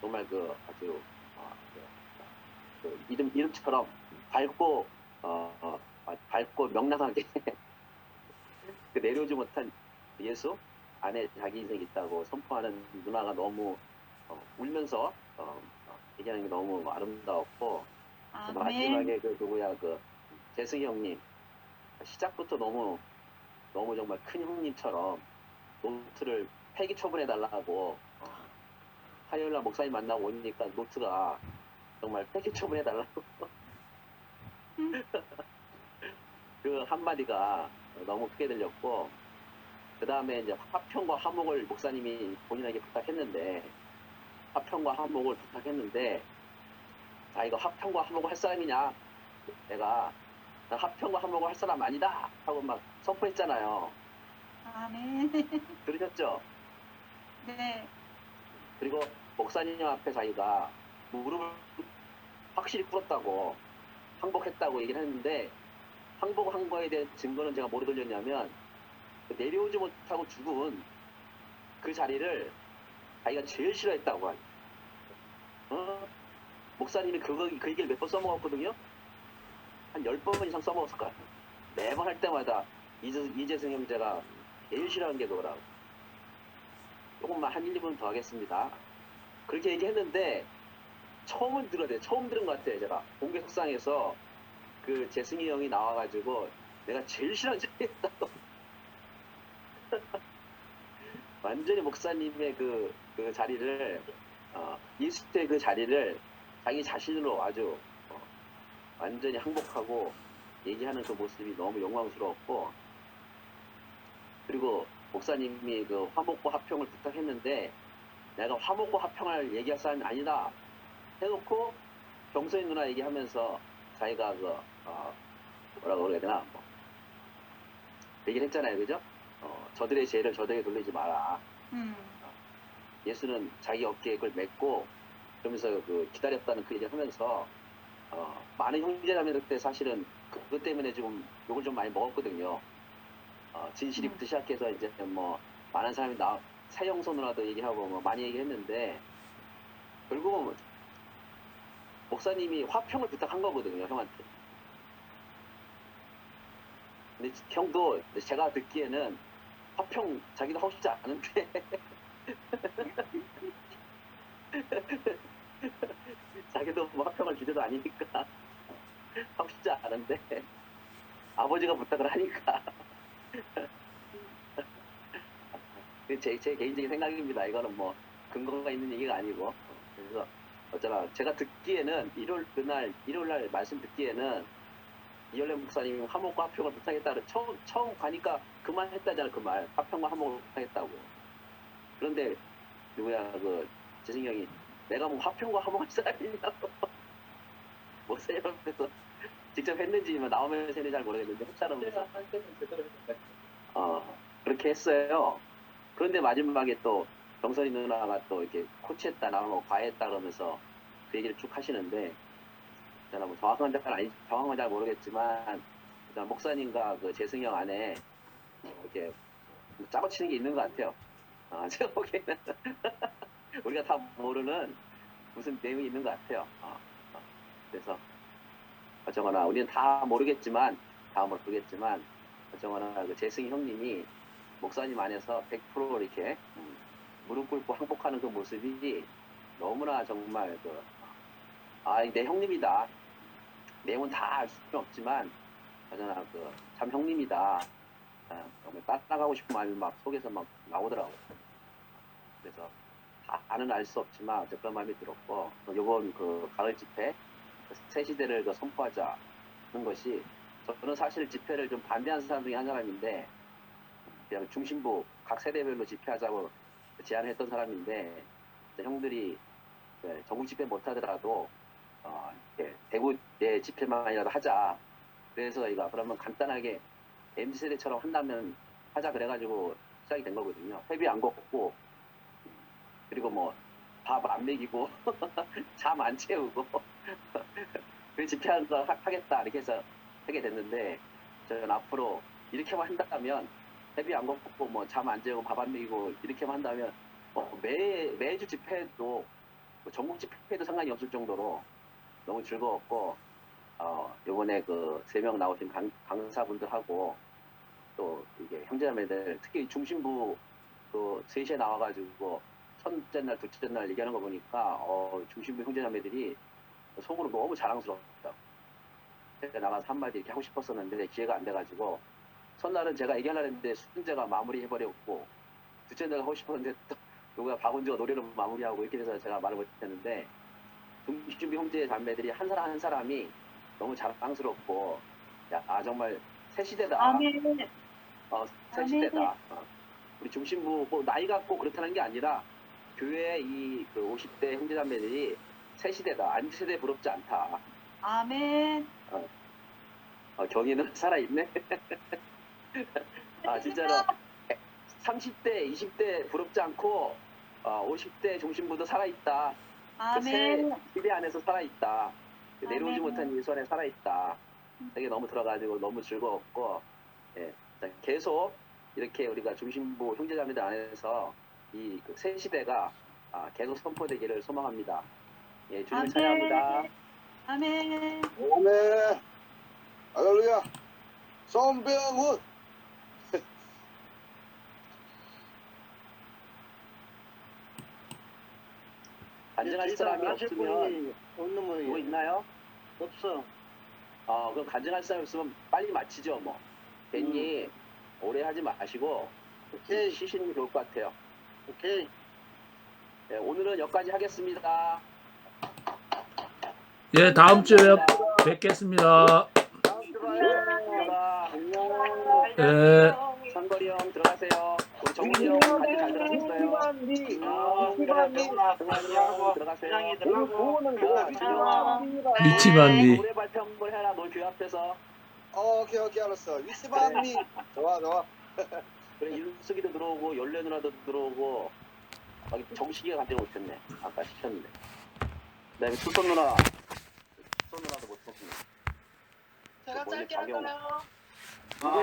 정말 아주 이름처럼 밝고 명랑하게 내려오지 못한 예수 안에 자기 인생이 있다고 선포하는 누나가 너무 울면서 얘기하는 게 너무 아름다웠고 마지막에 재승이 형님 시작부터 너무 정말 큰 형님처럼 노트를 폐기 처분해 달라고 화요일날 목사님 만나고 오니까 노트가 정말 폐기 처분해 달라고 그 한마디가 너무 크게 들렸고 그 다음에 이제 화평과 화목을 목사님이 본인에게 부탁했는데 자 이거 화평과 화목을 할 사람이냐 내가 나 화평과 화목을 할 사람 아니다 하고 막 선포했잖아요. 아멘. 들으셨죠? 네. 그리고 목사님 앞에 자기가 무릎을 확실히 꿇었다고 항복했다고 얘기를 했는데 항복한 거에 대한 증거는 제가 뭐로 들렸냐면 내려오지 못하고 죽은 그 자리를 자기가 제일 싫어했다고 하니 목사님이 그 얘기를 몇 번 써먹었거든요. 한 10번 이상 써먹었을 것 같아요. 매번 할 때마다 이재승 형제가 제일 싫어하는 게 그거라고. 조금만 한 1, 2분 더 하겠습니다. 그렇게 얘기했는데 처음 들은 것 같아요. 제가 공개 속상해서 그 재승이 형이 나와가지고 내가 제일 싫어하는 자리였다고 완전히 목사님의 그 자리를 예수의 그 자리를 자기 자신으로 아주 완전히 항복하고 얘기하는 그 모습이 너무 영광스러웠고 그리고 목사님이 그 화목과 화평을 부탁했는데 내가 화목과 화평을 얘기할 사람이 아니다 해놓고 경선이 누나 얘기하면서 자기가 뭐라고 그래야 되나 얘기를 했잖아요. 그죠? 저들의 죄를 저들에게 돌리지 마라. 예수는 자기 어깨에 그걸 맺고 그러면서 기다렸다는 그 얘기를 하면서 많은 형제자매들 때 사실은 그것 때문에 지금 욕을 좀 많이 먹었거든요. 진실이부터 시작해서 이제 뭐 많은 사람이 사형소 누나도 얘기하고 뭐 많이 얘기했는데 결국은 목사님이 화평을 부탁한 거거든요, 형한테. 근데 형도 제가 듣기에는 화평 자기도 하고 싶지 않은데 자기도 뭐 화평을 기대도 아니니까 하고 싶지 않은데 아버지가 부탁을 하니까 제 개인적인 생각입니다. 이거는 뭐 근거가 있는 얘기가 아니고. 그래서 어쩌나 제가 듣기에는 일요일 날 말씀 듣기에는 이열래 목사님이 화목과 화평을 못하겠다고 처음 가니까 그만했다잖아. 그 말 화평과 화목을 못하겠다고. 그런데 누구야 그 재승이 형이 내가 뭐 화평과 화목할 사람이냐고 목사님 앞에서 직접 했는지 나오면서 했는지 잘 모르겠는데 혹사람으로서 그렇게 했어요. 그런데 마지막에 또 정선이 누나가 또 이렇게 코치했다 나오고 과외했다 그러면서 그 얘기를 쭉 하시는데 저는 뭐 정확한 건 잘 모르겠지만 일단 목사님과 그 재승이 형 안에 이렇게 짜고 치는 게 있는 것 같아요. 제가 보기에는 우리가 다 모르는 무슨 내용이 있는 것 같아요. 그래서 어쩌거나 우리는 다 모르겠지만 어쩌거나 그 재승이 형님이 목사님 안에서 100% 이렇게 무릎 꿇고 항복하는 그 모습이 너무나 정말 내 형님이다. 내용은 다 알 수는 없지만 어쩌나 참 형님이다. 정말 따라가고 싶은 마음이 막 속에서 막 나오더라고요. 그래서 다는 알 수 없지만 그런 마음이 들었고 이번 그 가을 집회 새 시대를 선포하자는 것이 저는 사실 집회를 좀 반대하는 사람 중에 한 사람인데 그냥 중심부 각 세대별로 집회하자고 제안을 했던 사람인데 형들이 전국 집회 못하더라도 대구의 집회만이라도 하자. 그래서 저희가 그러면 간단하게 MZ세대처럼 한다면 하자 그래가지고 시작이 된 거거든요. 회비 안 걷고 그리고 뭐 밥 안 먹이고 잠 안 채우고 그 집회하는 거 하겠다 이렇게 해서 하게 됐는데 저는 앞으로 이렇게만 한다면 회비 안 걷고 뭐 잠 안 재우고 밥 안 먹이고 이렇게만 한다면 매주 집회도 전국 집회도 상관이 없을 정도로 너무 즐거웠고 이번에 그 3명 나오신 강사분들하고 또 이게 형제자매들 특히 중심부 그 3시에 나와가지고 첫째 날 둘째 날 얘기하는 거 보니까 중심부 형제자매들이 속으로 너무 자랑스럽다. 나가서 한마디 이렇게 하고 싶었었는데 기회가 안 돼가지고 첫날은 제가 얘기하려고 했는데 수준제가 마무리해버렸고 둘째 날 하고 싶었는데 또 누가 박은주가 노래로 마무리하고 이렇게 돼서 제가 말을 못했는데 중심부 형제 자매들이 한 사람 한 사람이 너무 자랑스럽고 정말 새 시대다. 아멘. 새 시대다. 우리 중심부 뭐 나이 같고 그렇다는 게 아니라 교회 그 50대 형제 자매들이 새 시대다. 안지 세대 부럽지 않다. 아멘. 경희는 살아있네. 진짜로 30대, 20대 부럽지 않고 50대 중심부도 살아있다. 아멘. 새 시대 안에서 살아있다. 내려오지 아멘. 못한 일수 안에 살아있다. 되게 너무 들어가지고 너무 즐거웠고 계속 이렇게 우리가 중심부 형제자매들 안에서 이 새 시대가 계속 선포되기를 소망합니다. 주님을 찬양합니다. 아멘. 아멘. 할렐루야. 손병훈. 간증할 사람이 하실 없으면 분이 없는 뭐 분이 있나요? 없어. 그럼 간증할 사람이 없으면 빨리 마치죠 뭐. 괜히 오래 하지 마시고 오케이. 쉬시는 게 좋을 것 같아요. 오케이. 네, 오늘은 여기까지 하겠습니다. 예, 다음 주에 뵙겠습니다. 다음 주 봐요. 안녕. 예. 상거리 형 들어가세요. 우리 정훈이 형 같이 잘 들어갔어요. 들어가고 들어가세요. 회장이 들어가고 미치만니. 노래 발표 한번 해라. 너 교회 앞에서. 오케이 알았어. 위스반니. 좋아. 그래 일숙이도 들어오고 열려 누나도 들어오고 정식이가 간증 못했네. 아까 시켰는데. 그다음에 수선 누나도 못 썼네. 제가 원래 짧게 작용. 할까요?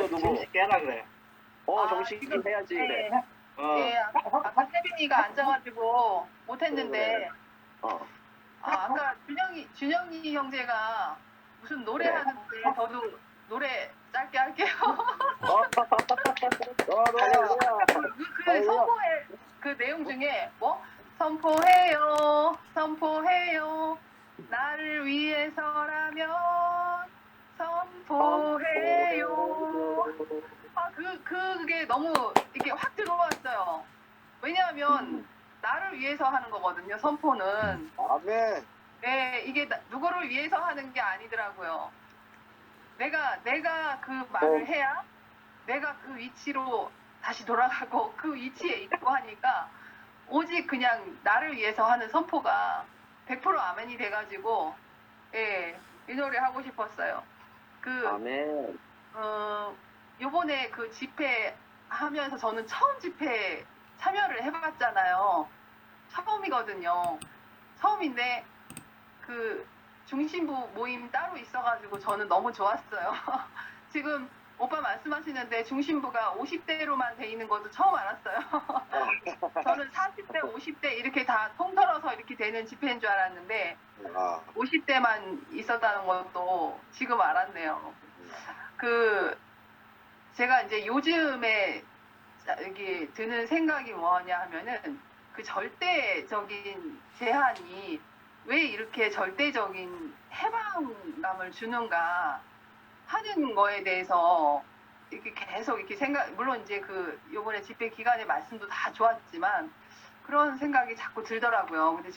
누구? 정식 깨라 그래. 정식이 해야지 그래. 예, 아까 세빈이가 앉아가지고 못했는데 아까 준영이 형제가 무슨 노래 하는데 저도 노래 짧게 할게요. 그 선포해 그 내용 중에 뭐 선포해요 나를 위해서라면 선포해요. 그게 너무 이렇게 확 들어왔어요. 왜냐하면 나를 위해서 하는 거거든요. 선포는. 아멘. 네, 이게 누구를 위해서 하는 게 아니더라고요. 내가 그 말을 해야 내가 그 위치로 다시 돌아가고 그 위치에 있고 하니까 오직 그냥 나를 위해서 하는 선포가 100% 아멘이 돼가지고 예, 이 노래 하고 싶었어요. 아멘. 요번에 그 집회 하면서 저는 처음 집회 참여를 해봤잖아요. 처음이거든요. 처음인데 그 중심부 모임 따로 있어가지고 저는 너무 좋았어요. 지금 오빠 말씀하시는데 중심부가 50대로만 돼 있는 것도 처음 알았어요. 저는 40대, 50대 이렇게 다 통틀어서 이렇게 되는 집회인 줄 알았는데 50대만 있었다는 것도 지금 알았네요. 제가 이제 요즘에 이게 드는 생각이 뭐냐 하면은 그 절대적인 제한이 왜 이렇게 절대적인 해방감을 주는가 하는 거에 대해서 이렇게 계속 이렇게 물론 이제 요번에 집회 기간의 말씀도 다 좋았지만 그런 생각이 자꾸 들더라고요. 근데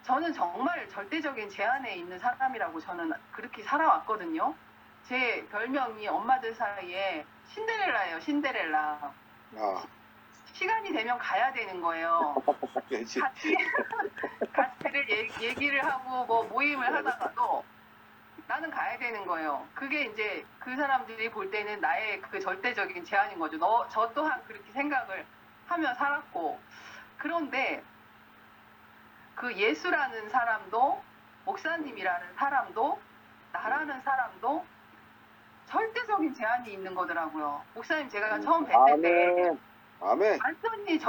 저는 정말 절대적인 제한에 있는 사람이라고 저는 그렇게 살아왔거든요. 제 별명이 엄마들 사이에 신데렐라예요. 신데렐라. 시간이 되면 가야 되는 거예요. 같이를 얘기를 하고 뭐 모임을 하다가도 나는 가야 되는 거예요. 그게 이제 그 사람들이 볼 때는 나의 그 절대적인 제한인 거죠. 저 또한 그렇게 생각을 하며 살았고. 그런데 그 예수라는 사람도 목사님이라는 사람도 나라는 사람도 절대적인 제한이 있는 거더라고요. 목사님 제가 처음 뵀을 때 아멘. 완전히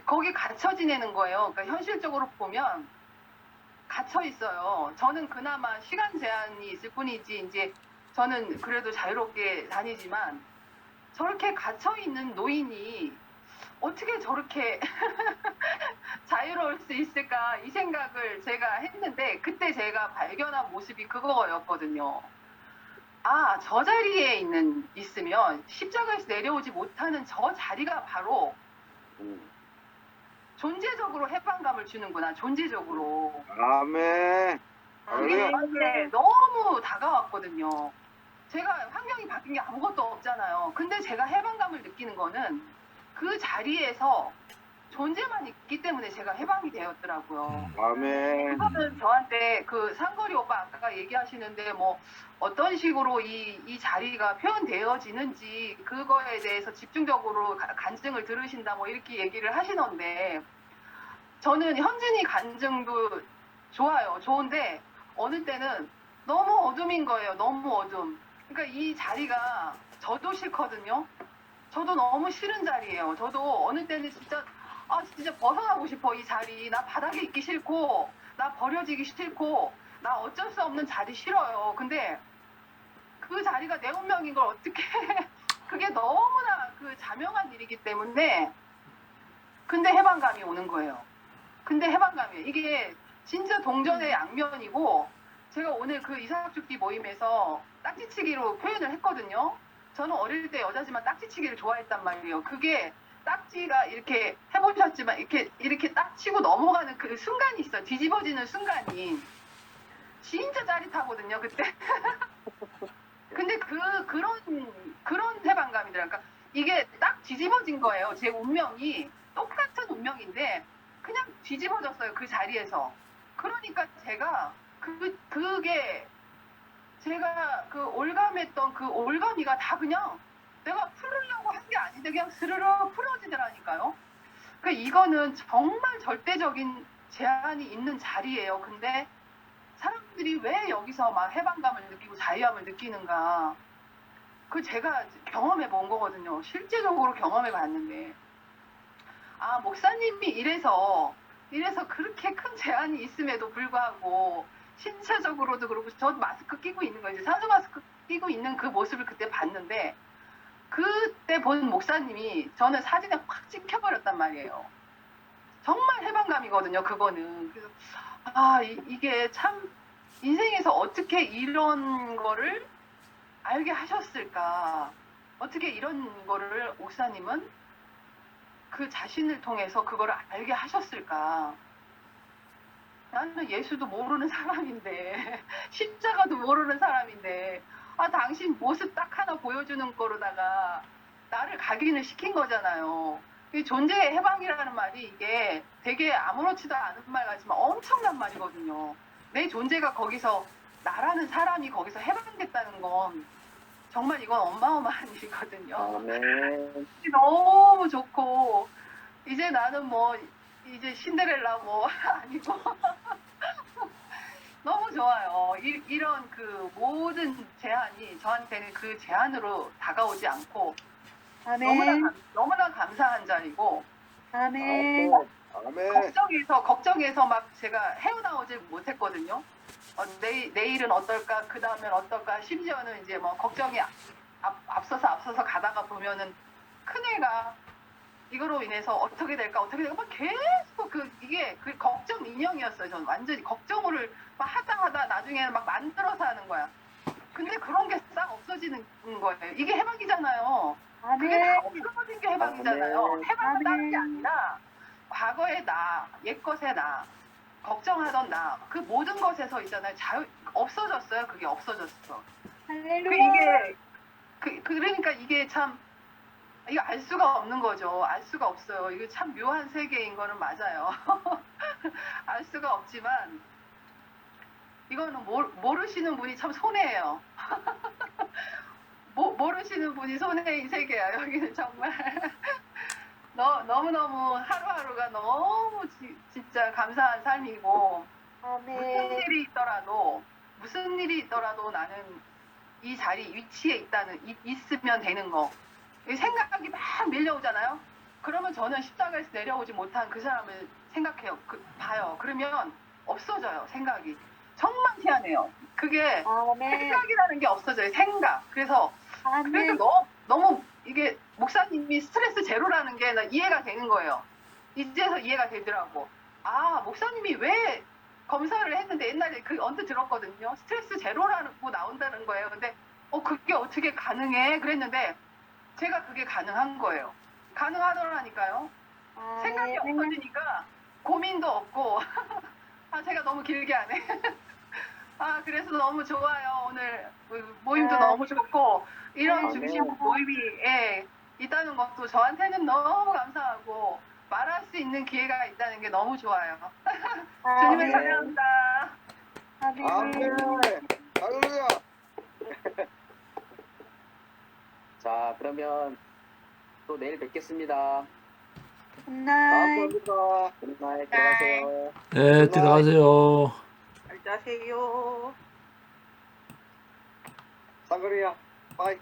거기 갇혀 지내는 거예요. 그러니까 현실적으로 보면 갇혀 있어요. 저는 그나마 시간 제한이 있을 뿐이지 이제 저는 그래도 자유롭게 다니지만 저렇게 갇혀 있는 노인이 어떻게 저렇게 자유로울 수 있을까 이 생각을 제가 했는데 그때 제가 발견한 모습이 그거였거든요. 저 자리에 있으면 십자가에서 내려오지 못하는 저 자리가 바로 존재적으로 해방감을 주는구나. 존재적으로. 아멘. 그게 저한테 너무 다가왔거든요. 제가 환경이 바뀐 게 아무것도 없잖아요. 근데 제가 해방감을 느끼는 거는 그 자리에서 존재만 있기 때문에 제가 해방이 되었더라고요. 아멘. 그거는 저한테 상거리 오빠 아까 얘기하시는데 뭐 어떤 식으로 이 자리가 표현되어지는지 그거에 대해서 집중적으로 간증을 들으신다 뭐 이렇게 얘기를 하시던데 저는 현진이 간증도 좋아요. 좋은데 어느 때는 너무 어둠인 거예요. 너무 어둠. 그러니까 이 자리가 저도 싫거든요. 저도 너무 싫은 자리예요. 저도 어느 때는 진짜 벗어나고 싶어. 이 자리. 나 바닥에 있기 싫고 나 버려지기 싫고 나 어쩔 수 없는 자리 싫어요. 근데 그 자리가 내 운명인 걸 어떻게 그게 너무나 자명한 일이기 때문에 근데 해방감이 오는 거예요. 근데 해방감이에요. 이게 진짜 동전의 양면이고 제가 오늘 이삭죽기 모임에서 딱지치기로 표현을 했거든요. 저는 어릴 때 여자지만 딱지치기를 좋아했단 말이에요. 그게 딱지가 이렇게 해보셨지만 이렇게 딱 치고 넘어가는 그 순간이 있어요. 뒤집어지는 순간이 진짜 짜릿하거든요. 그때. 근데 그런 해방감이더라고요. 그러니까 이게 딱 뒤집어진 거예요. 제 운명이 똑같은 운명인데 그냥 뒤집어졌어요. 그 자리에서. 그러니까 제가 그게 제가 올감했던 올가미가 다 그냥 내가 풀으려고 한 게 아닌데 그냥 스르르 풀어지더라니까요. 그러니까 이거는 정말 절대적인 제한이 있는 자리예요. 근데 사람들이 왜 여기서 막 해방감을 느끼고 자유함을 느끼는가. 제가 경험해 본 거거든요. 실제적으로 경험해 봤는데. 목사님이 이래서 그렇게 큰 제한이 있음에도 불구하고 신체적으로도 그렇고 저도 마스크 끼고 있는 거예요. 산소 마스크 끼고 있는 그 모습을 그때 봤는데 그때 본 목사님이 저는 사진에 확 찍혀버렸단 말이에요. 정말 해방감이거든요. 그거는. 그래서 이게 참 인생에서 어떻게 이런 거를 알게 하셨을까? 어떻게 이런 거를 목사님은 그 자신을 통해서 그거를 알게 하셨을까? 나는 예수도 모르는 사람인데 십자가도 모르는 사람인데 당신 모습 딱 하나 보여주는 거로다가 나를 각인을 시킨 거잖아요. 이 존재의 해방이라는 말이 이게 되게 아무렇지도 않은 말 같지만 엄청난 말이거든요. 내 존재가 거기서 나라는 사람이 거기서 해방됐다는 건 정말 이건 어마어마한 일이거든요. 아멘. 너무 좋고 이제 나는 뭐 이제 신데렐라 뭐 아니고 너무 좋아요. 이런 그 모든 제안이 저한테는 그 제안으로 다가오지 않고 너무나 감사한 자리고 아멘. 아멘. 걱정해서 막 제가 헤어나오질 못했거든요. 내일은 어떨까, 그 다음엔 어떨까, 심지어는 이제 뭐 걱정이 앞서서 가다가 보면은 큰애가 이거로 인해서 어떻게 될까 막 계속 이게 걱정 인형이었어요. 저는 완전히 걱정을 막 하다 나중에는 막 만들어서 하는 거야. 근데 그런 게 싹 없어지는 거예요. 이게 해방이잖아요. 그게 다 없어진 게 해방이잖아요. 해방은 다른 게 아니라 과거의 나, 옛것의 나, 걱정하던 나, 그 모든 것에서 있잖아요. 없어졌어요. 그게 없어졌어. 그러니까 이게 참 이거 알 수가 없는 거죠. 알 수가 없어요. 이거 참 묘한 세계인 거는 맞아요. 알 수가 없지만 이거는 모르시는 분이 참 손해예요. 모르시는 분이 손해인 세계야. 여기는 정말 너무너무 하루하루가 너무 진짜 감사한 삶이고 무슨 일이 있더라도 나는 이 자리 위치에 있으면 되는 거. 생각이 막 밀려오잖아요. 그러면 저는 십자가에서 내려오지 못한 그 사람을 생각해요. 봐요. 그러면 없어져요. 생각이. 정말 희한해요. 그게 생각이라는 게 없어져요. 생각. 그래서 너무 이게 목사님이 스트레스 제로라는 게 나 이해가 되는 거예요. 이제서 이해가 되더라고. 목사님이 왜 검사를 했는데 옛날에 언뜻 들었거든요. 스트레스 제로라고 나온다는 거예요. 근데 그게 어떻게 가능해? 그랬는데 제가 그게 가능한 거예요. 가능하더라니까요. 생각이 없어지니까 고민도 없고 제가 너무 길게 하네. 그래서 너무 좋아요. 오늘 모임도 너무 좋고 이런 중심 모임이 있다는 것도 저한테는 너무 감사하고 말할 수 있는 기회가 있다는 게 너무 좋아요. 주님의 사랑합니다. 아멘. 할렐루야. 자, 그러면 또 내일 뵙겠습니다. 감사합니다. 굿나잇, 들어가세요. 네, 들어가세요. 잘 자세요. 상거리야. 바이.